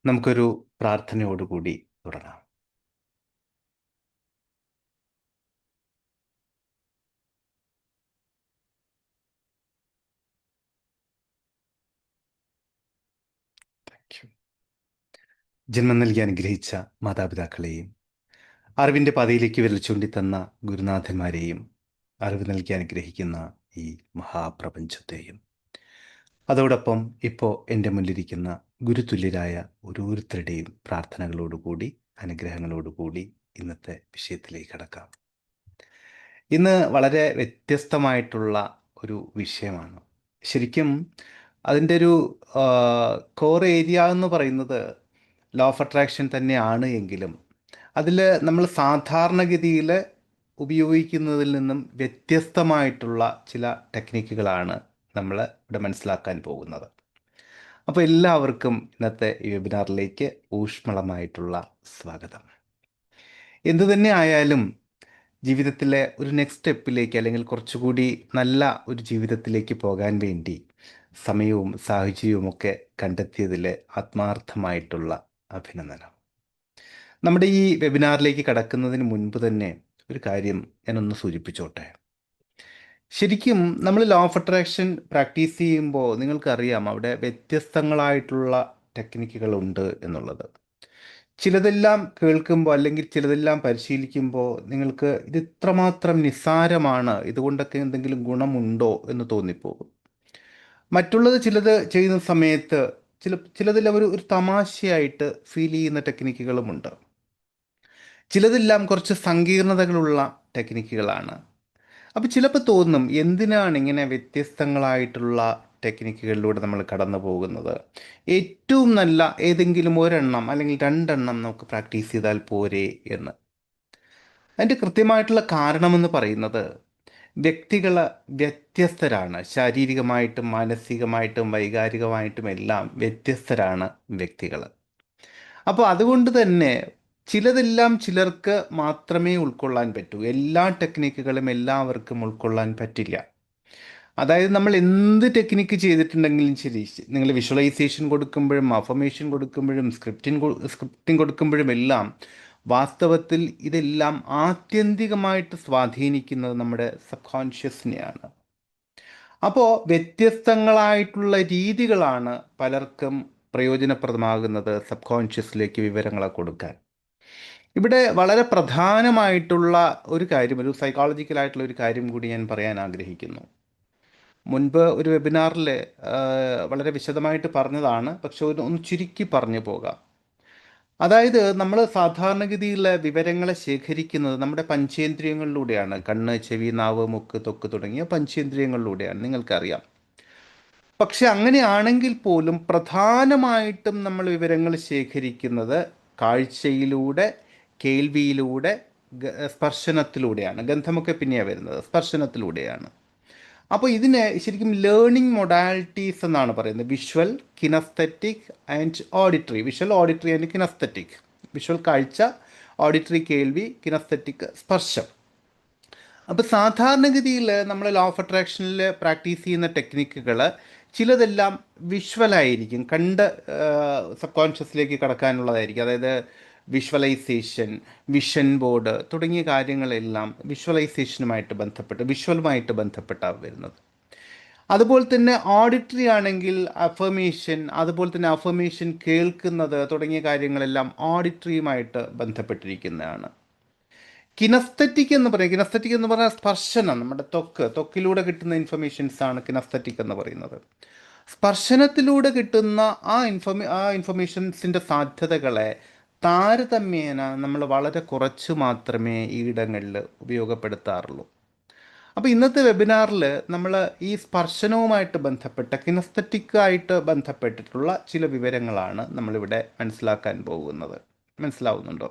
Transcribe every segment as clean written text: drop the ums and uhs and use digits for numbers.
നമുക്കൊരു പ്രാർത്ഥനയോടുകൂടി തുടരാം. ജന്മം നൽകി അനുഗ്രഹിച്ച മാതാപിതാക്കളെയും അറിവിൻ്റെ പാതയിലേക്ക് വിരൽ ചൂണ്ടിത്തന്ന ഗുരുനാഥന്മാരെയും അറിവ് നൽകി അനുഗ്രഹിക്കുന്ന ഈ മഹാപ്രപഞ്ചത്തെയും അതോടൊപ്പം ഇപ്പോൾ എൻ്റെ മുന്നിലിരിക്കുന്ന ഗുരുതുല്യരായ ഓരോരുത്തരുടെയും പ്രാർത്ഥനകളോടുകൂടി അനുഗ്രഹങ്ങളോടുകൂടി ഇന്നത്തെ വിഷയത്തിലേക്ക് കടക്കാം. ഇന്ന് വളരെ വ്യത്യസ്തമായിട്ടുള്ള ഒരു വിഷയമാണ്. ശരിക്കും അതിൻ്റെ ഒരു കോർ ഏരിയ എന്ന് പറയുന്നത് ലോ ഓഫ് അട്രാക്ഷൻ തന്നെയാണ് എങ്കിലും അതിൽ നമ്മൾ സാധാരണഗതിയിൽ ഉപയോഗിക്കുന്നതിൽ നിന്നും വ്യത്യസ്തമായിട്ടുള്ള ചില ടെക്നിക്കുകളാണ് നമ്മൾ ഇവിടെ മനസ്സിലാക്കാൻ പോകുന്നത്. അപ്പോൾ എല്ലാവർക്കും ഇന്നത്തെ ഈ വെബിനാറിലേക്ക് ഊഷ്മളമായിട്ടുള്ള സ്വാഗതം. എന്തു തന്നെ ആയാലും ജീവിതത്തിലെ ഒരു നെക്സ്റ്റ് സ്റ്റെപ്പിലേക്ക് അല്ലെങ്കിൽ കുറച്ചുകൂടി നല്ല ഒരു ജീവിതത്തിലേക്ക് പോകാൻ വേണ്ടി സമയവും സാഹചര്യവും ഒക്കെ കണ്ടെത്തിയതിൽ ആത്മാർത്ഥമായിട്ടുള്ള അഭിനന്ദനം. നമ്മുടെ ഈ വെബിനാറിലേക്ക് കടക്കുന്നതിന് മുൻപ് തന്നെ ഒരു കാര്യം ഞാനൊന്ന് സൂചിപ്പിച്ചോട്ടെ. ശരിക്കും നമ്മൾ ലോ ഓഫ് അട്രാക്ഷൻ പ്രാക്ടീസ് ചെയ്യുമ്പോൾ നിങ്ങൾക്കറിയാം അവിടെ വ്യത്യസ്തങ്ങളായിട്ടുള്ള ടെക്നിക്കുകളുണ്ട് എന്നുള്ളത്. ചിലതെല്ലാം കേൾക്കുമ്പോൾ അല്ലെങ്കിൽ ചിലതെല്ലാം പരിശീലിക്കുമ്പോൾ നിങ്ങൾക്ക് ഇത് ഇത്രമാത്രം നിസ്സാരമാണ്, ഇതുകൊണ്ടൊക്കെ എന്തെങ്കിലും ഗുണമുണ്ടോ എന്ന് തോന്നിപ്പോകും. മറ്റുള്ളത് ചിലത് ചെയ്യുന്ന സമയത്ത് ചിലതിൽ ഒരു തമാശയായിട്ട് ഫീൽ ചെയ്യുന്ന ടെക്നിക്കുകളുമുണ്ട്. ചിലതെല്ലാം കുറച്ച് സങ്കീർണതകളുള്ള ടെക്നിക്കുകളാണ്. അപ്പോൾ ചിലപ്പോൾ തോന്നും, എന്തിനാണ് ഇങ്ങനെ വ്യത്യസ്തങ്ങളായിട്ടുള്ള ടെക്നിക്കുകളിലൂടെ നമ്മൾ കടന്നു പോകുന്നത്? ഏറ്റവും നല്ല ഏതെങ്കിലും ഒരെണ്ണം അല്ലെങ്കിൽ രണ്ടെണ്ണം നമുക്ക് പ്രാക്ടീസ് ചെയ്താൽ പോരെ എന്ന്. അതിൻ്റെ കൃത്യമായിട്ടുള്ള കാരണമെന്ന് പറയുന്നത് വ്യക്തികൾ വ്യത്യസ്തരാണ്. ശാരീരികമായിട്ടും മാനസികമായിട്ടും വൈകാരികമായിട്ടും എല്ലാം വ്യത്യസ്തരാണ് വ്യക്തികൾ. അപ്പോൾ അതുകൊണ്ട് തന്നെ ചിലതെല്ലാം ചിലർക്ക് മാത്രമേ ഉൾക്കൊള്ളാൻ പറ്റൂ. എല്ലാ ടെക്നിക്കുകളും എല്ലാവർക്കും ഉൾക്കൊള്ളാൻ പറ്റില്ല. അതായത് നമ്മൾ എന്ത് ടെക്നിക്ക് ചെയ്തിട്ടുണ്ടെങ്കിലും ശരി, നിങ്ങൾ വിഷ്വലൈസേഷൻ കൊടുക്കുമ്പോഴും അഫർമേഷൻ കൊടുക്കുമ്പോഴും സ്ക്രിപ്റ്റിംഗ് കൊടുക്കുമ്പോഴും എല്ലാം വാസ്തവത്തിൽ ഇതെല്ലാം ആത്യന്തികമായിട്ട് സ്വാധീനിക്കുന്നത് നമ്മുടെ സബ് കോൺഷ്യസിനെയാണ്. അപ്പോൾ വ്യത്യസ്തങ്ങളായിട്ടുള്ള രീതികളാണ് പലർക്കും പ്രയോജനപ്രദമാകുന്നത് സബ് കോൺഷ്യസിലേക്ക് വിവരങ്ങളെ കൊടുക്കാൻ. ഇവിടെ വളരെ പ്രധാനമായിട്ടുള്ള ഒരു കാര്യം, ഒരു സൈക്കോളജിക്കലായിട്ടുള്ള ഒരു കാര്യം കൂടി ഞാൻ പറയാൻ ആഗ്രഹിക്കുന്നു. മുൻപ് ഒരു വെബിനാറിൽ വളരെ വിശദമായിട്ട് പറഞ്ഞതാണ്, പക്ഷെ ഒന്ന് ചുരുക്കി പറഞ്ഞു പോകാം. അതായത് നമ്മൾ സാധാരണഗതിയിലുള്ള വിവരങ്ങളെ ശേഖരിക്കുന്നത് നമ്മുടെ പഞ്ചേന്ദ്രിയങ്ങളിലൂടെയാണ്. കണ്ണ്, ചെവി, നാവ്, മൂക്ക്, ത്വക്ക് തുടങ്ങിയ പഞ്ചേന്ദ്രിയങ്ങളിലൂടെയാണ്, നിങ്ങൾക്കറിയാം. പക്ഷെ അങ്ങനെയാണെങ്കിൽ പോലും പ്രധാനമായിട്ടും നമ്മൾ വിവരങ്ങൾ ശേഖരിക്കുന്നത് കാഴ്ചയിലൂടെ, കേൾവിയിലൂടെ, സ്പർശനത്തിലൂടെയാണ്. ഗന്ധമൊക്കെ പിന്നെയാണ് വരുന്നത്, സ്പർശനത്തിലൂടെയാണ്. അപ്പോൾ ഇതിനെ ശരിക്കും ലേണിംഗ് മൊഡാലിറ്റീസ് എന്നാണ് പറയുന്നത്. Visual, kinaesthetic and auditory. Visual, auditory and kinaesthetic. Visual കാഴ്ച, ഓഡിറ്ററി കേൾവി, കിനസ്തെറ്റിക് സ്പർശം. അപ്പോൾ സാധാരണഗതിയിൽ നമ്മൾ ലോ ഓഫ് അട്രാക്ഷനിൽ പ്രാക്ടീസ് ചെയ്യുന്ന ടെക്നിക്കുകൾ ചിലതെല്ലാം വിഷ്വലായിരിക്കും, കണ്ട് സബ് കോൺഷ്യസിലേക്ക് കടക്കാനുള്ളതായിരിക്കും. അതായത് വിഷ്വലൈസേഷൻ, വിഷൻ ബോർഡ് തുടങ്ങിയ കാര്യങ്ങളെല്ലാം വിഷ്വലൈസേഷനുമായിട്ട് ബന്ധപ്പെട്ട്, വിഷ്വലുമായിട്ട് ബന്ധപ്പെട്ടാണ് വരുന്നത്. അതുപോലെ തന്നെ ഓഡിറ്ററി ആണെങ്കിൽ അഫർമേഷൻ, അതുപോലെ തന്നെ അഫർമേഷൻ കേൾക്കുന്നത് തുടങ്ങിയ കാര്യങ്ങളെല്ലാം ഓഡിറ്ററിയുമായിട്ട് ബന്ധപ്പെട്ടിരിക്കുന്നതാണ്. കിനസ്തെറ്റിക് എന്ന് പറയും. കിനസ്തെറ്റിക് എന്ന് പറഞ്ഞാൽ സ്പർശനം, നമ്മുടെ ത്വക്കിലൂടെ കിട്ടുന്ന ഇൻഫർമേഷൻസ് ആണ് കിനസ്തെറ്റിക് എന്ന് പറയുന്നത്. സ്പർശനത്തിലൂടെ കിട്ടുന്ന ആ ഇൻഫർമേഷൻസിൻ്റെ സാധ്യതകളെ താരതമ്യേന നമ്മൾ വളരെ കുറച്ച് മാത്രമേ ഈ ഇടങ്ങളിൽ ഉപയോഗപ്പെടുത്താറുള്ളൂ. അപ്പോൾ ഇന്നത്തെ വെബിനാറിൽ നമ്മൾ ഈ സ്പർശനവുമായിട്ട് ബന്ധപ്പെട്ട കിനസ്തെറ്റിക്കായിട്ട് ബന്ധപ്പെട്ടിട്ടുള്ള ചില വിവരങ്ങളാണ് നമ്മളിവിടെ മനസ്സിലാക്കാൻ പോകുന്നത്. മനസ്സിലാവുന്നുണ്ടോ?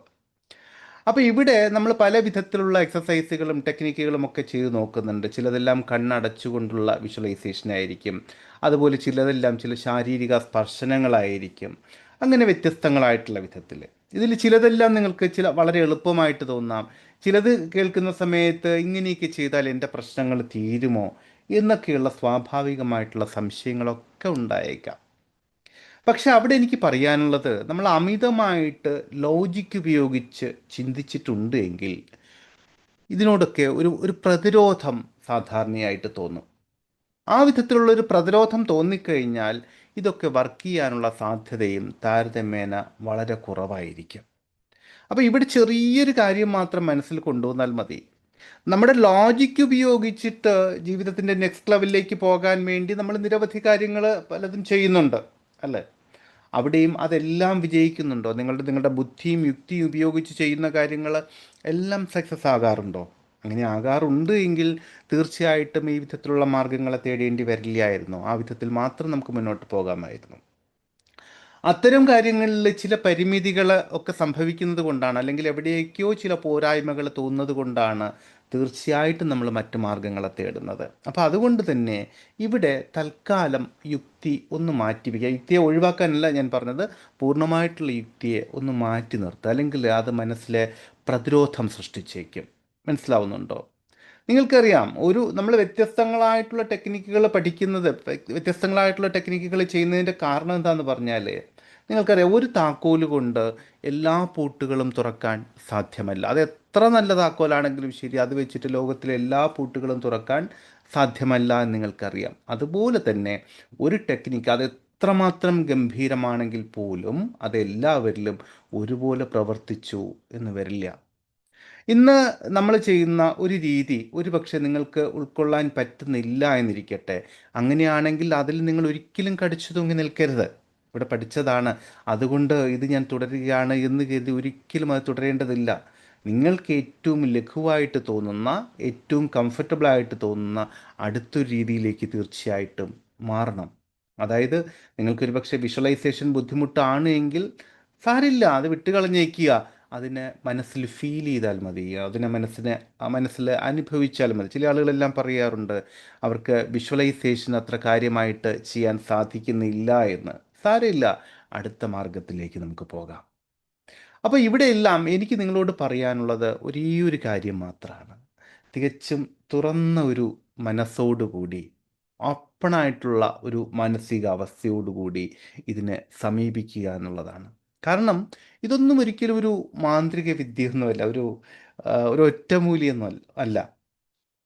അപ്പോൾ ഇവിടെ നമ്മൾ പല വിധത്തിലുള്ള എക്സസൈസുകളും ടെക്നിക്കുകളും ഒക്കെ ചെയ്ത് നോക്കുന്നുണ്ട്. ചിലതെല്ലാം കണ്ണടച്ചുകൊണ്ടുള്ള വിഷ്വലൈസേഷൻ ആയിരിക്കും, അതുപോലെ ചിലതെല്ലാം ചില ശാരീരിക സ്പർശനങ്ങളായിരിക്കും. അങ്ങനെ വ്യത്യസ്തങ്ങളായിട്ടുള്ള വിധത്തിൽ ഇതിൽ ചിലതെല്ലാം നിങ്ങൾക്ക് വളരെ എളുപ്പമായിട്ട് തോന്നാം. ചിലത് കേൾക്കുന്ന സമയത്ത് ഇങ്ങനെയൊക്കെ ചെയ്താൽ എൻ്റെ പ്രശ്നങ്ങൾ തീരുമോ എന്നൊക്കെയുള്ള സ്വാഭാവികമായിട്ടുള്ള സംശയങ്ങളൊക്കെ ഉണ്ടായേക്കാം. പക്ഷെ അവിടെ എനിക്ക് പറയാനുള്ളത്, നമ്മൾ അമിതമായിട്ട് ലോജിക്ക് ഉപയോഗിച്ച് ചിന്തിച്ചിട്ടുണ്ട് എങ്കിൽ ഇതിനോടൊക്കെ ഒരു ഒരു പ്രതിരോധം സാധാരണയായിട്ട് തോന്നും. ആ വിധത്തിലുള്ളൊരു പ്രതിരോധം തോന്നിക്കഴിഞ്ഞാൽ ഇതൊക്കെ വർക്ക് ചെയ്യാനുള്ള സാധ്യതയും താരതമ്യേന വളരെ കുറവായിരിക്കും. അപ്പോൾ ഇവിടെ ചെറിയൊരു കാര്യം മാത്രം മനസ്സിൽ കൊണ്ടുവന്നാൽ മതി. നമ്മുടെ ലോജിക്ക് ഉപയോഗിച്ചിട്ട് ജീവിതത്തിൻ്റെ നെക്സ്റ്റ് ലെവലിലേക്ക് പോകാൻ വേണ്ടി നമ്മൾ നിരവധി കാര്യങ്ങൾ പലതും ചെയ്യുന്നുണ്ട്, അല്ലേ? അവിടെയും അതെല്ലാം വിജയിക്കുന്നുണ്ടോ? നിങ്ങളുടെ ബുദ്ധിയും യുക്തിയും ഉപയോഗിച്ച് ചെയ്യുന്ന കാര്യങ്ങൾ എല്ലാം സക്സസ് ആകാറുണ്ടോ? അങ്ങനെ ആകാറുണ്ട് എങ്കിൽ തീർച്ചയായിട്ടും ഈ വിധത്തിലുള്ള മാർഗങ്ങളെ തേടേണ്ടി വരില്ലായിരുന്നു. ആ വിധത്തിൽ മാത്രം നമുക്ക് മുന്നോട്ട് പോകാമായിരുന്നു. അത്തരം കാര്യങ്ങളിൽ ചില പരിമിതികൾ ഒക്കെ സംഭവിക്കുന്നത് കൊണ്ടാണ്, അല്ലെങ്കിൽ എവിടേക്കോ ചില പോരായ്മകൾ തോന്നുന്നത് കൊണ്ടാണ് തീർച്ചയായിട്ടും നമ്മൾ മറ്റു മാർഗങ്ങളെ തേടുന്നത്. അപ്പോൾ അതുകൊണ്ട് തന്നെ ഇവിടെ തൽക്കാലം യുക്തി ഒന്ന് മാറ്റി വയ്ക്കുക. യുക്തിയെ ഒഴിവാക്കാനല്ല ഞാൻ പറഞ്ഞത്, പൂർണ്ണമായിട്ടുള്ള യുക്തിയെ ഒന്ന് മാറ്റി നിർത്തുക, അല്ലെങ്കിൽ അത് മനസ്സിലെ പ്രതിരോധം സൃഷ്ടിച്ചേക്കും. മനസ്സിലാവുന്നുണ്ടോ? നിങ്ങൾക്കറിയാം, നമ്മൾ വ്യത്യസ്തങ്ങളായിട്ടുള്ള ടെക്നിക്കുകൾ പഠിക്കുന്നത്, വ്യത്യസ്തങ്ങളായിട്ടുള്ള ടെക്നിക്കുകൾ ചെയ്യുന്നതിൻ്റെ കാരണം എന്താണെന്ന് പറഞ്ഞാൽ, നിങ്ങൾക്കറിയാം, ഒരു താക്കോല് കൊണ്ട് എല്ലാ പൂട്ടുകളും തുറക്കാൻ സാധ്യമല്ല. അത് എത്ര നല്ല താക്കോലാണെങ്കിലും ശരി, അത് വെച്ചിട്ട് ലോകത്തിലെ എല്ലാ പൂട്ടുകളും തുറക്കാൻ സാധ്യമല്ല എന്ന് നിങ്ങൾക്കറിയാം. അതുപോലെ തന്നെ ഒരു ടെക്നിക്ക് അത് എത്രമാത്രം ഗംഭീരമാണെങ്കിൽ പോലും അത് എല്ലാവരിലും ഒരുപോലെ പ്രവർത്തിച്ചു എന്ന് വരില്ല. ഇന്ന് നമ്മൾ ചെയ്യുന്ന ഒരു രീതി ഒരു പക്ഷേ നിങ്ങൾക്ക് ഉൾക്കൊള്ളാൻ പറ്റുന്നില്ല എന്നിരിക്കട്ടെ. അങ്ങനെയാണെങ്കിൽ അതിൽ നിങ്ങൾ ഒരിക്കലും കടിച്ചു തൂങ്ങി നിൽക്കരുത്. ഇവിടെ പഠിച്ചതാണ്, അതുകൊണ്ട് ഇത് ഞാൻ തുടരുകയാണ് എന്ന് കരുതി ഒരിക്കലും അത് തുടരേണ്ടതില്ല. നിങ്ങൾക്ക് ഏറ്റവും ലഘുവായിട്ട് തോന്നുന്ന, ഏറ്റവും കംഫർട്ടബിളായിട്ട് തോന്നുന്ന അടുത്തൊരു രീതിയിലേക്ക് തീർച്ചയായിട്ടും മാറണം. അതായത് നിങ്ങൾക്കൊരു പക്ഷേ വിഷ്വലൈസേഷൻ ബുദ്ധിമുട്ടാണ് എങ്കിൽ സാരില്ല, അത് വിട്ടുകളഞ്ഞേക്കുക. അതിനെ മനസ്സിൽ ഫീൽ ചെയ്താൽ മതി, അതിനെ മനസ്സിൽ അനുഭവിച്ചാൽ മതി. ചില ആളുകളെല്ലാം പറയാറുണ്ട് അവർക്ക് വിഷ്വലൈസേഷൻ അത്ര കാര്യമായിട്ട് ചെയ്യാൻ സാധിക്കുന്നില്ല എന്ന്. സാരമില്ല, അടുത്ത മാർഗത്തിലേക്ക് നമുക്ക് പോകാം. അപ്പോൾ ഇവിടെയെല്ലാം എനിക്ക് നിങ്ങളോട് പറയാനുള്ളത് ഒരേ ഒരു കാര്യം മാത്രമാണ്. തികച്ചും തുറന്ന ഒരു മനസ്സോടുകൂടി, ഓപ്പണായിട്ടുള്ള ഒരു മാനസികാവസ്ഥയോടുകൂടി ഇതിനെ സമീപിക്കുക എന്നുള്ളതാണ്. കാരണം ഇതൊന്നും ഒരിക്കലും ഒരു മാന്ത്രിക വിദ്യയൊന്നുമല്ല, ഒരു ഒറ്റമൂലിയൊന്നും അല്ല.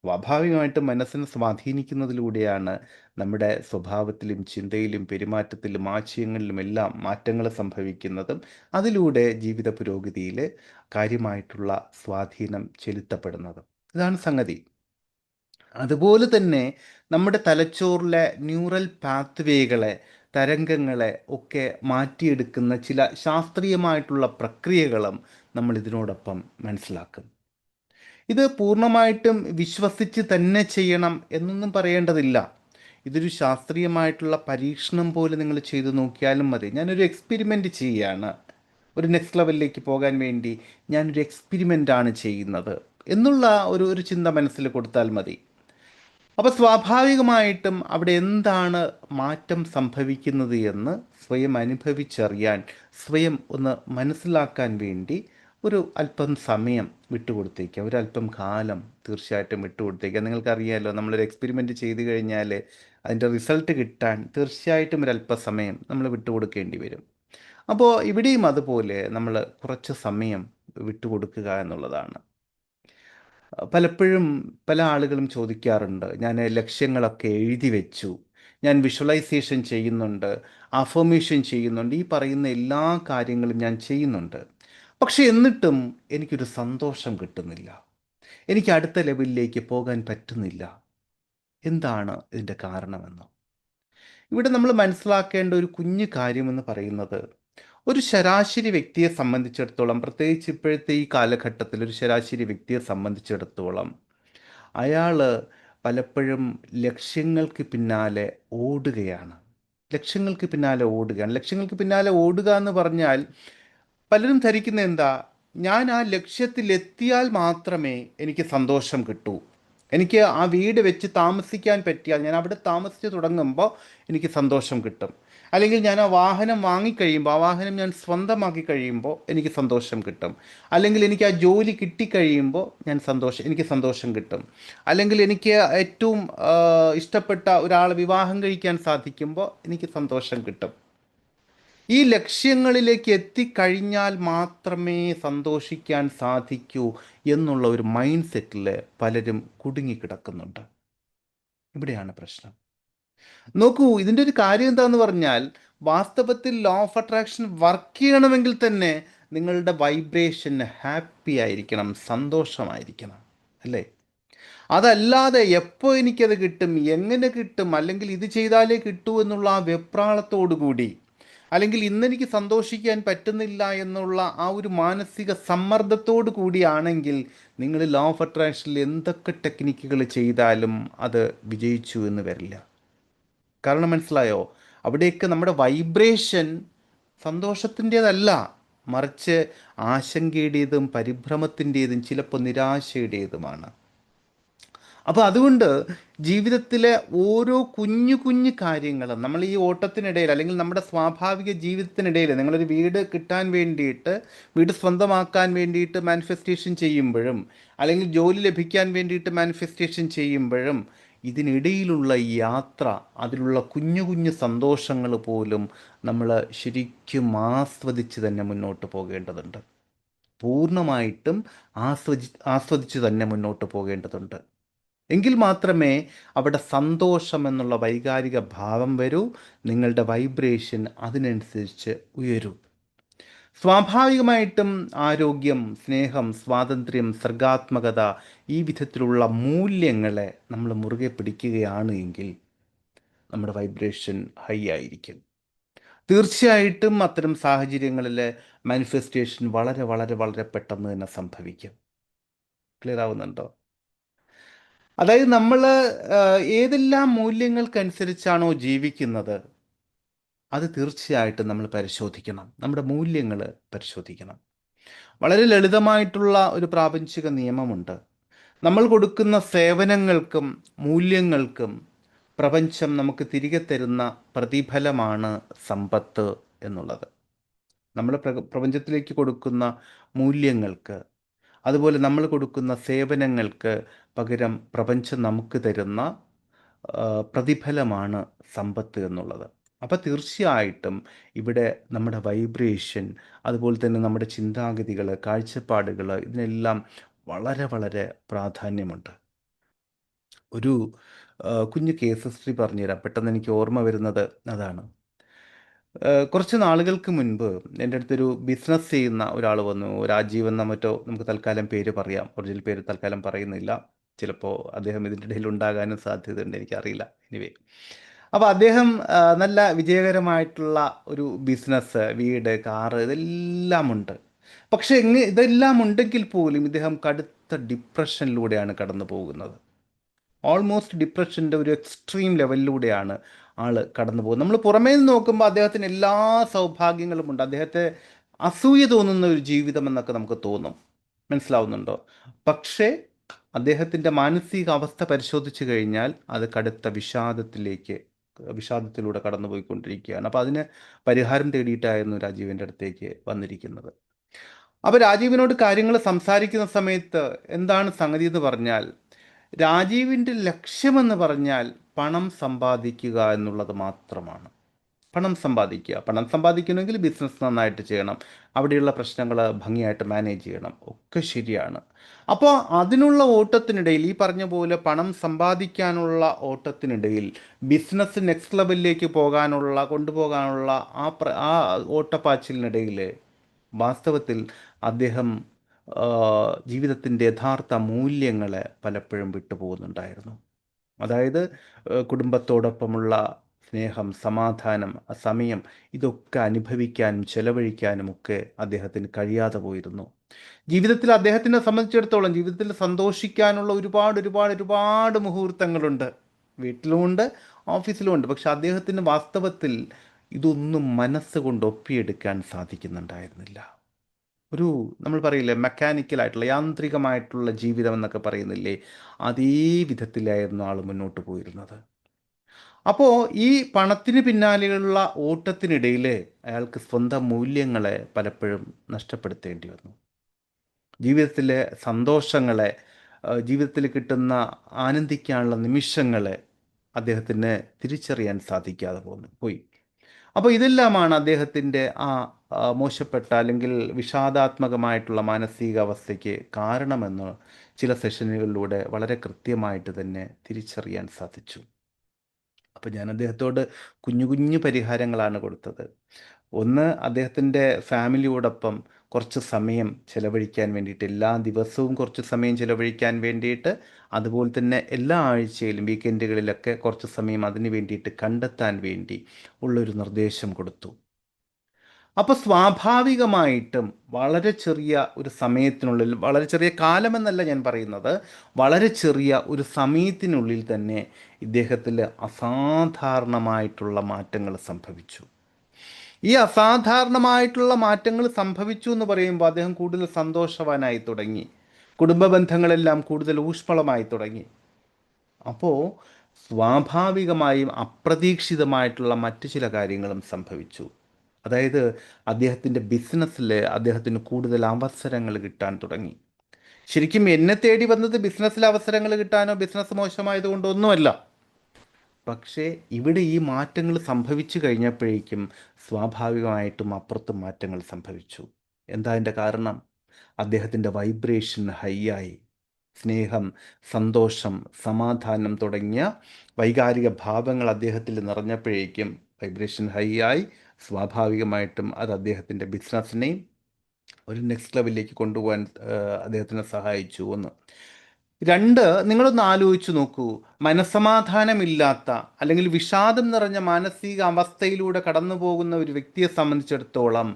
സ്വാഭാവികമായിട്ടും മനസ്സിനെ സ്വാധീനിക്കുന്നതിലൂടെയാണ് നമ്മുടെ സ്വഭാവത്തിലും ചിന്തയിലും പെരുമാറ്റത്തിലും ആശയങ്ങളിലുമെല്ലാം മാറ്റങ്ങൾ സംഭവിക്കുന്നതും അതിലൂടെ ജീവിത പുരോഗതിയിൽ കാര്യമായിട്ടുള്ള സ്വാധീനം ചെലുത്തപ്പെടുന്നതും. ഇതാണ് സംഗതി. അതുപോലെ തന്നെ നമ്മുടെ തലച്ചോറിലെ ന്യൂറൽ പാത്വേകളെ, തരംഗങ്ങളെ ഒക്കെ മാറ്റിയെടുക്കുന്ന ചില ശാസ്ത്രീയമായിട്ടുള്ള പ്രക്രിയകളും നമ്മൾ ഇതിനോടൊപ്പം മനസ്സിലാക്കും. ഇത് പൂർണ്ണമായിട്ടും വിശ്വസിച്ച് തന്നെ ചെയ്യണം എന്നൊന്നും പറയേണ്ടതില്ല. ഇതൊരു ശാസ്ത്രീയമായിട്ടുള്ള പരീക്ഷണം പോലെ നിങ്ങൾ ചെയ്തു നോക്കിയാലും മതി. ഞാനൊരു എക്സ്പെരിമെൻ്റ് ചെയ്യുകയാണ്, ഒരു നെക്സ്റ്റ് ലെവലിലേക്ക് പോകാൻ വേണ്ടി ഞാനൊരു എക്സ്പെരിമെൻ്റാണ് ചെയ്യുന്നത് എന്നുള്ള ഒരു ചിന്ത മനസ്സിൽ കൊടുത്താൽ മതി. അപ്പോൾ സ്വാഭാവികമായിട്ടും അവിടെ എന്താണ് മാറ്റം സംഭവിക്കുന്നത് എന്ന് സ്വയം അനുഭവിച്ചറിയാൻ, സ്വയം ഒന്ന് മനസ്സിലാക്കാൻ വേണ്ടി ഒരു അല്പം സമയം വിട്ടുകൊടുത്തേക്കുക, ഒരല്പം കാലം തീർച്ചയായിട്ടും വിട്ടുകൊടുത്തേക്കുക. നിങ്ങൾക്കറിയാമല്ലോ, നമ്മളൊരു എക്സ്പെരിമെൻ്റ് ചെയ്ത് കഴിഞ്ഞാൽ അതിൻ്റെ റിസൾട്ട് കിട്ടാൻ തീർച്ചയായിട്ടും ഒരല്പസമയം നമ്മൾ വിട്ടുകൊടുക്കേണ്ടി വരും. അപ്പോൾ ഇവിടെയും അതുപോലെ നമ്മൾ കുറച്ച് സമയം വിട്ടുകൊടുക്കുക എന്നുള്ളതാണ്. പലപ്പോഴും പല ആളുകളും ചോദിക്കാറുണ്ട്, ഞാൻ ലക്ഷ്യങ്ങളൊക്കെ എഴുതി വെച്ചു, ഞാൻ വിഷ്വലൈസേഷൻ ചെയ്യുന്നുണ്ട്, അഫർമേഷൻ ചെയ്യുന്നുണ്ട്, ഈ പറയുന്ന എല്ലാ കാര്യങ്ങളും ഞാൻ ചെയ്യുന്നുണ്ട്, പക്ഷെ എന്നിട്ടും എനിക്കൊരു സന്തോഷം കിട്ടുന്നില്ല, എനിക്ക് അടുത്ത ലെവലിലേക്ക് പോകാൻ പറ്റുന്നില്ല. എന്താണ് ഇതിൻ്റെ കാരണമെന്ന് ഇവിടെ നമ്മൾ മനസ്സിലാക്കേണ്ട ഒരു കുഞ്ഞു കാര്യമെന്ന് പറയുന്നത്, ഒരു ശരാശരി വ്യക്തിയെ സംബന്ധിച്ചിടത്തോളം, പ്രത്യേകിച്ച് ഇപ്പോഴത്തെ ഈ കാലഘട്ടത്തിൽ ഒരു ശരാശരി വ്യക്തിയെ സംബന്ധിച്ചിടത്തോളം, അയാൾ പലപ്പോഴും ലക്ഷ്യങ്ങൾക്ക് പിന്നാലെ ഓടുകയാണ്. ലക്ഷ്യങ്ങൾക്ക് പിന്നാലെ ഓടുക എന്ന് പറഞ്ഞാൽ പലരും ധരിക്കുന്ന എന്താ, ഞാൻ ആ ലക്ഷ്യത്തിലെത്തിയാൽ മാത്രമേ എനിക്ക് സന്തോഷം കിട്ടൂ, എനിക്ക് ആ വീട് വെച്ച് താമസിക്കാൻ പറ്റിയാൽ, ഞാൻ അവിടെ താമസിച്ച് തുടങ്ങുമ്പോൾ എനിക്ക് സന്തോഷം കിട്ടും, അല്ലെങ്കിൽ ഞാൻ ആ വാഹനം വാങ്ങിക്കഴിയുമ്പോൾ, ആ വാഹനം ഞാൻ സ്വന്തമാക്കി കഴിയുമ്പോൾ എനിക്ക് സന്തോഷം കിട്ടും, അല്ലെങ്കിൽ എനിക്ക് ആ ജോലി കിട്ടിക്കഴിയുമ്പോൾ എനിക്ക് സന്തോഷം കിട്ടും, അല്ലെങ്കിൽ എനിക്ക് ഏറ്റവും ഇഷ്ടപ്പെട്ട ഒരാളെ വിവാഹം കഴിക്കാൻ സാധിക്കുമ്പോൾ എനിക്ക് സന്തോഷം കിട്ടും. ഈ ലക്ഷ്യങ്ങളിലേക്ക് എത്തിക്കഴിഞ്ഞാൽ മാത്രമേ സന്തോഷിക്കാൻ സാധിക്കൂ എന്നുള്ള ഒരു മൈൻഡ് സെറ്റിൽ പലരും കുടുങ്ങിക്കിടക്കുന്നുണ്ട്. ഇവിടെയാണ് പ്രശ്നം. നോക്കൂ, ഇതിൻ്റെ ഒരു കാര്യം എന്താന്ന് പറഞ്ഞാൽ, വാസ്തവത്തിൽ ലോ ഓഫ് അട്രാക്ഷൻ വർക്ക് ചെയ്യണമെങ്കിൽ തന്നെ നിങ്ങളുടെ വൈബ്രേഷൻ ഹാപ്പി ആയിരിക്കണം, സന്തോഷമായിരിക്കണം, അല്ലേ? അതല്ലാതെ എപ്പോൾ എനിക്കത് കിട്ടും, എങ്ങനെ കിട്ടും, അല്ലെങ്കിൽ ഇത് ചെയ്താലേ കിട്ടൂ എന്നുള്ള ആ വെപ്രാളത്തോടു കൂടി, അല്ലെങ്കിൽ ഇന്നെനിക്ക് സന്തോഷിക്കാൻ പറ്റുന്നില്ല എന്നുള്ള ആ ഒരു മാനസിക സമ്മർദ്ദത്തോടു കൂടിയാണെങ്കിൽ നിങ്ങൾ ലോ ഓഫ് അട്രാക്ഷനിൽ എന്തൊക്കെ ടെക്നിക്കുകൾ ചെയ്താലും അത് വിജയിച്ചു എന്ന് വരില്ല. കാരണം മനസ്സിലായോ? അവിടെയൊക്കെ നമ്മുടെ വൈബ്രേഷൻ സന്തോഷത്തിൻ്റേതല്ല, മറിച്ച് ആശങ്കയുടേതും പരിഭ്രമത്തിൻ്റേതും ചിലപ്പോൾ നിരാശയുടേതുമാണ്. അപ്പോൾ അതുകൊണ്ട് ജീവിതത്തിലെ ഓരോ കുഞ്ഞു കുഞ്ഞു കാര്യങ്ങളും നമ്മൾ ഈ ഓട്ടത്തിനിടയിൽ, അല്ലെങ്കിൽ നമ്മുടെ സ്വാഭാവിക ജീവിതത്തിനിടയിൽ, നിങ്ങളൊരു വീട് കിട്ടാൻ വേണ്ടിയിട്ട്, വീട് സ്വന്തമാക്കാൻ വേണ്ടിയിട്ട് മാനിഫെസ്റ്റേഷൻ ചെയ്യുമ്പോഴും, അല്ലെങ്കിൽ ജോലി ലഭിക്കാൻ വേണ്ടിയിട്ട് മാനിഫെസ്റ്റേഷൻ ചെയ്യുമ്പോഴും, ഇതിനിടയിലുള്ള ഈ യാത്ര, അതിലുള്ള കുഞ്ഞു കുഞ്ഞു സന്തോഷങ്ങൾ പോലും നമ്മൾ ശരിക്കും ആസ്വദിച്ച് തന്നെ മുന്നോട്ട് പോകേണ്ടതുണ്ട്. പൂർണ്ണമായിട്ടും ആസ്വദിച്ച് തന്നെ മുന്നോട്ട് പോകേണ്ടതുണ്ട്. എങ്കിൽ മാത്രമേ അവിടെ സന്തോഷം എന്നുള്ള വൈകാരിക ഭാവം വരൂ, നിങ്ങളുടെ വൈബ്രേഷൻ അതിനനുസരിച്ച് ഉയരൂ. സ്വാഭാവികമായിട്ടും ആരോഗ്യം, സ്നേഹം, സ്വാതന്ത്ര്യം, സർഗാത്മകത, ഈ വിധത്തിലുള്ള മൂല്യങ്ങളെ നമ്മൾ മുറുകെ പിടിക്കുകയാണ് എങ്കിൽ നമ്മുടെ വൈബ്രേഷൻ ഹൈ ആയിരിക്കും. തീർച്ചയായിട്ടും അത്തരം സാഹചര്യങ്ങളിൽ മാനിഫെസ്റ്റേഷൻ വളരെ വളരെ വളരെ പെട്ടെന്ന് തന്നെ സംഭവിക്കും. ക്ലിയർ ആവുന്നുണ്ടോ? അതായത് നമ്മൾ ഏതെല്ലാം മൂല്യങ്ങൾക്കനുസരിച്ചാണോ ജീവിക്കുന്നത്, അത് തീർച്ചയായിട്ടും നമ്മൾ പരിശോധിക്കണം. നമ്മുടെ മൂല്യങ്ങൾ പരിശോധിക്കണം. വളരെ ലളിതമായിട്ടുള്ള ഒരു പ്രാപഞ്ചിക നിയമമുണ്ട്. നമ്മൾ കൊടുക്കുന്ന സേവനങ്ങൾക്കും മൂല്യങ്ങൾക്കും പ്രപഞ്ചം നമുക്ക് തിരികെ തരുന്ന പ്രതിഫലമാണ് സമ്പത്ത് എന്നുള്ളത്. നമ്മൾ പ്രപഞ്ചത്തിലേക്ക് കൊടുക്കുന്ന മൂല്യങ്ങൾക്ക്, അതുപോലെ നമ്മൾ കൊടുക്കുന്ന സേവനങ്ങൾക്ക് പകരം പ്രപഞ്ചം നമുക്ക് തരുന്ന പ്രതിഫലമാണ് സമ്പത്ത് എന്നുള്ളത്. അപ്പോൾ തീർച്ചയായിട്ടും ഇവിടെ നമ്മുടെ വൈബ്രേഷൻ, അതുപോലെ തന്നെ നമ്മുടെ ചിന്താഗതികൾ, കാഴ്ചപ്പാടുകൾ, ഇതിനെല്ലാം വളരെ വളരെ പ്രാധാന്യമുണ്ട്. ഒരു കുഞ്ഞു കേസ് ഹിസ്റ്ററി പറഞ്ഞുതരാം. പെട്ടെന്ന് എനിക്ക് ഓർമ്മ വരുന്നത് അതാണ്. കുറച്ച് നാളുകൾക്ക് മുൻപ് എൻ്റെ അടുത്തൊരു ബിസിനസ് ചെയ്യുന്ന ഒരാൾ വന്നു. രാജീവ് എന്ന മറ്റോ, നമുക്ക് തൽക്കാലം പേര് പറയാം, ഒറിജിനൽ പേര് തൽക്കാലം പറയുന്നില്ല. ചിലപ്പോൾ അദ്ദേഹം ഇതിൻ്റെ ഇടയിൽ ഉണ്ടാകാനും സാധ്യതയുണ്ട്, എനിക്കറിയില്ല. എനിവേ, അപ്പോൾ അദ്ദേഹം നല്ല വിജയകരമായിട്ടുള്ള ഒരു ബിസിനസ്, വീട്, കാറ്, ഇതെല്ലാം ഉണ്ട്. പക്ഷേ ഇതെല്ലാം ഉണ്ടെങ്കിൽ പോലും ഇദ്ദേഹം കടുത്ത ഡിപ്രഷനിലൂടെയാണ് കടന്നു പോകുന്നത്. ഓൾമോസ്റ്റ് ഡിപ്രഷൻ്റെ ഒരു എക്സ്ട്രീം ലെവലിലൂടെയാണ് ആൾ കടന്നു പോകുന്നത്. നമ്മൾ പുറമേ നിന്ന് നോക്കുമ്പോൾ അദ്ദേഹത്തിന് എല്ലാ സൗഭാഗ്യങ്ങളുമുണ്ട്. അദ്ദേഹത്തെ അസൂയ തോന്നുന്ന ഒരു ജീവിതം എന്നൊക്കെ നമുക്ക് തോന്നും. മനസ്സിലാവുന്നുണ്ടോ? പക്ഷേ അദ്ദേഹത്തിൻ്റെ മാനസിക അവസ്ഥ പരിശോധിച്ച് കഴിഞ്ഞാൽ അത് കടുത്ത വിഷാദത്തിലൂടെ കടന്നുപോയിക്കൊണ്ടിരിക്കുകയാണ്. അപ്പോൾ അതിന് പരിഹാരം തേടിയിട്ടായിരുന്നു രാജീവിൻ്റെ അടുത്തേക്ക് വന്നിരിക്കുന്നത്. അപ്പോൾ രാജീവിനോട് കാര്യങ്ങൾ സംസാരിക്കുന്ന സമയത്ത് എന്താണ് സംഗതി എന്ന് പറഞ്ഞാൽ, രാജീവിൻ്റെ ലക്ഷ്യമെന്ന് പറഞ്ഞാൽ പണം സമ്പാദിക്കുക എന്നുള്ളത് മാത്രമാണ്. പണം സമ്പാദിക്കണമെങ്കിൽ ബിസിനസ് നന്നായിട്ട് ചെയ്യണം, അവിടെയുള്ള പ്രശ്നങ്ങൾ ഭംഗിയായിട്ട് മാനേജ് ചെയ്യണം, ഒക്കെ ശരിയാണ്. അപ്പോൾ അതിനുള്ള ഓട്ടത്തിനിടയിൽ, ഈ പറഞ്ഞ പോലെ പണം സമ്പാദിക്കാനുള്ള ഓട്ടത്തിനിടയിൽ, ബിസിനസ് നെക്സ്റ്റ് ലെവലിലേക്ക് കൊണ്ടുപോകാനുള്ള ആ ഓട്ടപ്പാച്ചിലിനിടയിൽ വാസ്തവത്തിൽ അദ്ദേഹം ജീവിതത്തിൻ്റെ യഥാർത്ഥ മൂല്യങ്ങളെ പലപ്പോഴും വിട്ടുപോകുന്നുണ്ടായിരുന്നു. അതായത് കുടുംബത്തോടൊപ്പമുള്ള സ്നേഹം, സമാധാനം, സമയം, ഇതൊക്കെ അനുഭവിക്കാനും ചെലവഴിക്കാനും ഒക്കെ അദ്ദേഹത്തിന് കഴിയാതെ പോയിരുന്നു. ജീവിതത്തിൽ അദ്ദേഹത്തിനെ സംബന്ധിച്ചിടത്തോളം ജീവിതത്തിൽ സന്തോഷിക്കാനുള്ള ഒരുപാട് ഒരുപാട് ഒരുപാട് മുഹൂർത്തങ്ങളുണ്ട്. വീട്ടിലുമുണ്ട്, ഓഫീസിലുമുണ്ട്. പക്ഷെ അദ്ദേഹത്തിന് വാസ്തവത്തിൽ ഇതൊന്നും മനസ്സുകൊണ്ട് ഒപ്പിയെടുക്കാൻ സാധിക്കുന്നുണ്ടായിരുന്നില്ല. നമ്മൾ പറയില്ലേ, മെക്കാനിക്കലായിട്ടുള്ള, യാന്ത്രികമായിട്ടുള്ള ജീവിതം എന്നൊക്കെ പറയുന്നില്ലേ, അതേ വിധത്തിലായിരുന്നു ആൾ മുന്നോട്ട് പോയിരുന്നത്. അപ്പോൾ ഈ പണത്തിന് പിന്നാലെയുള്ള ഓട്ടത്തിനിടയിൽ അയാൾക്ക് സ്വന്തം മൂല്യങ്ങളെ പലപ്പോഴും നഷ്ടപ്പെടുത്തേണ്ടി വന്നു. ജീവിതത്തിലെ സന്തോഷങ്ങളെ, ജീവിതത്തിൽ കിട്ടുന്ന ആനന്ദിക്കാനുള്ള നിമിഷങ്ങളെ അദ്ദേഹത്തിന് തിരിച്ചറിയാൻ സാധിക്കാതെ പോയി. അപ്പോൾ ഇതെല്ലാമാണ് അദ്ദേഹത്തിൻ്റെ മോശപ്പെട്ട അല്ലെങ്കിൽ വിഷാദാത്മകമായിട്ടുള്ള മാനസികാവസ്ഥയ്ക്ക് കാരണമെന്ന് ചില സെഷനുകളിലൂടെ വളരെ കൃത്യമായിട്ട് തന്നെ തിരിച്ചറിയാൻ സാധിച്ചു. അപ്പോൾ ഞാൻ അദ്ദേഹത്തോട് കുഞ്ഞു കുഞ്ഞു പരിഹാരങ്ങളാണ് കൊടുത്തത്. ഒന്ന്, അദ്ദേഹത്തിൻ്റെ ഫാമിലിയോടൊപ്പം കുറച്ച് സമയം ചിലവഴിക്കാൻ വേണ്ടിയിട്ട്, എല്ലാ ദിവസവും കുറച്ച് സമയം ചിലവഴിക്കാൻ വേണ്ടിയിട്ട്, അതുപോലെ തന്നെ എല്ലാ ആഴ്ചയിലും വീക്കെൻഡുകളിലൊക്കെ കുറച്ച് സമയം അതിന് വേണ്ടിയിട്ട് കണ്ടെത്താൻ വേണ്ടി ഉള്ളൊരു നിർദ്ദേശം കൊടുത്തു. അപ്പോൾ സ്വാഭാവികമായിട്ടും വളരെ ചെറിയ ഒരു സമയത്തിനുള്ളിൽ, വളരെ ചെറിയ കാലമെന്നല്ല ഞാൻ പറയുന്നത്, വളരെ ചെറിയ ഒരു സമയത്തിനുള്ളിൽ തന്നെ ഇദ്ദേഹത്തിൽ അസാധാരണമായിട്ടുള്ള മാറ്റങ്ങൾ സംഭവിച്ചു. ഈ അസാധാരണമായിട്ടുള്ള മാറ്റങ്ങൾ സംഭവിച്ചു എന്ന് പറയുമ്പോൾ അദ്ദേഹം കൂടുതൽ സന്തോഷവാനായി തുടങ്ങി, കുടുംബ ബന്ധങ്ങളെല്ലാം കൂടുതൽ ഊഷ്മളമായി തുടങ്ങി. അപ്പോൾ സ്വാഭാവികമായും അപ്രതീക്ഷിതമായിട്ടുള്ള മറ്റു ചില കാര്യങ്ങളും സംഭവിച്ചു. അതായത് അദ്ദേഹത്തിൻ്റെ ബിസിനസ്സിൽ അദ്ദേഹത്തിന് കൂടുതൽ അവസരങ്ങൾ കിട്ടാൻ തുടങ്ങി. ശരിക്കും എന്നെ തേടി വന്നത് ബിസിനസ്സിൽ അവസരങ്ങൾ കിട്ടാനോ ബിസിനസ് മോശമായതുകൊണ്ടൊന്നുമല്ല. പക്ഷേ ഇവിടെ ഈ മാറ്റങ്ങൾ സംഭവിച്ചു കഴിഞ്ഞപ്പോഴേക്കും സ്വാഭാവികമായിട്ടും അപ്പുറത്തും മാറ്റങ്ങൾ സംഭവിച്ചു. എന്താ അതിൻ്റെ കാരണം? അദ്ദേഹത്തിൻ്റെ വൈബ്രേഷൻ ഹൈ ആയി. സ്നേഹം, സന്തോഷം, സമാധാനം തുടങ്ങിയ വൈകാരിക ഭാവങ്ങൾ അദ്ദേഹത്തിൽ നിറഞ്ഞപ്പോഴേക്കും വൈബ്രേഷൻ ഹൈ ആയി. സ്വാഭാവികമായിട്ടും അത് അദ്ദേഹത്തിൻ്റെ ബിസിനസ്സിനെയും ഒരു നെക്സ്റ്റ് ലെവലിലേക്ക് കൊണ്ടുപോകാൻ അദ്ദേഹത്തിനെ സഹായിച്ചു. ഒന്ന്. രണ്ട്, നിങ്ങളൊന്ന് ആലോചിച്ച് നോക്കൂ, മനസ്സമാധാനമില്ലാത്ത അല്ലെങ്കിൽ വിഷാദം നിറഞ്ഞ മാനസിക അവസ്ഥയിലൂടെ കടന്നു പോകുന്ന ഒരു വ്യക്തിയെ സംബന്ധിച്ചിടത്തോളം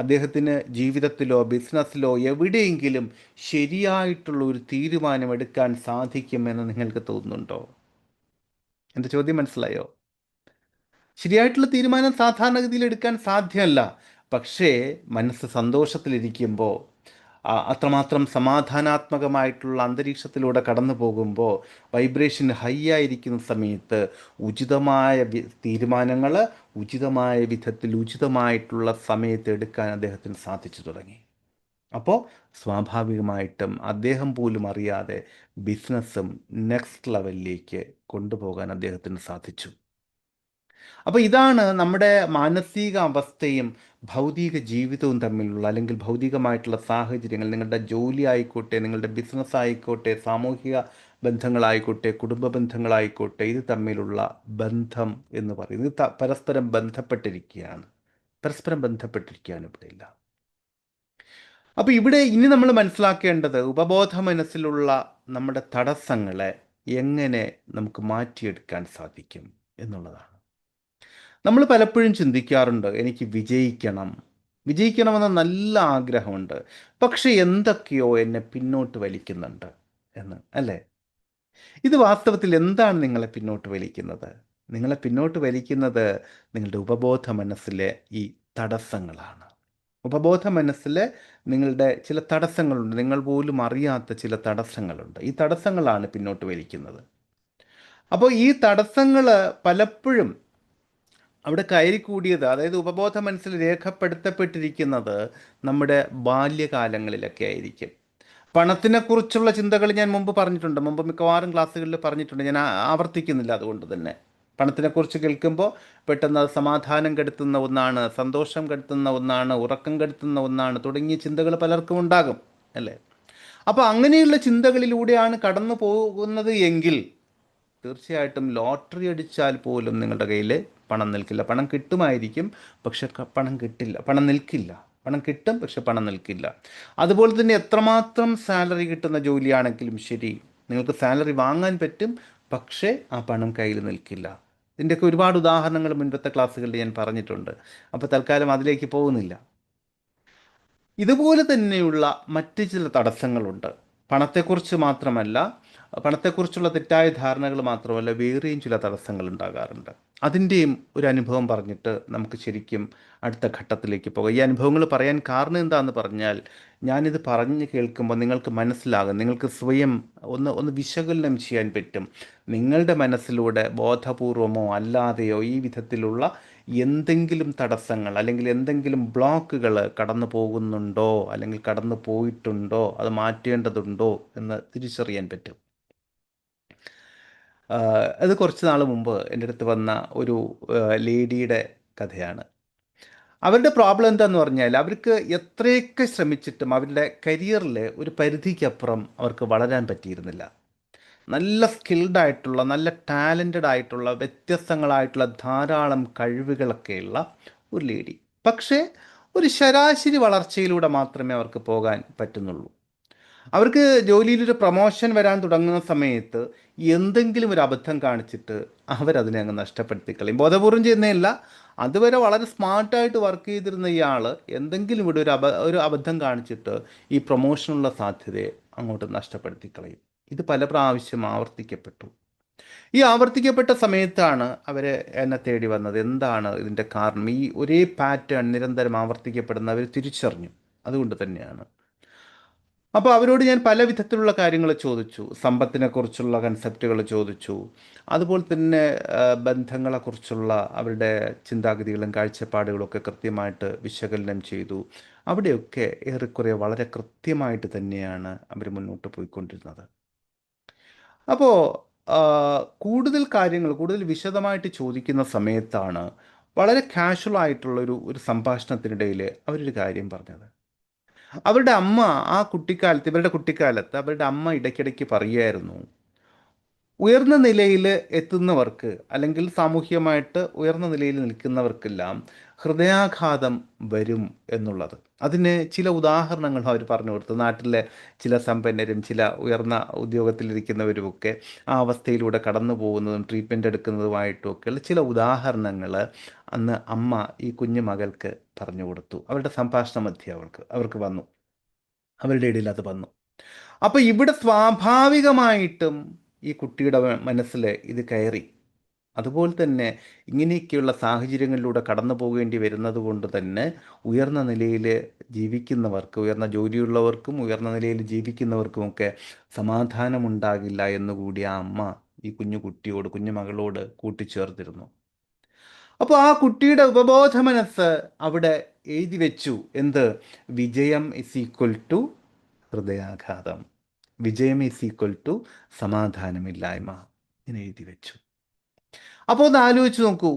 അദ്ദേഹത്തിന് ജീവിതത്തിലോ ബിസിനസ്സിലോ എവിടെയെങ്കിലും ശരിയായിട്ടുള്ള ഒരു തീരുമാനം എടുക്കാൻ സാധിക്കുമെന്ന് നിങ്ങൾക്ക് തോന്നുന്നുണ്ടോ? എൻ്റെ ചോദ്യം മനസ്സിലായോ? ശരിയായിട്ടുള്ള തീരുമാനം സാധാരണഗതിയിൽ എടുക്കാൻ സാധ്യമല്ല. പക്ഷേ മനസ്സ് സന്തോഷത്തിലിരിക്കുമ്പോൾ, അത്രമാത്രം സമാധാനാത്മകമായിട്ടുള്ള അന്തരീക്ഷത്തിലൂടെ കടന്നു പോകുമ്പോൾ, വൈബ്രേഷൻ ഹൈ ആയിരിക്കുന്ന സമയത്ത് ഉചിതമായ തീരുമാനങ്ങൾ ഉചിതമായ വിധത്തിൽ ഉചിതമായിട്ടുള്ള സമയത്ത് എടുക്കാൻ അദ്ദേഹത്തിന് സാധിച്ചു തുടങ്ങി. അപ്പോൾ സ്വാഭാവികമായിട്ടും അദ്ദേഹം പോലും അറിയാതെ ബിസിനസ്സും നെക്സ്റ്റ് ലെവലിലേക്ക് കൊണ്ടുപോകാൻ അദ്ദേഹത്തിന് സാധിച്ചു. അപ്പോൾ ഇതാണ് നമ്മുടെ മാനസിക അവസ്ഥയും ഭൗതിക ജീവിതവും തമ്മിലുള്ള, അല്ലെങ്കിൽ ഭൗതികമായിട്ടുള്ള സാഹചര്യങ്ങൾ, നിങ്ങളുടെ ജോലി ആയിക്കോട്ടെ, നിങ്ങളുടെ ബിസിനസ് ആയിക്കോട്ടെ, സാമൂഹിക ബന്ധങ്ങളായിക്കോട്ടെ, കുടുംബ ബന്ധങ്ങളായിക്കോട്ടെ, ഇത് തമ്മിലുള്ള ബന്ധം എന്ന് പറയുന്നത് ഇത് പരസ്പരം ബന്ധപ്പെട്ടിരിക്കുകയാണ്. പരസ്പരം ബന്ധപ്പെട്ടിരിക്കുകയാണ് ഇവിടെയില്ല. അപ്പോൾ ഇവിടെ ഇനി നമ്മൾ മനസ്സിലാക്കേണ്ടത് ഉപബോധ മനസ്സിലുള്ള നമ്മുടെ തടസ്സങ്ങളെ എങ്ങനെ നമുക്ക് മാറ്റിയെടുക്കാൻ സാധിക്കും എന്നുള്ളതാണ്. നമ്മൾ പലപ്പോഴും ചിന്തിക്കാറുണ്ട്, എനിക്ക് വിജയിക്കണമെന്ന നല്ല ആഗ്രഹമുണ്ട്, പക്ഷെ എന്തൊക്കെയോ എന്നെ പിന്നോട്ട് വലിക്കുന്നുണ്ട് എന്ന്, അല്ലേ? ഇത് വാസ്തവത്തിൽ എന്താണ് നിങ്ങളെ പിന്നോട്ട് വലിക്കുന്നത്? നിങ്ങളെ പിന്നോട്ട് വലിക്കുന്നത് നിങ്ങളുടെ ഉപബോധ മനസ്സിലെ ഈ തടസ്സങ്ങളാണ്. ഉപബോധ മനസ്സിലെ നിങ്ങളുടെ ചില തടസ്സങ്ങളുണ്ട്, നിങ്ങൾ പോലും അറിയാത്ത ചില തടസ്സങ്ങളുണ്ട്. ഈ തടസ്സങ്ങളാണ് പിന്നോട്ട് വലിക്കുന്നത്. അപ്പോൾ ഈ തടസ്സങ്ങൾ പലപ്പോഴും അവിടെ കയറിക്കൂടിയത്, അതായത് ഉപബോധ മനസ്സിൽ രേഖപ്പെടുത്തപ്പെട്ടിരിക്കുന്നത് നമ്മുടെ ബാല്യകാലങ്ങളിലൊക്കെ ആയിരിക്കും. പണത്തിനെക്കുറിച്ചുള്ള ചിന്തകൾ ഞാൻ മുമ്പ് പറഞ്ഞിട്ടുണ്ട്, മുമ്പ് മിക്കവാറും ക്ലാസ്സുകളിൽ പറഞ്ഞിട്ടുണ്ട്, ഞാൻ ആവർത്തിക്കുന്നില്ല. അതുകൊണ്ട് തന്നെ പണത്തിനെക്കുറിച്ച് കേൾക്കുമ്പോൾ പെട്ടെന്ന് അത് സമാധാനം കെടുത്തുന്ന ഒന്നാണ്, സന്തോഷം കെടുത്തുന്ന ഒന്നാണ്, ഉറക്കം കെടുത്തുന്ന ഒന്നാണ് തുടങ്ങിയ ചിന്തകൾ പലർക്കും ഉണ്ടാകും, അല്ലേ? അപ്പോൾ അങ്ങനെയുള്ള ചിന്തകളിലൂടെയാണ് കടന്നു പോകുന്നത് എങ്കിൽ തീർച്ചയായിട്ടും ലോട്ടറി അടിച്ചാൽ പോലും നിങ്ങളുടെ കയ്യിൽ പണം നിൽക്കില്ല. പണം കിട്ടുമായിരിക്കും, പക്ഷെ പണം കിട്ടില്ല, പണം നിൽക്കില്ല. പണം കിട്ടും, പക്ഷെ പണം നിൽക്കില്ല. അതുപോലെ തന്നെ എത്രമാത്രം സാലറി കിട്ടുന്ന ജോലിയാണെങ്കിലും ശരി, നിങ്ങൾക്ക് സാലറി വാങ്ങാൻ പറ്റും, പക്ഷേ ആ പണം കയ്യിൽ നിൽക്കില്ല. ഇതിൻ്റെയൊക്കെ ഒരുപാട് ഉദാഹരണങ്ങൾ മുൻപത്തെ ക്ലാസ്സുകളിൽ ഞാൻ പറഞ്ഞിട്ടുണ്ട്. അപ്പോൾ തൽക്കാലം അതിലേക്ക് പോകുന്നില്ല. ഇതുപോലെ തന്നെയുള്ള മറ്റ് ചില തടസ്സങ്ങളുണ്ട്. പണത്തെക്കുറിച്ച് മാത്രമല്ല, പണത്തെക്കുറിച്ചുള്ള തെറ്റായ ധാരണകൾ മാത്രമല്ല, വേറെയും ചില തടസ്സങ്ങൾ ഉണ്ടാകാറുണ്ട്. അതിൻ്റെയും ഒരു അനുഭവം പറഞ്ഞിട്ട് നമുക്ക് ശരിക്കും അടുത്ത ഘട്ടത്തിലേക്ക് പോകാം. ഈ അനുഭവങ്ങൾ പറയാൻ കാരണം എന്താണെന്ന് പറഞ്ഞാൽ, ഞാനിത് പറഞ്ഞ് കേൾക്കുമ്പോൾ നിങ്ങൾക്ക് മനസ്സിലാകും, നിങ്ങൾക്ക് സ്വയം ഒന്ന് വിശകലനം ചെയ്യാൻ പറ്റും. നിങ്ങളുടെ മനസ്സിലൂടെ ബോധപൂർവമോ അല്ലാതെയോ ഈ വിധത്തിലുള്ള എന്തെങ്കിലും തടസ്സങ്ങൾ അല്ലെങ്കിൽ എന്തെങ്കിലും ബ്ലോക്കുകൾ കടന്നു പോകുന്നുണ്ടോ, അല്ലെങ്കിൽ കടന്നു പോയിട്ടുണ്ടോ, അത് മാറ്റേണ്ടതുണ്ടോ എന്ന് തിരിച്ചറിയാൻ പറ്റും. അത് കുറച്ച് നാൾ മുമ്പ് എൻ്റെ അടുത്ത് വന്ന ഒരു ലേഡിയുടെ കഥയാണ്. അവരുടെ പ്രോബ്ലം എന്താന്ന് പറഞ്ഞാൽ അവർക്ക് എത്രയൊക്കെ ശ്രമിച്ചിട്ടും അവരുടെ കരിയറിൽ ഒരു പരിധിക്കപ്പുറം അവർക്ക് വളരാൻ പറ്റിയിരുന്നില്ല. നല്ല സ്കിൽഡ് ആയിട്ടുള്ള, നല്ല ടാലൻറ്റഡ് ആയിട്ടുള്ള, വ്യത്യസ്തങ്ങളായിട്ടുള്ള ധാരാളം കഴിവുകളൊക്കെയുള്ള ഒരു ലേഡി. പക്ഷേ ഒരു ശരാശരി വളർച്ചയിലൂടെ മാത്രമേ അവർക്ക് പോകാൻ പറ്റുന്നുള്ളൂ. അവർക്ക് ജോലിയിലൊരു പ്രൊമോഷൻ വരാൻ തുടങ്ങുന്ന സമയത്ത് എന്തെങ്കിലും ഒരു അബദ്ധം കാണിച്ചിട്ട് അവരതിനെ അങ്ങ് നഷ്ടപ്പെടുത്തി കളയും. ബോധപൂർവം ചെയ്യുന്നതല്ല, അതുവരെ വളരെ സ്മാർട്ടായിട്ട് വർക്ക് ചെയ്തിരുന്ന ഇയാൾ എന്തെങ്കിലും ഇവിടെ ഒരു അബദ്ധം കാണിച്ചിട്ട് ഈ പ്രൊമോഷനുള്ള സാധ്യതയെ അങ്ങോട്ട് നഷ്ടപ്പെടുത്തി കളയും. ഇത് പല പ്രാവശ്യം ആവർത്തിക്കപ്പെട്ടു. ഈ ആവർത്തിക്കപ്പെട്ട സമയത്താണ് അവർ എന്നെ തേടി വന്നത്. എന്താണ് ഇതിൻ്റെ കാരണം? ഈ ഒരേ പാറ്റേൺ നിരന്തരം ആവർത്തിക്കപ്പെടുന്ന അവർ തിരിച്ചറിഞ്ഞു. അതുകൊണ്ട് തന്നെയാണ്. അപ്പോൾ അവരോട് ഞാൻ പല വിധത്തിലുള്ള കാര്യങ്ങൾ ചോദിച്ചു. സമ്പത്തിനെക്കുറിച്ചുള്ള കൺസെപ്റ്റുകൾ ചോദിച്ചു. അതുപോലെ തന്നെ ബന്ധങ്ങളെക്കുറിച്ചുള്ള അവരുടെ ചിന്താഗതികളും കാഴ്ചപ്പാടുകളും ഒക്കെ കൃത്യമായിട്ട് വിശകലനം ചെയ്തു. അവിടെയൊക്കെ ഏറെക്കുറെ വളരെ കൃത്യമായിട്ട് തന്നെയാണ് അവർ മുന്നോട്ട് പോയിക്കൊണ്ടിരുന്നത്. അപ്പോൾ കൂടുതൽ കാര്യങ്ങൾ കൂടുതൽ വിശദമായിട്ട് ചോദിക്കുന്ന സമയത്താണ് വളരെ കാഷ്വൽ ആയിട്ടുള്ളൊരു ഒരു സംഭാഷണത്തിനിടയിൽ അവരൊരു കാര്യം പറഞ്ഞത്. അവരുടെ അമ്മ ആ കുട്ടിക്കാലത്ത്, ഇവരുടെ കുട്ടിക്കാലത്ത് അവരുടെ അമ്മ ഇടയ്ക്കിടയ്ക്ക് പറയുമായിരുന്നു, ഉയർന്ന നിലയിൽ എത്തുന്നവർക്ക് അല്ലെങ്കിൽ സാമൂഹ്യമായിട്ട് ഉയർന്ന നിലയിൽ നിൽക്കുന്നവർക്കെല്ലാം ഹൃദയാഘാതം വരും എന്നുള്ളത്. അതിന് ചില ഉദാഹരണങ്ങൾ അവർ പറഞ്ഞു കൊടുത്തു. നാട്ടിലെ ചില സമ്പന്നരും ചില ഉയർന്ന ഉദ്യോഗത്തിലിരിക്കുന്നവരുമൊക്കെ ആ അവസ്ഥയിലൂടെ കടന്നു പോകുന്നതും ട്രീറ്റ്മെൻറ്റ് എടുക്കുന്നതുമായിട്ടുമൊക്കെയുള്ള ചില ഉദാഹരണങ്ങൾ അന്ന് അമ്മ ഈ കുഞ്ഞു മകൾക്ക് പറഞ്ഞു കൊടുത്തു. അവരുടെ സംഭാഷണ മധ്യേ അവർക്ക് വന്നു, അവരുടെ ഇടയിൽ അത് വന്നു. അപ്പോൾ ഇവിടെ സ്വാഭാവികമായിട്ടും ഈ കുട്ടിയുടെ മനസ്സിൽ ഇത് കയറി. അതുപോലെ തന്നെ ഇങ്ങനെയൊക്കെയുള്ള സാഹചര്യങ്ങളിലൂടെ കടന്നു പോകേണ്ടി വരുന്നത് കൊണ്ട് തന്നെ ഉയർന്ന നിലയിൽ ജീവിക്കുന്നവർക്ക്, ഉയർന്ന ജോലിയുള്ളവർക്കും ഉയർന്ന നിലയിൽ ജീവിക്കുന്നവർക്കുമൊക്കെ സമാധാനമുണ്ടാകില്ല എന്നുകൂടി ആ അമ്മ ഈ കുഞ്ഞു കുട്ടിയോട്, കുഞ്ഞു മകളോട് കൂട്ടിച്ചേർത്തിരുന്നു. അപ്പോൾ ആ കുട്ടിയുടെ ഉപബോധ മനസ്സ് അവിടെ എഴുതി വെച്ചു. എന്ത്? വിജയം ഇസ് ഈക്വൽ ടു ഹൃദയാഘാതം, വിജയം ഈസ് ഈക്വൽ ടു സമാധാനമില്ലായ്മ എന്ന് എഴുതി വെച്ചു. അപ്പോൾ ഒന്ന് ആലോചിച്ച് നോക്കൂ,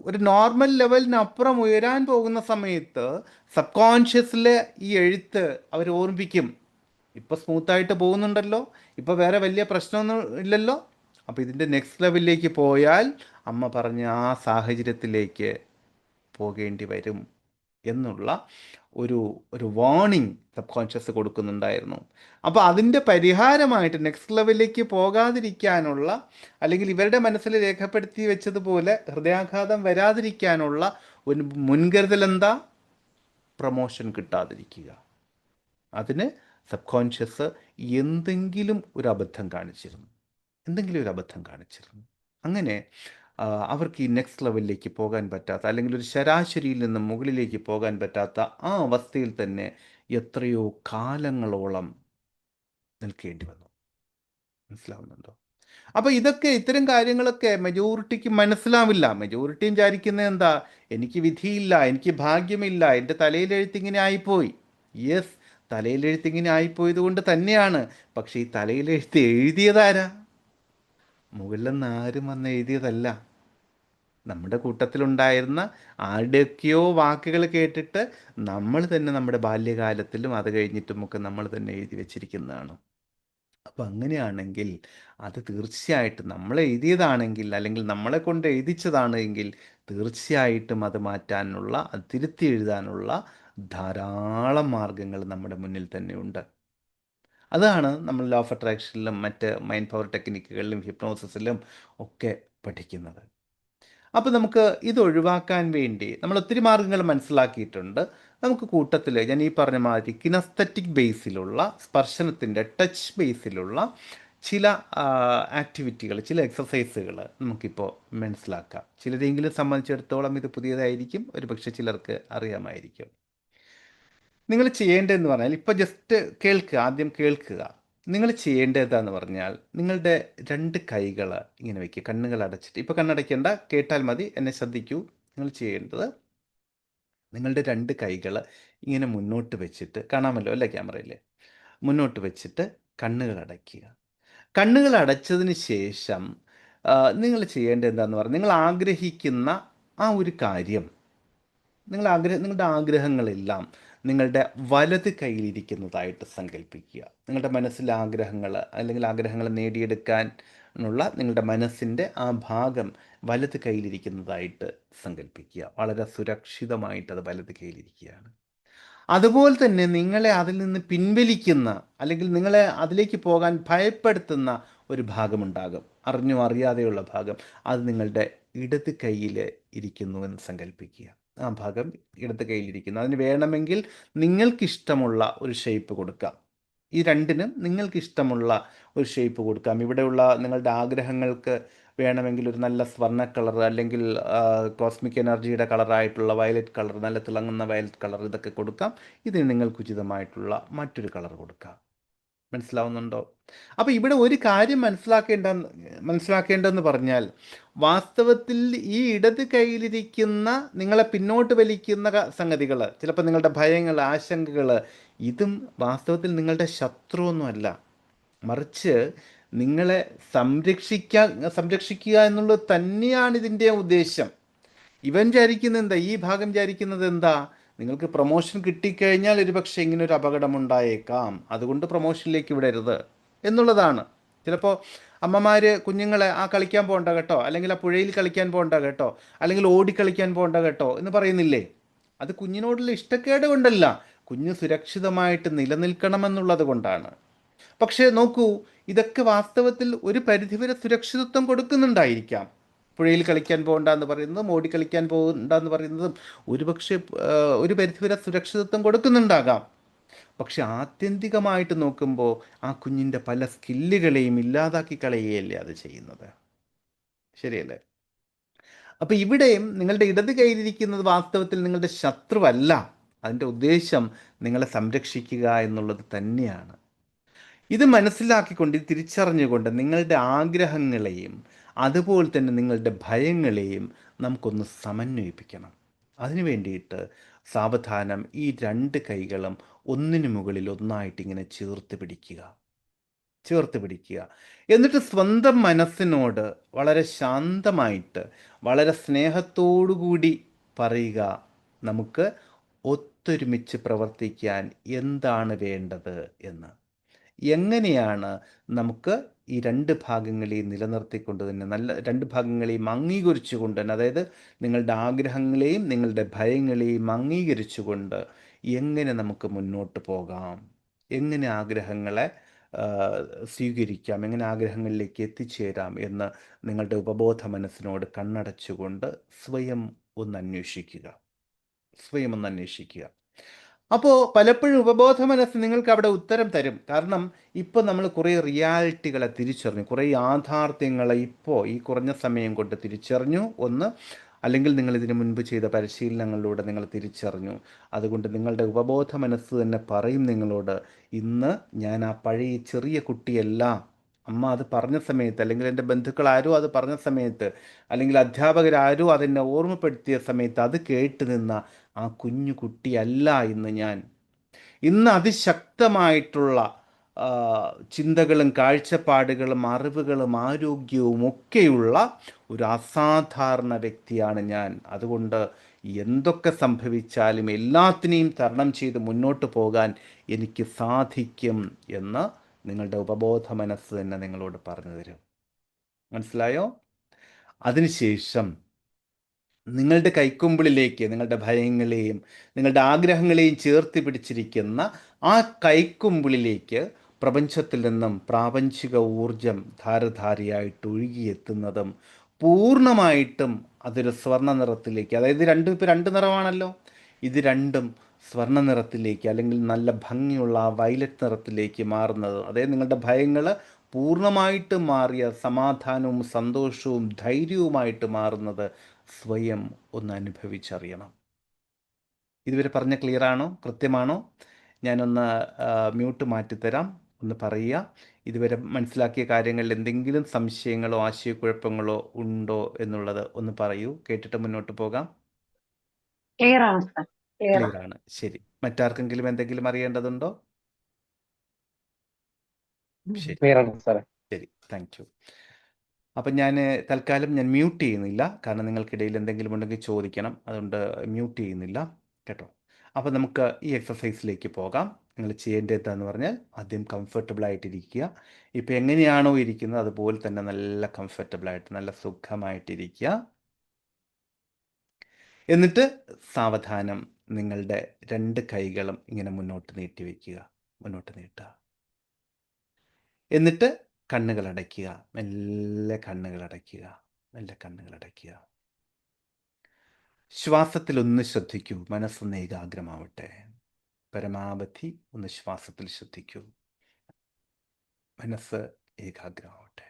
ഒരു നോർമൽ ലെവലിനപ്പുറം ഉയരാൻ പോകുന്ന സമയത്ത് സബ് കോൺഷ്യസിലെ ഈ എഴുത്ത് അവർ ഓർമ്മിപ്പിക്കും. ഇപ്പോൾ സ്മൂത്തായിട്ട് പോകുന്നുണ്ടല്ലോ, ഇപ്പോൾ വേറെ വലിയ പ്രശ്നമൊന്നും ഇല്ലല്ലോ, അപ്പോൾ ഇതിൻ്റെ നെക്സ്റ്റ് ലെവലിലേക്ക് പോയാൽ അമ്മ പറഞ്ഞ ആ സാഹചര്യത്തിലേക്ക് പോകേണ്ടി വരും എന്നുള്ള ഒരു ഒരു വാർണിംഗ് സബ് കോൺഷ്യസ് കൊടുക്കുന്നുണ്ടായിരുന്നു. അപ്പോൾ അതിൻ്റെ പരിഹാരമായിട്ട് നെക്സ്റ്റ് ലെവലിലേക്ക് പോകാതിരിക്കാനുള്ള, അല്ലെങ്കിൽ ഇവരുടെ മനസ്സിൽ രേഖപ്പെടുത്തി വെച്ചതുപോലെ ഹൃദയാഘാതം വരാതിരിക്കാനുള്ള ഒരു മുൻകരുതൽ എന്താ? പ്രൊമോഷൻ കിട്ടാതിരിക്കുക. അതിന് സബ് കോൺഷ്യസ് എന്തെങ്കിലും ഒരു അബദ്ധം കാണിച്ചിരുന്നു. അങ്ങനെ അവർക്ക് ഈ നെക്സ്റ്റ് ലെവലിലേക്ക് പോകാൻ പറ്റാത്ത, അല്ലെങ്കിൽ ഒരു ശരാശരിയിൽ നിന്നും മുകളിലേക്ക് പോകാൻ പറ്റാത്ത ആ അവസ്ഥയിൽ തന്നെ എത്രയോ കാലങ്ങളോളം നിൽക്കേണ്ടി വന്നു. മനസ്സിലാവുന്നുണ്ടോ? അപ്പോൾ ഇത്തരം കാര്യങ്ങളൊക്കെ മെജോറിറ്റിക്ക് മനസ്സിലാവില്ല. മെജോറിറ്റി വിചാരിക്കുന്നത് എന്താ? എനിക്ക് വിധിയില്ല, എനിക്ക് ഭാഗ്യമില്ല, എൻ്റെ തലയിലെഴുത്തിങ്ങനെ ആയിപ്പോയി. യെസ്, തലയിലെഴുത്തിങ്ങനെ ആയിപ്പോയത് കൊണ്ട് തന്നെയാണ്. പക്ഷേ ഈ തലയിലെഴുത്ത് എഴുതിയതാരാ? മുകളിൽ നിന്ന് ആരും വന്ന് എഴുതിയതല്ല. നമ്മുടെ കൂട്ടത്തിലുണ്ടായിരുന്ന ആരുടെയൊക്കെയോ വാക്കുകൾ കേട്ടിട്ട് നമ്മൾ തന്നെ നമ്മുടെ ബാല്യകാലത്തിലും അത് കഴിഞ്ഞിട്ടുമൊക്കെ നമ്മൾ തന്നെ എഴുതി വെച്ചിരിക്കുന്നതാണ്. അപ്പം അങ്ങനെയാണെങ്കിൽ അത് തീർച്ചയായിട്ടും നമ്മൾ എഴുതിയതാണെങ്കിൽ, അല്ലെങ്കിൽ നമ്മളെ കൊണ്ട് എഴുതിച്ചതാണ് എങ്കിൽ തീർച്ചയായിട്ടും അത് മാറ്റാനുള്ള, അത് തിരുത്തി എഴുതാനുള്ള ധാരാളം മാർഗങ്ങൾ നമ്മുടെ മുന്നിൽ തന്നെ ഉണ്ട്. അതാണ് നമ്മൾ ലോ ഓഫ് അട്രാക്ഷനിലും മറ്റ് മൈൻഡ് പവർ ടെക്നിക്കുകളിലും ഹിപ്നോസിസിലും ഒക്കെ പഠിക്കുന്നത്. അപ്പോൾ നമുക്ക് ഇത് ഒഴിവാക്കാൻ വേണ്ടി നമ്മൾ ഒത്തിരി മാർഗ്ഗങ്ങൾ മനസ്സിലാക്കിയിട്ടുണ്ട്. നമുക്ക് കൂട്ടത്തിൽ ഞാൻ ഈ പറഞ്ഞ മാതിരി കിനസ്തറ്റിക് ബേസിലുള്ള, സ്പർശനത്തിൻ്റെ ടച്ച് ബേസിലുള്ള ചില ആക്ടിവിറ്റികൾ, ചില എക്സസൈസുകൾ നമുക്കിപ്പോൾ മനസ്സിലാക്കാം. ചിലരെങ്കിലും സംബന്ധിച്ചിടത്തോളം ഇത് പുതിയതായിരിക്കും, ഒരുപക്ഷെ ചിലർക്ക് അറിയാമായിരിക്കും. നിങ്ങൾ ചെയ്യേണ്ടതെന്ന് പറഞ്ഞാൽ, ഇപ്പോൾ ജസ്റ്റ് ആദ്യം കേൾക്കുക. നിങ്ങൾ ചെയ്യേണ്ടതെന്ന് പറഞ്ഞാൽ, നിങ്ങളുടെ രണ്ട് കൈകൾ ഇങ്ങനെ വയ്ക്കുക, കണ്ണുകൾ അടച്ചിട്ട്. ഇപ്പോൾ കണ്ണടയ്ക്കേണ്ട, കേട്ടാൽ മതി, എന്നെ ശ്രദ്ധിക്കൂ. നിങ്ങൾ ചെയ്യേണ്ടത്, നിങ്ങളുടെ രണ്ട് കൈകൾ ഇങ്ങനെ മുന്നോട്ട് വെച്ചിട്ട്, കാണാമല്ലോ അല്ലേ ക്യാമറയിൽ, മുന്നോട്ട് വെച്ചിട്ട് കണ്ണുകൾ അടയ്ക്കുക. കണ്ണുകൾ അടച്ചതിന് ശേഷം നിങ്ങൾ ചെയ്യേണ്ടത് എന്താണെന്ന് പറഞ്ഞാൽ, നിങ്ങൾ ആഗ്രഹിക്കുന്ന ആ ഒരു കാര്യം നിങ്ങളുടെ ആഗ്രഹങ്ങളെല്ലാം നിങ്ങളുടെ വലത് കയ്യിലിരിക്കുന്നതായിട്ട് സങ്കല്പിക്കുക. നിങ്ങളുടെ മനസ്സിലെ ആഗ്രഹങ്ങൾ അല്ലെങ്കിൽ ആഗ്രഹങ്ങൾ നേടിയെടുക്കാനുള്ള നിങ്ങളുടെ മനസ്സിൻ്റെ ആ ഭാഗം വലത് കയ്യിലിരിക്കുന്നതായിട്ട് സങ്കല്പിക്കുക. വളരെ സുരക്ഷിതമായിട്ട് അത് വലത് കയ്യിലിരിക്കുകയാണ്. അതുപോലെ തന്നെ നിങ്ങളെ അതിൽ നിന്ന് പിൻവലിക്കുന്ന അല്ലെങ്കിൽ നിങ്ങളെ അതിലേക്ക് പോകാൻ ഭയപ്പെടുത്തുന്ന ഒരു ഭാഗമുണ്ടാകും, അറിഞ്ഞോ അറിയാതെയുള്ള ഭാഗം. അത് നിങ്ങളുടെ ഇടത് കൈയിൽ ഇരിക്കുന്നുവെന്ന് സങ്കല്പിക്കുക. ആ ഭാഗം ഇടത് കൈയിലിരിക്കുന്നു. അതിന് വേണമെങ്കിൽ നിങ്ങൾക്കിഷ്ടമുള്ള ഒരു ഷേപ്പ് കൊടുക്കാം. ഈ രണ്ടിനും നിങ്ങൾക്കിഷ്ടമുള്ള ഒരു ഷേപ്പ് കൊടുക്കാം. ഇവിടെയുള്ള നിങ്ങളുടെ ആഗ്രഹങ്ങൾക്ക് വേണമെങ്കിൽ ഒരു നല്ല സ്വർണ്ണ കളർ അല്ലെങ്കിൽ കോസ്മിക് എനർജിയുടെ കളറായിട്ടുള്ള വയലറ്റ് കളർ, നല്ല തിളങ്ങുന്ന വയലറ്റ് കളർ, ഇതൊക്കെ കൊടുക്കാം. ഇതിന് നിങ്ങൾക്ക് ഉചിതമായിട്ടുള്ള മറ്റൊരു കളർ കൊടുക്കാം. മനസ്സിലാവുന്നുണ്ടോ? അപ്പോൾ ഇവിടെ ഒരു കാര്യം മനസ്സിലാക്കേണ്ടതെന്ന് പറഞ്ഞാൽ, വാസ്തവത്തിൽ ഈ ഇടത് കയ്യിലിരിക്കുന്ന നിങ്ങളെ പിന്നോട്ട് വലിക്കുന്ന സംഗതികൾ, ചിലപ്പോൾ നിങ്ങളുടെ ഭയങ്ങൾ, ആശങ്കകൾ, ഇതും വാസ്തവത്തിൽ നിങ്ങളുടെ ശത്രുവൊന്നുമല്ല. മറിച്ച് നിങ്ങളെ സംരക്ഷിക്കുക എന്നുള്ളത് തന്നെയാണ് ഇതിൻ്റെ ഉദ്ദേശം. ഇവൻ വിചാരിക്കുന്നത് എന്താ, ഈ ഭാഗം വിചാരിക്കുന്നത് എന്താ, നിങ്ങൾക്ക് പ്രൊമോഷൻ കിട്ടിക്കഴിഞ്ഞാൽ ഒരുപക്ഷെ ഇങ്ങനെ ഒരു അപകടം ഉണ്ടായേക്കാം, അതുകൊണ്ട് പ്രൊമോഷനിലേക്ക് വിടരുത് എന്നുള്ളതാണ്. ചിലപ്പോൾ അമ്മമാർ കുഞ്ഞുങ്ങളെ ആ കളിക്കാൻ പോകണ്ട കേട്ടോ, അല്ലെങ്കിൽ ആ പുഴയിൽ കളിക്കാൻ പോകണ്ട കേട്ടോ, അല്ലെങ്കിൽ ഓടിക്കളിക്കാൻ പോകണ്ട കേട്ടോ എന്ന് പറയുന്നില്ലേ? അത് കുഞ്ഞിനോടുള്ള ഇഷ്ടക്കേട് കൊണ്ടല്ല, കുഞ്ഞ് സുരക്ഷിതമായിട്ട് നിലനിൽക്കണമെന്നുള്ളത് കൊണ്ടാണ്. പക്ഷേ നോക്കൂ, ഇതൊക്കെ വാസ്തവത്തിൽ ഒരു പരിധിവരെ സുരക്ഷിതത്വം കൊടുക്കുന്നുണ്ടായിരിക്കാം. പുഴയിൽ കളിക്കാൻ പോകണ്ടെന്ന് പറയുന്നതും ഓടിക്കളിക്കാൻ പോകണ്ടെന്ന് പറയുന്നതും ഒരുപക്ഷെ ഒരു പരിധിവരെ സുരക്ഷിതത്വം കൊടുക്കുന്നുണ്ടാകാം. പക്ഷെ ആത്യന്തികമായിട്ട് നോക്കുമ്പോൾ ആ കുഞ്ഞിൻ്റെ പല സ്കില്ലുകളെയും ഇല്ലാതാക്കി കളയുകയല്ലേ അത് ചെയ്യുന്നത്. ശരിയല്ലേ? അപ്പോൾ ഇവിടെയും നിങ്ങളുടെ ഇടത് കയ്യിലിരിക്കുന്നത് വാസ്തവത്തിൽ നിങ്ങളുടെ ശത്രുവല്ല. അതിൻ്റെ ഉദ്ദേശം നിങ്ങളെ സംരക്ഷിക്കുക എന്നുള്ളത് തന്നെയാണ്. ഇത് മനസ്സിലാക്കിക്കൊണ്ട്, ഇത് തിരിച്ചറിഞ്ഞുകൊണ്ട് നിങ്ങളുടെ ആഗ്രഹങ്ങളെയും അതുപോലെ തന്നെ നിങ്ങളുടെ ഭയങ്ങളെയും നമുക്കൊന്ന് സമന്വയിപ്പിക്കണം. അതിനു വേണ്ടിയിട്ട് സാവധാനം ഈ രണ്ട് കൈകളും ഒന്നിനു മുകളിൽ ഒന്നായിട്ട് ഇങ്ങനെ ചേർത്ത് പിടിക്കുക. എന്നിട്ട് സ്വന്തം മനസ്സിനോട് വളരെ ശാന്തമായിട്ട്, വളരെ സ്നേഹത്തോടുകൂടി പറയുക, നമുക്ക് ഒത്തൊരുമിച്ച് പ്രവർത്തിക്കാൻ എന്താണ് വേണ്ടത് എന്ന്. എങ്ങനെയാണ് നമുക്ക് ഈ രണ്ട് ഭാഗങ്ങളെയും നിലനിർത്തിക്കൊണ്ട് തന്നെ, നല്ല രണ്ട് ഭാഗങ്ങളെയും അംഗീകരിച്ചുകൊണ്ട് തന്നെ, അതായത് നിങ്ങളുടെ ആഗ്രഹങ്ങളെയും നിങ്ങളുടെ ഭയങ്ങളെയും അംഗീകരിച്ചുകൊണ്ട് എങ്ങനെ നമുക്ക് മുന്നോട്ട് പോകാം, എങ്ങനെ ആഗ്രഹങ്ങളെ സ്വീകരിക്കാം, എങ്ങനെ ആഗ്രഹങ്ങളിലേക്ക് എത്തിച്ചേരാം എന്ന് നിങ്ങളുടെ ഉപബോധ മനസ്സിനോട് കണ്ണടച്ചുകൊണ്ട് സ്വയം ഒന്ന് അന്വേഷിക്കുക. അപ്പോൾ പലപ്പോഴും ഉപബോധ മനസ്സ് നിങ്ങൾക്ക് അവിടെ ഉത്തരം തരും. കാരണം ഇപ്പോൾ നമ്മൾ കുറേ റിയാലിറ്റികളെ തിരിച്ചറിഞ്ഞു, കുറേ യാഥാർത്ഥ്യങ്ങളെ ഇപ്പോൾ ഈ കുറഞ്ഞ സമയം കൊണ്ട് തിരിച്ചറിഞ്ഞു. ഒന്ന്, അല്ലെങ്കിൽ നിങ്ങൾ ഇതിനു മുൻപ് ചെയ്ത പരിശീലനങ്ങളിലൂടെ നിങ്ങൾ തിരിച്ചറിഞ്ഞു. അതുകൊണ്ട് നിങ്ങളുടെ ഉപബോധ മനസ്സ് തന്നെ പറയും നിങ്ങളോട്, ഇന്ന് ഞാൻ ആ പഴയ ചെറിയ കുട്ടിയല്ല. അമ്മ അത് പറഞ്ഞ സമയത്ത്, അല്ലെങ്കിൽ എൻ്റെ ബന്ധുക്കളാരോ അത് പറഞ്ഞ സമയത്ത്, അല്ലെങ്കിൽ അധ്യാപകരാരോ അതെന്നെ ഓർമ്മപ്പെടുത്തിയ സമയത്ത് അത് കേട്ട് നിന്ന ആ കുഞ്ഞു കുട്ടിയല്ല ഇന്ന് അതിശക്തമായിട്ടുള്ള ചിന്തകളും കാഴ്ചപ്പാടുകളും അറിവുകളും ആരോഗ്യവും ഒക്കെയുള്ള ഒരു അസാധാരണ വ്യക്തിയാണ് ഞാൻ. അതുകൊണ്ട് എന്തൊക്കെ സംഭവിച്ചാലും എല്ലാത്തിനെയും തരണം ചെയ്ത് മുന്നോട്ട് പോകാൻ എനിക്ക് സാധിക്കും എന്ന് നിങ്ങളുടെ ഉപബോധ മനസ്സ് തന്നെ നിങ്ങളോട് പറഞ്ഞു തരും. മനസ്സിലായോ? അതിനുശേഷം നിങ്ങളുടെ കൈക്കുമ്പിളിലേക്ക് നിങ്ങളുടെ ഭയങ്ങളെയും നിങ്ങളുടെ ആഗ്രഹങ്ങളെയും ചേർത്ത് പിടിച്ചിരിക്കുന്ന ആ കൈക്കുമ്പിളിലേക്ക് പ്രപഞ്ചത്തിൽ നിന്നും പ്രാപഞ്ചിക ഊർജം ധാരധാരയായിട്ട് ഒഴുകിയെത്തുന്നതും പൂർണ്ണമായിട്ടും അതൊരു സ്വർണ്ണ നിറത്തിലേക്ക്, അതായത് ഇപ്പോൾ രണ്ട് നിറമാണല്ലോ, ഇത് രണ്ടും സ്വർണ്ണ നിറത്തിലേക്ക് അല്ലെങ്കിൽ നല്ല ഭംഗിയുള്ള ആ വയലറ്റ് നിറത്തിലേക്ക് മാറുന്നത്, അതായത് നിങ്ങളുടെ ഭയങ്ങൾ പൂർണ്ണമായിട്ട് മാറിയ സമാധാനവും സന്തോഷവും ധൈര്യവുമായിട്ട് മാറുന്നത് സ്വയം ഒന്ന് അനുഭവിച്ചറിയണം. ഇതുവരെ പറഞ്ഞ ക്ലിയറാണോ? കൃത്യമാണോ? ഞാനൊന്ന് മ്യൂട്ട് മാറ്റിത്തരാം, ഒന്ന് പറയുക. ഇതുവരെ മനസ്സിലാക്കിയ കാര്യങ്ങളിൽ എന്തെങ്കിലും സംശയങ്ങളോ ആശയക്കുഴപ്പങ്ങളോ ഉണ്ടോ എന്നുള്ളത് ഒന്ന് പറയൂ. കേട്ടിട്ട് മുന്നോട്ട് പോകാം. ക്ലിയർ ആണ്. ശരി. മറ്റാർക്കെങ്കിലും എന്തെങ്കിലും അറിയേണ്ടതുണ്ടോ? ശരി, താങ്ക് യു. അപ്പം ഞാൻ തൽക്കാലം ഞാൻ മ്യൂട്ട് ചെയ്യുന്നില്ല. കാരണം നിങ്ങൾക്കിടയിൽ എന്തെങ്കിലും ഉണ്ടെങ്കിൽ ചോദിക്കണം. അതുകൊണ്ട് മ്യൂട്ട് ചെയ്യുന്നില്ല കേട്ടോ. അപ്പോൾ നമുക്ക് ഈ എക്സസൈസിലേക്ക് പോകാം. നിങ്ങൾ ചെയ്യേണ്ടത് എന്താണെന്ന് പറഞ്ഞാൽ ആദ്യം കംഫർട്ടബിൾ ആയിട്ടിരിക്കുക. ഇപ്പോൾ എങ്ങനെയാണോ ഇരിക്കുന്നത് അതുപോലെ തന്നെ നല്ല കംഫർട്ടബിളായിട്ട് നല്ല സുഖമായിട്ടിരിക്കുക. എന്നിട്ട് സാവധാനം നിങ്ങളുടെ രണ്ട് കൈകളും ഇങ്ങനെ മുന്നോട്ട് നീട്ടി വയ്ക്കുക. മുന്നോട്ട് നീട്ടുക. എന്നിട്ട് കണ്ണുകൾ അടയ്ക്കുക. മെല്ലെ കണ്ണുകൾ അടയ്ക്കുക. മെല്ലെ കണ്ണുകൾ അടയ്ക്കുക. ശ്വാസത്തിലൊന്ന് ശ്രദ്ധിക്കൂ. മനസ്സൊന്ന് ഏകാഗ്രമാവട്ടെ. പരമാവധി ഒന്ന് ശ്വാസത്തിൽ ശ്രദ്ധിക്കൂ. മനസ്സ് ഏകാഗ്രമാവട്ടെ.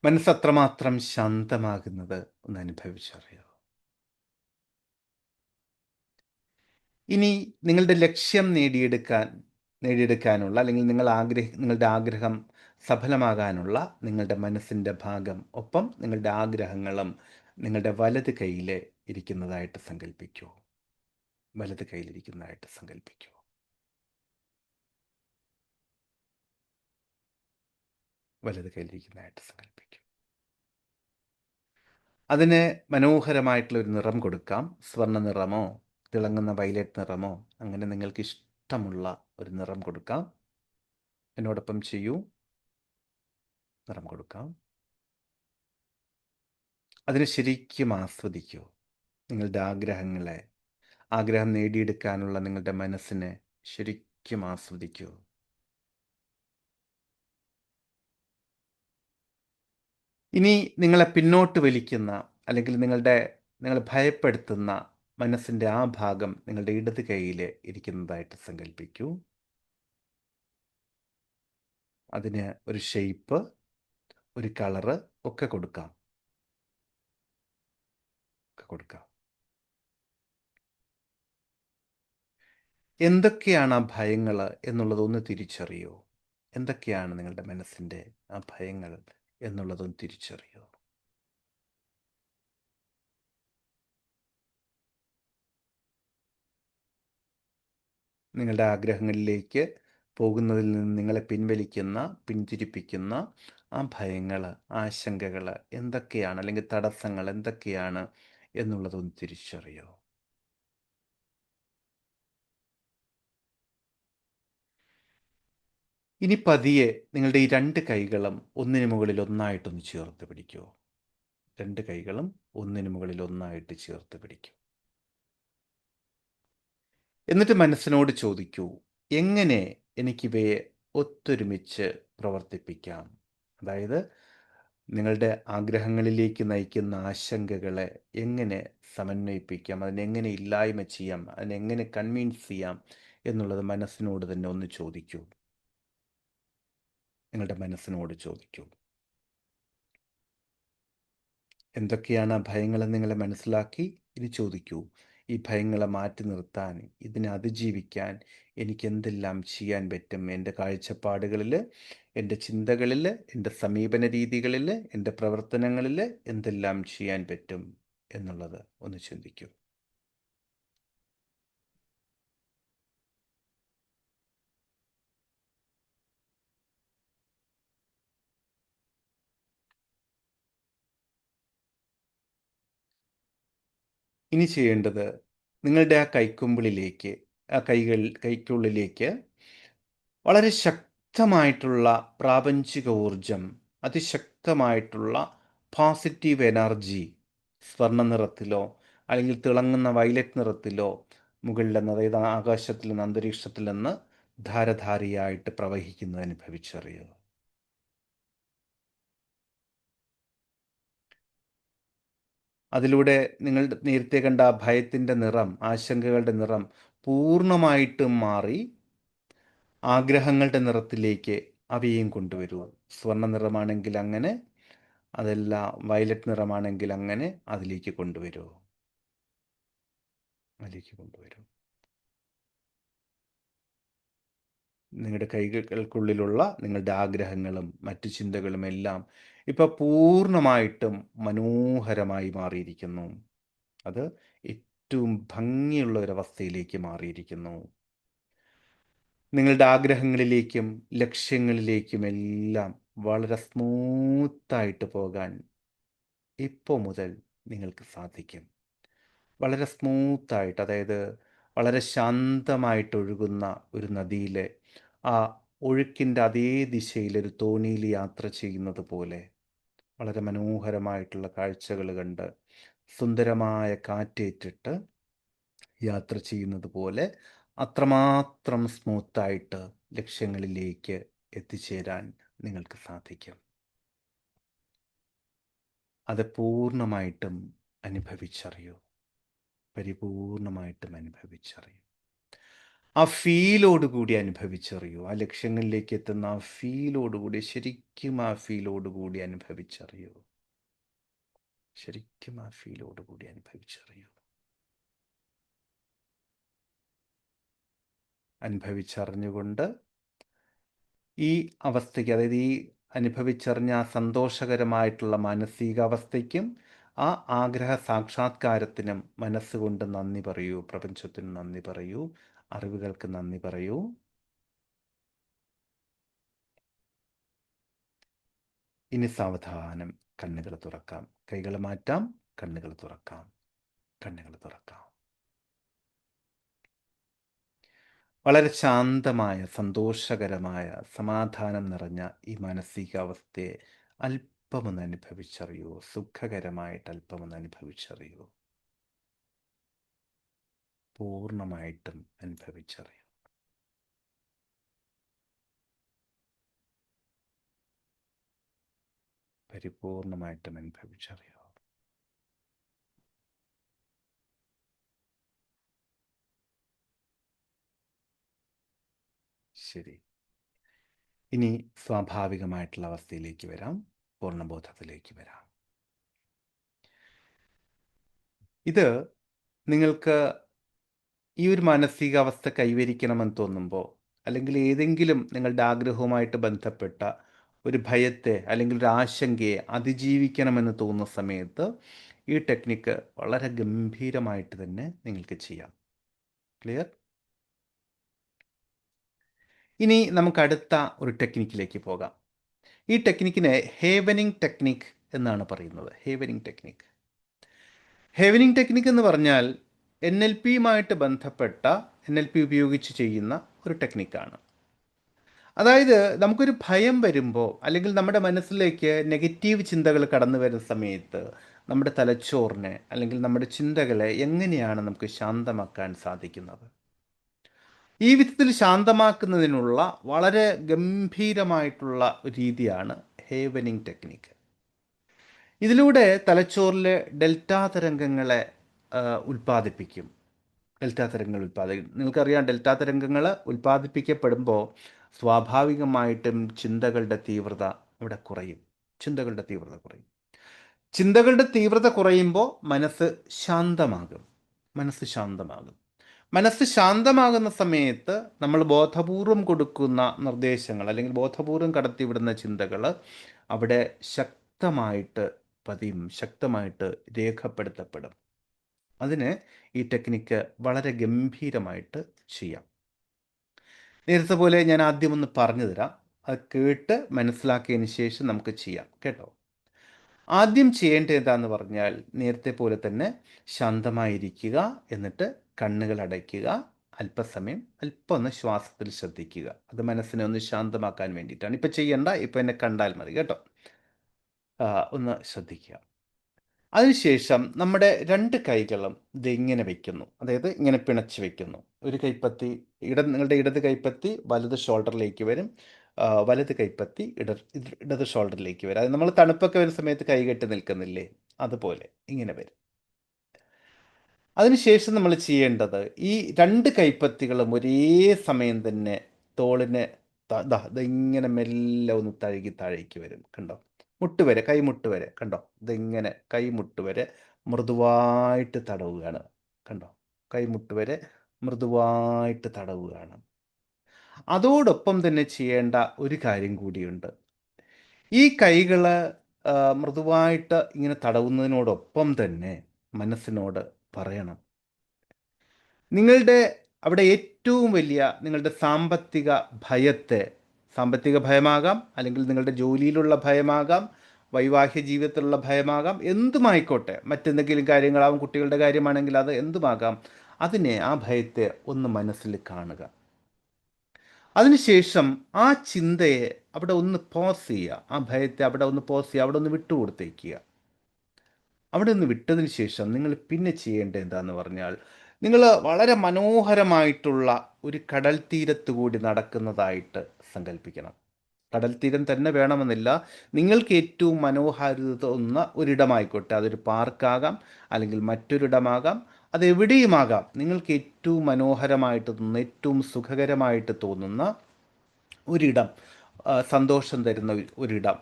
മനസ്സ് അത്രമാത്രം ശാന്തമാകുന്നത് ഒന്ന് അനുഭവിച്ചറിയൂ. ഇനി നിങ്ങളുടെ ലക്ഷ്യം നേടിയെടുക്കാനുള്ള അല്ലെങ്കിൽ നിങ്ങളുടെ ആഗ്രഹം സഫലമാകാനുള്ള നിങ്ങളുടെ മനസ്സിൻ്റെ ഭാഗം ഒപ്പം നിങ്ങളുടെ ആഗ്രഹങ്ങളും നിങ്ങളുടെ വലത് കൈയിൽ ഇരിക്കുന്നതായിട്ട് സങ്കല്പിക്കൂ. വലത് കൈയിലിരിക്കുന്നതായിട്ട് സങ്കല്പിക്കൂ. വലത് കൈയിലിരിക്കുന്നതായിട്ട് സങ്കല്പിക്കൂ. അതിന് മനോഹരമായിട്ടുള്ള ഒരു നിറം കൊടുക്കാം. സ്വർണ്ണ നിറമോ തിളങ്ങുന്ന വയലറ്റ് നിറമോ അങ്ങനെ നിങ്ങൾക്ക് ഇഷ്ടമുള്ള ഒരു നിറം കൊടുക്കാം. എന്നോടൊപ്പം ചെയ്യൂ. നിറം കൊടുക്കാം. അതിനെ ശരിക്കും ആസ്വദിക്കൂ. നിങ്ങളുടെ ആഗ്രഹം നേടിയെടുക്കാനുള്ള നിങ്ങളുടെ മനസ്സിനെ ശരിക്കും ആസ്വദിക്കൂ. ഇനി നിങ്ങളെ പിന്നോട്ട് വലിക്കുന്ന അല്ലെങ്കിൽ നിങ്ങളെ ഭയപ്പെടുത്തുന്ന മനസ്സിൻ്റെ ആ ഭാഗം നിങ്ങളുടെ ഇടത് കൈയിൽ ഇരിക്കുന്നതായിട്ട് സങ്കല്പിക്കൂ. അതിന് ഒരു ഷേപ്പ്, ഒരു കളറ് ഒക്കെ കൊടുക്കാം. എന്തൊക്കെയാണ് ആ ഭയങ്ങൾ എന്നുള്ളതൊന്ന് തിരിച്ചറിയൂ. എന്തൊക്കെയാണ് നിങ്ങളുടെ മനസ്സിൻ്റെ ആ ഭയങ്ങൾ എന്നുള്ളതൊന്ന് തിരിച്ചറിയൂ. നിങ്ങളുടെ ആഗ്രഹങ്ങളിലേക്ക് പോകുന്നതിൽ നിന്ന് നിങ്ങളെ പിന്തിരിപ്പിക്കുന്ന ആ ഭയങ്ങൾ, ആശങ്കകൾ എന്തൊക്കെയാണ്, അല്ലെങ്കിൽ തടസ്സങ്ങൾ എന്തൊക്കെയാണ് എന്നുള്ളതൊന്ന് തിരിച്ചറിയൂ. ഇനി പതിയെ നിങ്ങളുടെ ഈ രണ്ട് കൈകളും ഒന്നിനു മുകളിൽ ഒന്നായിട്ടൊന്ന് ചേർത്ത് പിടിക്കൂ. രണ്ട് കൈകളും ഒന്നിനു മുകളിൽ ഒന്നായിട്ട് ചേർത്ത് പിടിക്കൂ. എന്നിട്ട് മനസ്സിനോട് ചോദിക്കൂ, എങ്ങനെ എനിക്കിവയെ ഒത്തൊരുമിച്ച് പ്രവർത്തിപ്പിക്കാം? അതായത് നിങ്ങളുടെ ആഗ്രഹങ്ങളിലേക്ക് നയിക്കുന്ന ആശങ്കകളെ എങ്ങനെ സമന്വയിപ്പിക്കാം, അതിനെങ്ങനെ ഇല്ലായ്മ ചെയ്യാം, അതിനെങ്ങനെ കൺവിൻസ് ചെയ്യാം എന്നുള്ളത് മനസ്സിനോട് തന്നെ ഒന്ന് ചോദിക്കൂ. നിങ്ങളുടെ മനസ്സിനോട് ചോദിക്കൂ. എന്തൊക്കെയാണ് ആ ഭയങ്ങളെന്ന് നിങ്ങളെ മനസ്സിലാക്കി ഇനി ചോദിക്കൂ, ഈ ഭയങ്ങളെ മാറ്റി നിർത്താൻ, ഇതിനെ അതിജീവിക്കാൻ എനിക്ക് എന്തെല്ലാം ചെയ്യാൻ പറ്റും? എൻ്റെ കാഴ്ചപ്പാടുകളിൽ, എൻ്റെ ചിന്തകളിൽ, എൻ്റെ സമീപന രീതികളിൽ, എൻ്റെ പ്രവർത്തനങ്ങളിൽ എന്തെല്ലാം ചെയ്യാൻ പറ്റും എന്നുള്ളത് ഒന്ന് ചിന്തിക്കൂ. ഇനി ചെയ്യേണ്ടത് നിങ്ങളുടെ ആ കൈക്കുള്ളിലേക്ക് വളരെ ശക്തമായിട്ടുള്ള പ്രാപഞ്ചിക ഊർജം, അതിശക്തമായിട്ടുള്ള പോസിറ്റീവ് എനർജി സ്വർണ്ണ നിറത്തിലോ അല്ലെങ്കിൽ തിളങ്ങുന്ന വയലറ്റ് നിറത്തിലോ മുകളിൽ നിന്ന്, അതായത് ആകാശത്തിൽ നിന്ന്, അന്തരീക്ഷത്തിൽ നിന്ന് ധാരധാരയായിട്ട് പ്രവഹിക്കുന്നത് അനുഭവിച്ചറിയുക. അതിലൂടെ നിങ്ങൾ നേരത്തെ കണ്ട ആ ഭയത്തിൻ്റെ നിറം, ആശങ്കകളുടെ നിറം പൂർണ്ണമായിട്ടും മാറി ആഗ്രഹങ്ങളുടെ നിറത്തിലേക്ക് അവയെയും കൊണ്ടുവരൂ. സ്വർണ്ണ നിറമാണെങ്കിൽ അങ്ങനെ, അതല്ല വയലറ്റ് നിറമാണെങ്കിൽ അങ്ങനെ അതിലേക്ക് കൊണ്ടുവരൂ. നിങ്ങളുടെ കൈകൾക്കുള്ളിലുള്ള നിങ്ങളുടെ ആഗ്രഹങ്ങളും മറ്റു ചിന്തകളും എല്ലാം ഇപ്പോൾ പൂർണ്ണമായിട്ടും മനോഹരമായി മാറിയിരിക്കുന്നു. അത് ഏറ്റവും ഭംഗിയുള്ള ഒരവസ്ഥയിലേക്ക് മാറിയിരിക്കുന്നു. നിങ്ങളുടെ ആഗ്രഹങ്ങളിലേക്കും ലക്ഷ്യങ്ങളിലേക്കും എല്ലാം വളരെ സ്മൂത്തായിട്ട് പോകാൻ ഇപ്പോൾ മുതൽ നിങ്ങൾക്ക് സാധിക്കും. വളരെ സ്മൂത്തായിട്ട്, അതായത് വളരെ ശാന്തമായിട്ട് ഒഴുകുന്ന ഒരു നദിയിലെ ആ ഒഴുക്കിൻ്റെ അതേ ദിശയിൽ ഒരു തോണിയിൽ യാത്ര ചെയ്യുന്നത് പോലെ വളരെ മനോഹരമായിട്ടുള്ള കാഴ്ചകൾ കണ്ട് സുന്ദരമായ കാറ്റേറ്റിട്ട് യാത്ര ചെയ്യുന്നത് പോലെ അത്രമാത്രം സ്മൂത്തായിട്ട് ലക്ഷ്യങ്ങളിലേക്ക് എത്തിച്ചേരാൻ നിങ്ങൾക്ക് സാധിക്കും. അത് പൂർണ്ണമായിട്ടും അനുഭവിച്ചറിയൂ. പരിപൂർണമായിട്ടും അനുഭവിച്ചറിയൂ. ആ ഫീലോടുകൂടി അനുഭവിച്ചറിയൂ. ആ ലക്ഷ്യങ്ങളിലേക്ക് എത്തുന്ന ആ ഫീലോടുകൂടി, ശരിക്കും ആ ഫീലോടുകൂടി അനുഭവിച്ചറിയൂ. ശരിക്കും ആ ഫീലോടുകൂടി അനുഭവിച്ചറിയൂ. അനുഭവിച്ചറിഞ്ഞുകൊണ്ട് ഈ അവസ്ഥയ്ക്ക്, അതായത് ഈ അനുഭവിച്ചറിഞ്ഞ ആ സന്തോഷകരമായിട്ടുള്ള മാനസികാവസ്ഥയ്ക്കും ആ ആഗ്രഹ സാക്ഷാത്കാരത്തിനും മനസ്സുകൊണ്ട് നന്ദി പറയൂ. പ്രപഞ്ചത്തിന് നന്ദി പറയൂ. അറിവുകൾക്ക് നന്ദി പറയൂ. ഇനി സാവധാനം കണ്ണുകൾ തുറക്കാം. കൈകൾ മാറ്റാം. കണ്ണുകൾ തുറക്കാം. കണ്ണുകൾ തുറക്കാം. വളരെ ശാന്തമായ, സന്തോഷകരമായ, സമാധാനം നിറഞ്ഞ ഈ മാനസികാവസ്ഥയെ അല്പമൊന്ന് അനുഭവിച്ചറിയൂ. സുഖകരമായിട്ട് അല്പമൊന്ന് അനുഭവിച്ചറിയൂ. പൂർണ്ണമായിട്ടും അനുഭവിച്ചറിയൂ. പരിപൂർണമായിട്ടും അനുഭവിച്ചറിയൂ. ശരി. ഇനി സ്വാഭാവികമായിട്ടുള്ള അവസ്ഥയിലേക്ക് വരാം. പൂർണ്ണബോധത്തിലേക്ക് വരാം. ഇത് നിങ്ങൾക്ക് ഈ ഒരു മാനസികാവസ്ഥ കൈവരിക്കണമെന്ന് തോന്നുമ്പോൾ, അല്ലെങ്കിൽ ഏതെങ്കിലും നിങ്ങളുടെ ആഗ്രഹവുമായിട്ട് ബന്ധപ്പെട്ട ഒരു ഭയത്തെ അല്ലെങ്കിൽ ഒരു ആശങ്കയെ അതിജീവിക്കണമെന്ന് തോന്നുന്ന സമയത്ത് ഈ ടെക്നിക്ക് വളരെ ഗംഭീരമായിട്ട് തന്നെ നിങ്ങൾക്ക് ചെയ്യാം. ക്ലിയർ? ഇനി നമുക്ക് അടുത്ത ഒരു ടെക്നിക്കിലേക്ക് പോകാം. ഈ ടെക്നിക്കിനെ ഹേവനിങ് ടെക്നിക്ക് എന്നാണ് പറയുന്നത്. ഹേവനിങ് ടെക്നിക്ക്. ഹേവനിങ് ടെക്നിക്ക് എന്ന് പറഞ്ഞാൽ NLPയുമായിട്ട് ബന്ധപ്പെട്ട, NLP ഉപയോഗിച്ച് ചെയ്യുന്ന ഒരു ടെക്നിക്കാണ്. അതായത് നമുക്കൊരു ഭയം വരുമ്പോൾ, അല്ലെങ്കിൽ നമ്മുടെ മനസ്സിലേക്ക് നെഗറ്റീവ് ചിന്തകൾ കടന്നു വരുന്ന സമയത്ത് നമ്മുടെ തലച്ചോറിനെ അല്ലെങ്കിൽ നമ്മുടെ ചിന്തകളെ എങ്ങനെയാണ് നമുക്ക് ശാന്തമാക്കാൻ സാധിക്കുന്നത്? ഈ വിധത്തിൽ ശാന്തമാക്കുന്നതിനുള്ള വളരെ ഗംഭീരമായിട്ടുള്ള ഒരു രീതിയാണ് ഹേവനിങ് ടെക്നിക്ക്. ഇതിലൂടെ തലച്ചോറിലെ ഡെൽറ്റ തരംഗങ്ങളെ ഉൽപ്പാദിപ്പിക്കും. നിങ്ങൾക്കറിയാം, ഡെൽറ്റ തരംഗങ്ങൾ ഉൽപ്പാദിപ്പിക്കപ്പെടുമ്പോൾ സ്വാഭാവികമായിട്ടും ചിന്തകളുടെ തീവ്രത അവിടെ കുറയും. ചിന്തകളുടെ തീവ്രത കുറയുമ്പോൾ മനസ്സ് ശാന്തമാകും. മനസ്സ് ശാന്തമാകുന്ന സമയത്ത് നമ്മൾ ബോധപൂർവം കൊടുക്കുന്ന നിർദ്ദേശങ്ങൾ, അല്ലെങ്കിൽ ബോധപൂർവം കടത്തിവിടുന്ന ചിന്തകൾ അവിടെ ശക്തമായിട്ട് പതിയും, ശക്തമായിട്ട് രേഖപ്പെടുത്തപ്പെടും. അതിന് ഈ ടെക്നിക്ക് വളരെ ഗംഭീരമായിട്ട് ചെയ്യാം. നേരത്തെ പോലെ ഞാൻ ആദ്യം ഒന്ന് പറഞ്ഞു തരാം. അത് കേട്ട് മനസ്സിലാക്കിയതിന് ശേഷം നമുക്ക് ചെയ്യാം. കേട്ടോ? ആദ്യം ചെയ്യേണ്ടത് എന്താന്ന് പറഞ്ഞാൽ, നേരത്തെ പോലെ തന്നെ ശാന്തമായിരിക്കുക. എന്നിട്ട് കണ്ണുകൾ അടയ്ക്കുക. അല്പസമയം അല്പം ഒന്ന് ശ്വാസത്തിൽ ശ്രദ്ധിക്കുക. അത് മനസ്സിനെ ഒന്ന് ശാന്തമാക്കാൻ വേണ്ടിയിട്ടാണ്. ഇപ്പം ചെയ്യണ്ട, ഇപ്പം എന്നെ കണ്ടാൽ മതി. കേട്ടോ? ഒന്ന് ശ്രദ്ധിക്കുക. അതിനുശേഷം നമ്മുടെ രണ്ട് കൈകളും ഇങ്ങനെ വയ്ക്കുന്നു. അതായത് ഇങ്ങനെ പിണച്ച് വയ്ക്കുന്നു. ഒരു കൈപ്പത്തി നിങ്ങളുടെ ഇടത് കൈപ്പത്തി വലത് ഷോൾഡറിലേക്ക് വരും. വലത് കൈപ്പത്തി ഇടത് ഷോൾഡറിലേക്ക് വരും. അത് നമ്മൾ തണുപ്പൊക്കെ വരുന്ന സമയത്ത് കൈകെട്ടി നിൽക്കുന്നില്ലേ, അതുപോലെ ഇങ്ങനെ വരും. അതിനുശേഷം നമ്മൾ ചെയ്യേണ്ടത്, ഈ രണ്ട് കൈപ്പത്തികളും ഒരേ സമയം തന്നെ തോളിനെ ഇങ്ങനെ മെല്ലെ ഒന്ന് താഴേക്ക് വരും. കണ്ടോ? മുട്ടുവരെ, കൈമുട്ടുവരെ. കണ്ടോ? ഇതിങ്ങനെ കൈമുട്ടുവരെ മൃദുവായിട്ട് തടവുകയാണ്. കണ്ടോ? കൈമുട്ടുവരെ മൃദുവായിട്ട് തടവുകയാണ്. അതോടൊപ്പം തന്നെ ചെയ്യേണ്ട ഒരു കാര്യം കൂടിയുണ്ട്. ഈ കൈകൾ മൃദുവായിട്ട് ഇങ്ങനെ തടവുന്നതിനോടൊപ്പം തന്നെ മനസ്സിനോട് പറയണം, നിങ്ങളുടെ അവിടെ ഏറ്റവും വലിയ നിങ്ങളുടെ സാമ്പത്തിക ഭയത്തെ സാമ്പത്തിക ഭയമാകാം, അല്ലെങ്കിൽ നിങ്ങളുടെ ജോലിയിലുള്ള ഭയമാകാം, വൈവാഹിക ജീവിതത്തിലുള്ള ഭയമാകാം, എന്തുമായിക്കോട്ടെ, മറ്റെന്തെങ്കിലും കാര്യങ്ങളാവും, കുട്ടികളുടെ കാര്യമാണെങ്കിൽ അത് എന്തുമാകാം. അതിനെ, ആ ഭയത്തെ ഒന്ന് മനസ്സിൽ കാണുക. അതിനുശേഷം ആ ചിന്തയെ അവിടെ ഒന്ന് പോസ് ചെയ്യുക. ആ ഭയത്തെ അവിടെ ഒന്ന് പോസ് ചെയ്യുക, അവിടെ ഒന്ന് വിട്ടുകൊടുത്തേക്കുക. അവിടെ നിന്ന് വിട്ടതിന് ശേഷം നിങ്ങൾ പിന്നെ ചെയ്യേണ്ടത് എന്താണെന്ന് പറഞ്ഞാൽ, നിങ്ങൾ വളരെ മനോഹരമായിട്ടുള്ള ഒരു കടൽ തീരത്ത് കൂടി നടക്കുന്നതായിട്ട് സങ്കല്പിക്കണം. കടൽ തീരം തന്നെ വേണമെന്നില്ല, നിങ്ങൾക്ക് ഏറ്റവും മനോഹാരിത തോന്നുന്ന ഒരിടമായിക്കോട്ടെ. അതൊരു പാർക്കാകാം, അല്ലെങ്കിൽ മറ്റൊരിടമാകാം, അതെവിടെയുമാകാം. നിങ്ങൾക്ക് ഏറ്റവും മനോഹരമായിട്ട് തോന്നുന്ന, ഏറ്റവും സുഖകരമായിട്ട് തോന്നുന്ന ഒരിടം, സന്തോഷം തരുന്ന ഒരിടം,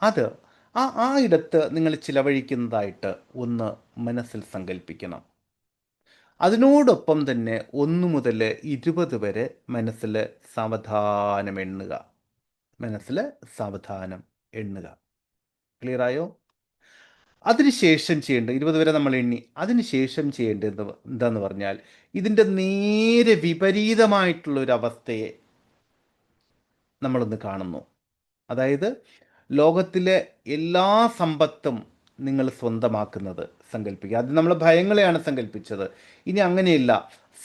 അത് ആ ഇടത്ത് നിങ്ങൾ ചിലവഴിക്കുന്നതായിട്ട് ഒന്ന് മനസ്സിൽ സങ്കല്പിക്കണം. അതിനോടൊപ്പം തന്നെ 1 മുതൽ 20 വരെ മനസ്സിൽ സാവധാനം എണ്ണുക. മനസ്സിൽ സാവധാനം എണ്ണുക. ക്ലിയറായോ? അതിനുശേഷം ചെയ്യേണ്ടത്, 20 വരെ നമ്മൾ എണ്ണി, അതിനുശേഷം ചെയ്യേണ്ടത് എന്താന്ന് പറഞ്ഞാൽ, ഇതിൻ്റെ നേരെ വിപരീതമായിട്ടുള്ള ഒരു അവസ്ഥയെ നമ്മളൊന്ന് കാണുന്നു. അതായത് ലോകത്തിലെ എല്ലാ സമ്പത്തും നിങ്ങൾ സ്വന്തമാക്കുന്നത് സങ്കല്പിക്കുക. അത് നമ്മൾ ഭയങ്ങളെയാണ് സങ്കല്പിച്ചത്. ഇനി അങ്ങനെയില്ല,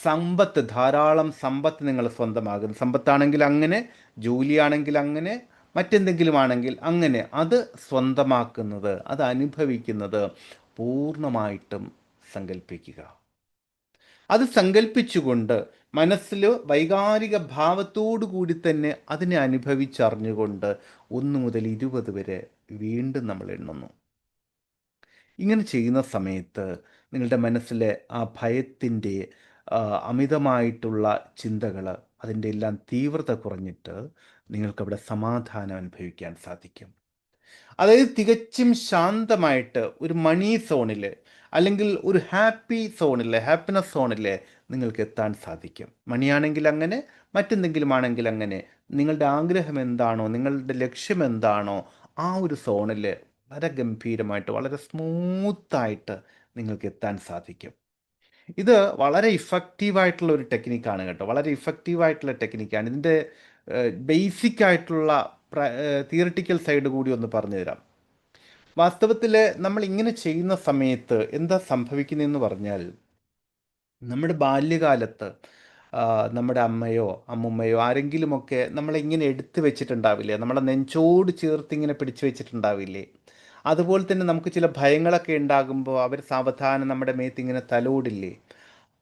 സമ്പത്ത്, ധാരാളം സമ്പത്ത് നിങ്ങൾ സ്വന്തമാകുന്നു. സമ്പത്താണെങ്കിൽ അങ്ങനെ, ജോലിയാണെങ്കിൽ അങ്ങനെ, മറ്റെന്തെങ്കിലും ആണെങ്കിൽ അങ്ങനെ, അത് സ്വന്തമാക്കുന്നത്, അത് അനുഭവിക്കുന്നത് പൂർണ്ണമായിട്ടും സങ്കല്പിക്കുക. അത് സങ്കല്പിച്ചുകൊണ്ട് മനസ്സിൽ വൈകാരിക ഭാവത്തോടു കൂടി തന്നെ അതിനെ അനുഭവിച്ചറിഞ്ഞുകൊണ്ട് 1 മുതൽ 20 വരെ വീണ്ടും നമ്മൾ എണ്ണുന്നു. ഇങ്ങനെ ചെയ്യുന്ന സമയത്ത് നിങ്ങളുടെ മനസ്സിലെ ആ ഭയത്തിൻ്റെ അമിതമായിട്ടുള്ള ചിന്തകൾ, അതിൻ്റെ എല്ലാം തീവ്രത കുറഞ്ഞിട്ട് നിങ്ങൾക്കവിടെ സമാധാനം അനുഭവിക്കാൻ സാധിക്കും. അതായത് തികച്ചും ശാന്തമായിട്ട് ഒരു മണി സോണിൽ, അല്ലെങ്കിൽ ഒരു ഹാപ്പിനെസ് സോണിൽ നിങ്ങൾക്ക് എത്താൻ സാധിക്കും. മണിയാണെങ്കിൽ അങ്ങനെ, മറ്റെന്തെങ്കിലും ആണെങ്കിൽ അങ്ങനെ, നിങ്ങളുടെ ആഗ്രഹം എന്താണോ, നിങ്ങളുടെ ലക്ഷ്യം എന്താണോ, ആ ഒരു സോണിൽ വളരെ ഗംഭീരമായിട്ട്, വളരെ സ്മൂത്തായിട്ട് നിങ്ങൾക്ക് എത്താൻ സാധിക്കും. ഇത് വളരെ ഇഫക്റ്റീവായിട്ടുള്ള ഒരു ടെക്നിക്കാണ് കേട്ടോ. വളരെ ഇഫക്റ്റീവായിട്ടുള്ള ടെക്നിക്കാണ്. ഇതിൻ്റെ ബേസിക് ആയിട്ടുള്ള തിയറിറ്റിക്കൽ സൈഡ് കൂടി ഒന്ന് പറഞ്ഞു തരാം. വാസ്തവത്തിൽ നമ്മൾ ഇങ്ങനെ ചെയ്യുന്ന സമയത്ത് എന്താ സംഭവിക്കുന്നതെന്ന് പറഞ്ഞാൽ, നമ്മുടെ ബാല്യകാലത്ത് നമ്മുടെ അമ്മയോ അമ്മുമ്മയോ ആരെങ്കിലുമൊക്കെ നമ്മളെ ഇങ്ങനെ എടുത്തു വെച്ചിട്ടുണ്ടാവില്ലേ, നമ്മളെ നെഞ്ചോട് ചേർത്ത് ഇങ്ങനെ പിടിച്ചു വെച്ചിട്ടുണ്ടാവില്ലേ. അതുപോലെ തന്നെ നമുക്ക് ചില ഭയങ്ങളൊക്കെ ഉണ്ടാകുമ്പോൾ അവർ സാവധാനം നമ്മുടെ മേത്ത് ഇങ്ങനെ തലോടില്ലേ.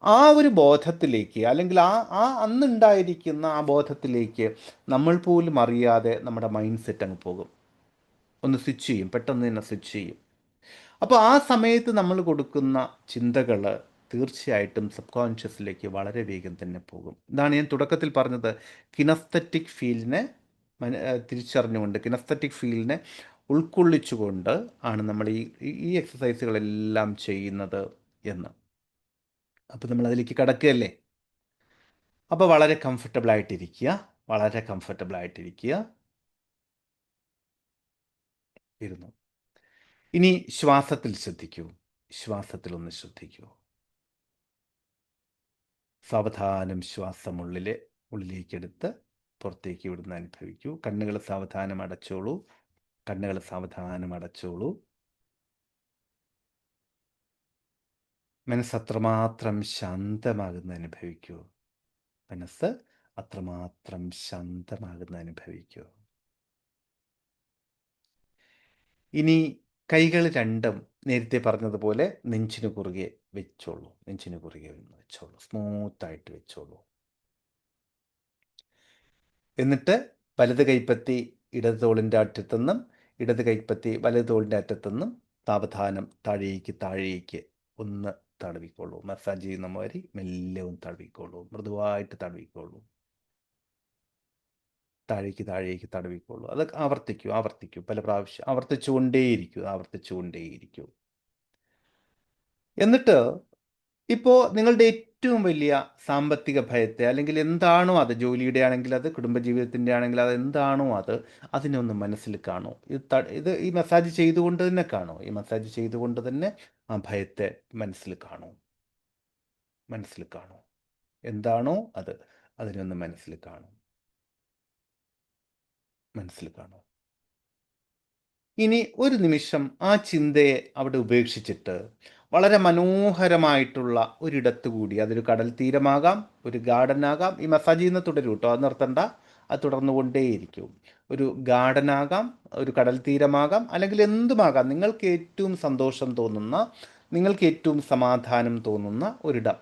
ആ ഒരു ബോധത്തിലേക്ക്, അല്ലെങ്കിൽ ആ ആ അന്നുണ്ടായിരിക്കുന്ന ആ ബോധത്തിലേക്ക് നമ്മൾ പോലും അറിയാതെ നമ്മുടെ മൈൻഡ് സെറ്റ് അങ്ങ് പോകും. ഒന്ന് സ്വിച്ച് ചെയ്യും, പെട്ടെന്ന് തന്നെ സ്വിച്ച് ചെയ്യും. അപ്പോൾ ആ സമയത്ത് നമ്മൾ കൊടുക്കുന്ന ചിന്തകൾ തീർച്ചയായിട്ടും സബ് കോൺഷ്യസിലേക്ക് വളരെ വേഗം തന്നെ പോകും. ഇതാണ് ഞാൻ തുടക്കത്തിൽ പറഞ്ഞത്, കിനസ്തറ്റിക് ഫീലിനെ തിരിച്ചറിഞ്ഞുകൊണ്ട്, കിനസ്തറ്റിക് ഫീലിനെ ഉൾക്കൊള്ളിച്ചുകൊണ്ട് ആണ് നമ്മൾ ഈ എക്സസൈസുകളെല്ലാം ചെയ്യുന്നത് എന്ന്. അപ്പോൾ നമ്മൾ അതിലേക്ക് കടക്കുകയല്ലേ. അപ്പോൾ വളരെ കംഫർട്ടബിളായിട്ടിരിക്കുക, വളരെ കംഫർട്ടബിളായിട്ടിരിക്കുക. ഇരുന്നു. ഇനി ശ്വാസത്തിൽ ശ്രദ്ധിക്കൂ. ശ്വാസത്തിലൊന്ന് ശ്രദ്ധിക്കൂ. സാവധാനം ശ്വാസം ഉള്ളിലേക്കെടുത്ത് പുറത്തേക്ക് വിടുന്ന അനുഭവിക്കൂ. കണ്ണുകൾ സാവധാനം അടച്ചോളൂ. കണ്ണുകൾ സാവധാനം അടച്ചോളൂ. മനസ്സ് അത്രമാത്രം ശാന്തമാകുന്ന അനുഭവിക്കൂ. മനസ്സ് അത്രമാത്രം ശാന്തമാകുന്ന അനുഭവിക്കൂ. ഇനി കൈകൾ രണ്ടും നേരത്തെ പറഞ്ഞതുപോലെ നെഞ്ചിന് കുറുകെ വെച്ചോളൂ. നെഞ്ചിന് കുറുകെ വെച്ചോളൂ. സ്മൂത്തായിട്ട് വെച്ചോളൂ. എന്നിട്ട് വലത് കൈപ്പത്തി ഇടത് തോളിൻ്റെ അറ്റത്തുനിന്നും, ഇടത് കൈപ്പത്തി വലത് തോളിൻ്റെ അറ്റത്തുനിന്നും സാവധാനം താഴേക്ക് ഒന്ന് തടവിക്കോളൂ. മസാജ് ചെയ്യുന്ന മാതിരി മെല്ലെ ഒന്ന് തടവിക്കോളൂ. മൃദുവായിട്ട് തടവിക്കോളൂ. താഴേക്ക് തടവിക്കോളൂ. അത് ആവർത്തിക്കൂ. പല പ്രാവശ്യം ആവർത്തിച്ചുകൊണ്ടേയിരിക്കൂ. എന്നിട്ട് ഇപ്പോൾ നിങ്ങളുടെ ഏറ്റവും വലിയ സാമ്പത്തിക ഭയത്തെ, അല്ലെങ്കിൽ എന്താണോ അത്, ജോലിയുടെ ആണെങ്കിൽ അത്, കുടുംബജീവിതത്തിൻ്റെ ആണെങ്കിൽ അത്, എന്താണോ അത്, അതിനെ ഒന്ന് മനസ്സിൽ കാണൂ. ഇത് ഈ മസാജ് ചെയ്തുകൊണ്ട് തന്നെ കാണൂ. ഈ മസാജ് ചെയ്തുകൊണ്ട് തന്നെ ആ ഭയത്തെ മനസ്സിൽ കാണൂ. എന്താണോ അത്, അതിനെ ഒന്ന് മനസ്സിൽ കാണൂ. മനസ്സിൽ കാണുക. ഇനി ഒരു നിമിഷം ആ ചിന്തയെ അവിടെ ഉപേക്ഷിച്ചിട്ട് വളരെ മനോഹരമായിട്ടുള്ള ഒരിടത്ത് കൂടി, അതൊരു കടൽ തീരമാകാം, ഒരു ഗാർഡൻ ആകാം. ഈ മസാജ് ചെയ്യുന്ന തുടരൂ കേട്ടോ, അത് നിർത്തണ്ട, അത് തുടർന്നുകൊണ്ടേയിരിക്കും. ഒരു ഗാർഡൻ ആകാം, ഒരു കടൽ തീരമാകാം, അല്ലെങ്കിൽ എന്തുമാകാം. നിങ്ങൾക്ക് ഏറ്റവും സന്തോഷം തോന്നുന്ന, നിങ്ങൾക്ക് ഏറ്റവും സമാധാനം തോന്നുന്ന ഒരിടം,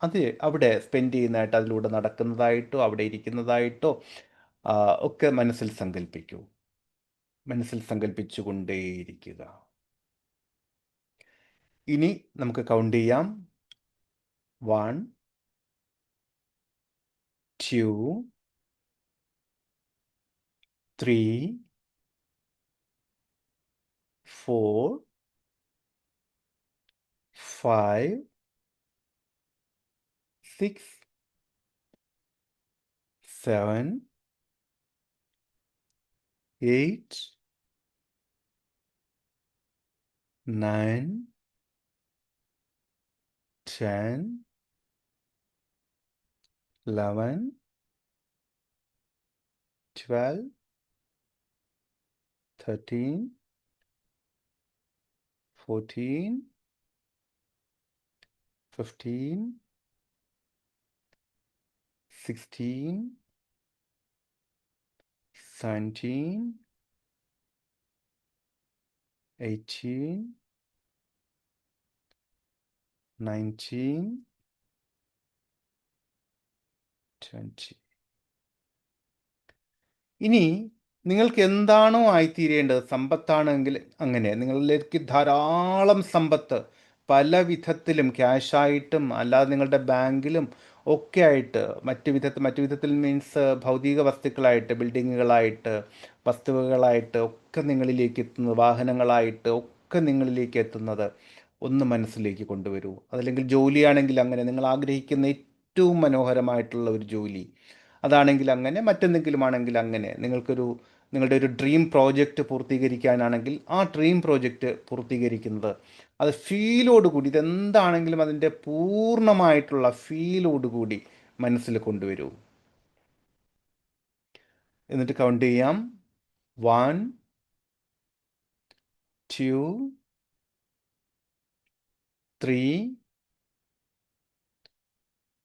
അത് അവിടെ സ്പെൻഡ് ചെയ്യുന്നതായിട്ട്, അതിലൂടെ നടക്കുന്നതായിട്ടോ അവിടെ ഇരിക്കുന്നതായിട്ടോ ഒക്കെ മനസ്സിൽ സങ്കല്പിക്കൂ. മനസ്സിൽ സങ്കല്പിച്ചുകൊണ്ടേയിരിക്കുക. ഇനി നമുക്ക് കൗണ്ട് ചെയ്യാം. 1, 2, 3, 4, 5, 6, 7, 8, 9, 10, 11, 12, 13, 14, 15, 16, 17, 18, 19, 20. ഇനി നിങ്ങൾക്ക് എന്താണോ ആയിത്തീരേണ്ടത്, സമ്പത്താണെങ്കിൽ അങ്ങനെ, നിങ്ങളിലേക്ക് ധാരാളം സമ്പത്ത് പല വിധത്തിലും, ക്യാഷായിട്ടും അല്ലാതെ നിങ്ങളുടെ ബാങ്കിലും ഒക്കെ ആയിട്ട്, മറ്റു വിധത്തിൽ മീൻസ് ഭൗതിക വസ്തുക്കളായിട്ട്, ബിൽഡിങ്ങുകളായിട്ട്, വസ്തുവകളായിട്ട് ഒക്കെ നിങ്ങളിലേക്ക് എത്തുന്നത്, വാഹനങ്ങളായിട്ട് ഒക്കെ നിങ്ങളിലേക്ക് എത്തുന്നത് ഒന്ന് മനസ്സിലേക്ക് കൊണ്ടുവരൂ. അതല്ലെങ്കിൽ ജോലിയാണെങ്കിൽ അങ്ങനെ, നിങ്ങൾ ആഗ്രഹിക്കുന്ന ഏറ്റവും മനോഹരമായിട്ടുള്ള ഒരു ജോലി, അതാണെങ്കിൽ അങ്ങനെ, മറ്റെന്തെങ്കിലും ആണെങ്കിൽ അങ്ങനെ, നിങ്ങളുടെ ഒരു ഡ്രീം പ്രോജക്റ്റ് പൂർത്തീകരിക്കാനാണെങ്കിൽ ആ ഡ്രീം പ്രോജക്റ്റ് പൂർത്തീകരിക്കുന്നത്, അത് ഫീലോടുകൂടി, ഇതെന്താണെങ്കിലും അതിൻ്റെ പൂർണ്ണമായിട്ടുള്ള ഫീലോടുകൂടി മനസ്സിൽ കൊണ്ടുവരൂ. എന്നിട്ട് കൗണ്ട് ചെയ്യാം. 1, 2, 3,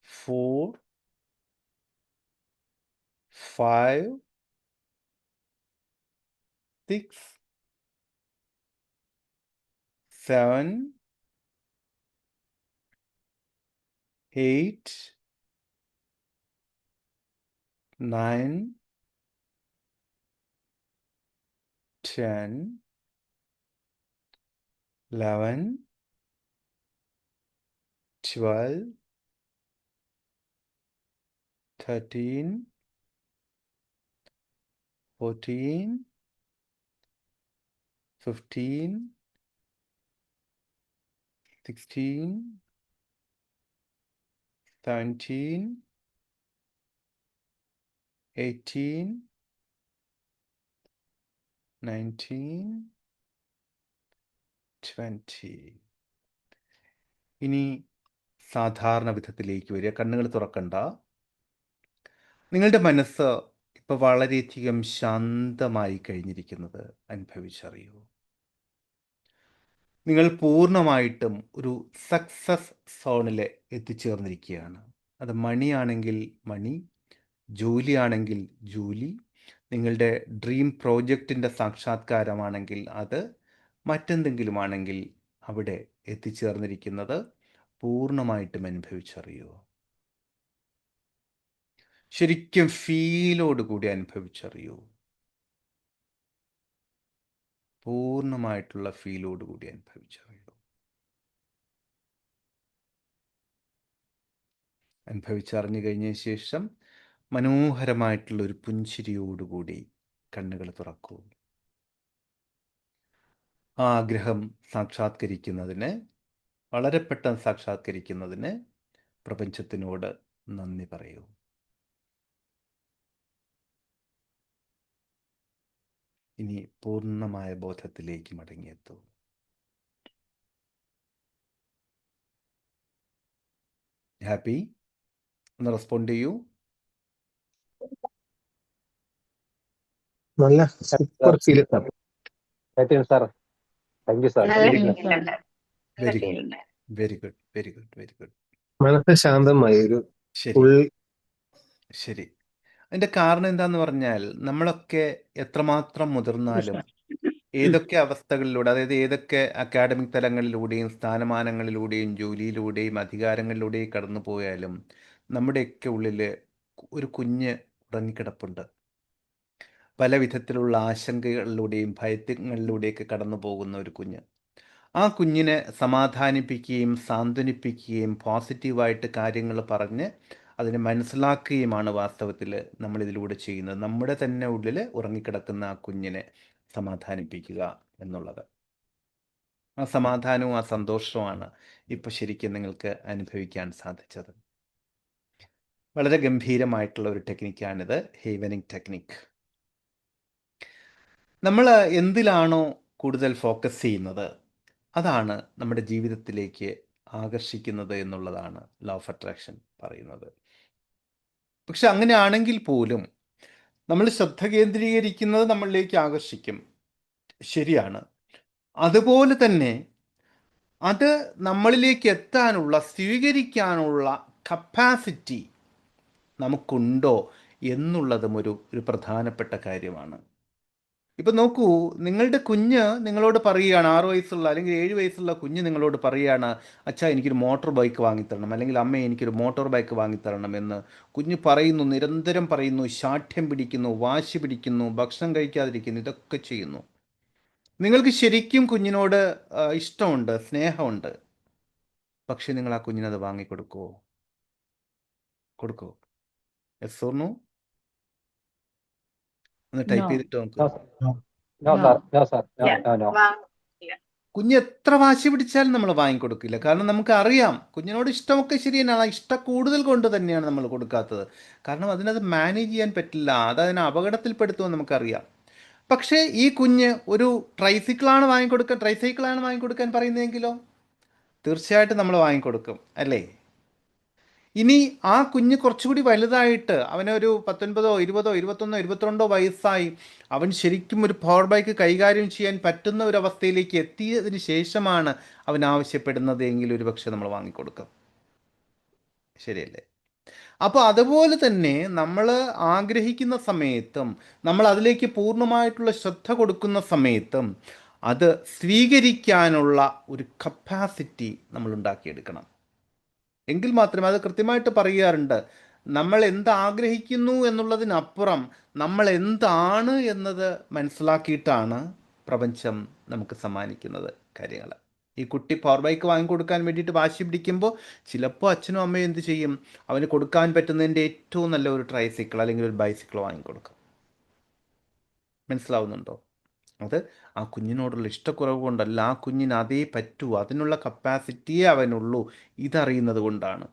4, 5, 6, 7, 8, 9, 10, 11, 12, 13, 14, 15, 16, 17, 18, 19, 20. ഇനി സാധാരണ വിധത്തിലേക്ക് വരിക. കണ്ണുകൾ തുറക്കണ്ട. നിങ്ങളുടെ മനസ്സ് ഇപ്പോൾ വളരെയധികം ശാന്തമായി കഴിഞ്ഞിരിക്കുന്നത് അനുഭവിച്ചറിയൂ. നിങ്ങൾ പൂർണ്ണമായിട്ടും ഒരു സക്സസ് സോണിൽ എത്തിച്ചേർന്നിരിക്കുകയാണ്. അത് മണിയാണെങ്കിൽ മണി, ജോലിയാണെങ്കിൽ ജോലി, നിങ്ങളുടെ ഡ്രീം പ്രോജക്റ്റിൻ്റെ സാക്ഷാത്കാരമാണെങ്കിൽ അത്, മറ്റെന്തെങ്കിലുമാണെങ്കിൽ അവിടെ എത്തിച്ചേർന്നിരിക്കുന്നത് പൂർണ്ണമായിട്ടും അനുഭവിച്ചറിയൂ. ശരിക്കും ഫീലോട് കൂടി അനുഭവിച്ചറിയൂ. പൂർണ്ണമായിട്ടുള്ള ഫീലോട് കൂടി അനുഭവിച്ചറിയൂ. അനുഭവിച്ചറിഞ്ഞു കഴിഞ്ഞ ശേഷം മനോഹരമായിട്ടുള്ള ഒരു പുഞ്ചിരിയോടുകൂടി കണ്ണുകൾ തുറക്കൂ. ആ ആഗ്രഹം സാക്ഷാത്കരിക്കുന്നതിന്, വളരെ പെട്ടെന്ന് സാക്ഷാത്കരിക്കുന്നതിന് പ്രപഞ്ചത്തിനോട് നന്ദി പറയൂ. ഇനി പൂർണ്ണമായ ബോധത്തിലേക്ക് മടങ്ങിയെത്തൂ. ഹാപ്പി? ഒന്ന് റെസ്പോണ്ട് ചെയ്യൂ. നല്ല super sir feel sir. Sir thank you sir. നല്ല വെരി ഗുഡ്, ഫീലിംഗ് ഉണ്ട്. നല്ല very good, feeling. Very good, very good, very good. മനസ്സ് ശാന്തമായി ഒരു ശരി, ഫുൾ. ശരി. അതിൻ്റെ കാരണം എന്താന്ന് പറഞ്ഞാൽ നമ്മളൊക്കെ എത്രമാത്രം മുതിർന്നാലും ഏതൊക്കെ അവസ്ഥകളിലൂടെ, അതായത് ഏതൊക്കെ അക്കാഡമിക് തലങ്ങളിലൂടെയും സ്ഥാനമാനങ്ങളിലൂടെയും ജോലിയിലൂടെയും അധികാരങ്ങളിലൂടെയും കടന്നു പോയാലും നമ്മുടെയൊക്കെ ഉള്ളിൽ ഒരു കുഞ്ഞ് ഉറങ്ങിക്കിടപ്പുണ്ട്. പല വിധത്തിലുള്ള ആശങ്കകളിലൂടെയും ഭയങ്ങളിലൂടെയൊക്കെ കടന്നു പോകുന്ന ഒരു കുഞ്ഞ്. ആ കുഞ്ഞിനെ സമാധാനിപ്പിക്കുകയും സാന്ത്വനിപ്പിക്കുകയും പോസിറ്റീവായിട്ട് കാര്യങ്ങൾ പറഞ്ഞ് അതിനെ മനസ്സിലാക്കുകയുമാണ് വാസ്തവത്തിൽ നമ്മളിതിലൂടെ ചെയ്യുന്നത്. നമ്മുടെ തന്നെ ഉള്ളിൽ ഉറങ്ങിക്കിടക്കുന്ന ആ കുഞ്ഞിനെ സമാധാനിപ്പിക്കുക എന്നുള്ളത്. ആ സമാധാനവും ആ സന്തോഷവുമാണ് ഇപ്പോൾ ശരിക്കും നിങ്ങൾക്ക് അനുഭവിക്കാൻ സാധിച്ചത്. വളരെ ഗംഭീരമായിട്ടുള്ള ഒരു ടെക്നിക്കാണിത്, ഹേവനിങ് ടെക്നിക്ക്. നമ്മൾ എന്തിലാണോ കൂടുതൽ ഫോക്കസ് ചെയ്യുന്നത് അതാണ് നമ്മുടെ ജീവിതത്തിലേക്ക് ആകർഷിക്കുന്നത് എന്നുള്ളതാണ് ലോ ഓഫ് അട്രാക്ഷൻ പറയുന്നത്. പക്ഷെ അങ്ങനെയാണെങ്കിൽ പോലും നമ്മൾ ശ്രദ്ധ കേന്ദ്രീകരിക്കുന്നത് നമ്മളിലേക്ക് ആകർഷിക്കും, ശരിയാണ്. അതുപോലെ തന്നെ അത് നമ്മളിലേക്ക് എത്താനുള്ള, സ്വീകരിക്കാനുള്ള കപ്പാസിറ്റി നമുക്കുണ്ടോ എന്നുള്ളതും ഒരു പ്രധാനപ്പെട്ട കാര്യമാണ്. ഇപ്പം നോക്കൂ, നിങ്ങളുടെ കുഞ്ഞ് നിങ്ങളോട് പറയുകയാണ്, 6 വയസ്സുള്ള അല്ലെങ്കിൽ 7 വയസ്സുള്ള കുഞ്ഞ് നിങ്ങളോട് പറയുകയാണ്, അച്ഛാ എനിക്കൊരു മോട്ടോർ ബൈക്ക് വാങ്ങിത്തരണം, അല്ലെങ്കിൽ അമ്മ എനിക്കൊരു മോട്ടോർ ബൈക്ക് വാങ്ങിത്തരണം എന്ന് കുഞ്ഞ് പറയുന്നു, നിരന്തരം പറയുന്നു, ശാഠ്യം പിടിക്കുന്നു, വാശി പിടിക്കുന്നു, ഭക്ഷണം കഴിക്കാതിരിക്കുന്നു, ഇതൊക്കെ ചെയ്യുന്നു. നിങ്ങൾക്ക് ശരിക്കും കുഞ്ഞിനോട് ഇഷ്ടമുണ്ട്, സ്നേഹമുണ്ട്. പക്ഷെ നിങ്ങൾ ആ കുഞ്ഞിനത് വാങ്ങിക്കൊടുക്കുമോ? കൊടുക്കുമോ? Yes or no? ഒന്ന് ടൈപ്പ് നോ. ചെയ്തിട്ട് നോക്ക്. No no no. Sir, no sir, no Yeah. No no. വാങ്ങില്ല. കുഞ്ഞ് എത്ര വാശി പിടിച്ചാലും നമ്മൾ വാങ്ങിക്കൊടുക്കില്ല. കാരണം നമുക്കറിയാം കുഞ്ഞിനോട് ഇഷ്ടമൊക്കെ ശരി തന്നെയാണ്, ആ ഇഷ്ടം കൂടുതൽ കൊണ്ട് തന്നെയാണ് നമ്മൾ കൊടുക്കാത്തത്. കാരണം അതിനത് മാനേജ് ചെയ്യാൻ പറ്റില്ല, അതതിനെ അപകടത്തിൽപ്പെടുത്തുമെന്ന് നമുക്കറിയാം. പക്ഷേ ഈ കുഞ്ഞ് ഒരു ട്രൈസൈക്കിളാണ് വാങ്ങിക്കൊടുക്കാൻ പറയുന്നതെങ്കിലോ തീർച്ചയായിട്ടും നമ്മൾ വാങ്ങിക്കൊടുക്കും, അല്ലേ? ഇനി ആ കുഞ്ഞ് കുറച്ചുകൂടി വലുതായിട്ട് അവനൊരു 19, 20, 21, 22 വയസ്സായി, അവൻ ശരിക്കും ഒരു പവർ ബൈക്ക് കൈകാര്യം ചെയ്യാൻ പറ്റുന്ന ഒരു അവസ്ഥയിലേക്ക് എത്തിയതിന് ശേഷമാണ് അവൻ ആവശ്യപ്പെടുന്നത് എങ്കിൽ ഒരു പക്ഷെ നമ്മൾ വാങ്ങിക്കൊടുക്കും, ശരിയല്ലേ? അപ്പോൾ അതുപോലെ തന്നെ നമ്മൾ ആഗ്രഹിക്കുന്ന സമയത്തും നമ്മൾ അതിലേക്ക് പൂർണ്ണമായിട്ടുള്ള ശ്രദ്ധ കൊടുക്കുന്ന സമയത്തും അത് സ്വീകരിക്കാനുള്ള ഒരു കപ്പാസിറ്റി നമ്മൾ ഉണ്ടാക്കിയെടുക്കണം. എങ്കിൽ മാത്രമേ, അത് കൃത്യമായിട്ട് പറയാറുണ്ട്, നമ്മൾ എന്താഗ്രഹിക്കുന്നു എന്നുള്ളതിനപ്പുറം നമ്മൾ എന്താണ് എന്നത് മനസ്സിലാക്കിയിട്ടാണ് പ്രപഞ്ചം നമുക്ക് സമ്മാനിക്കുന്നത് കാര്യങ്ങൾ. ഈ കുട്ടി പവർ ബൈക്ക് വാങ്ങിക്കൊടുക്കാൻ വേണ്ടിയിട്ട് വാശി പിടിക്കുമ്പോൾ ചിലപ്പോൾ അച്ഛനും അമ്മയും എന്ത് ചെയ്യും, അവന് കൊടുക്കാൻ പറ്റുന്നതിൻ്റെ ഏറ്റവും നല്ല ഒരു ട്രൈസൈക്കിൾ അല്ലെങ്കിൽ ഒരു ബൈസിക്കിൾ വാങ്ങിക്കൊടുക്കും. മനസ്സിലാവുന്നുണ്ടോ? അത് ആ കുഞ്ഞിനോടുള്ള ഇഷ്ടക്കുറവ് കൊണ്ടല്ല, ആ കുഞ്ഞിന് അതേ പറ്റൂ, അതിനുള്ള കപ്പാസിറ്റിയേ അവനുള്ളൂ, ഇതറിയുന്നത് കൊണ്ടാണ്.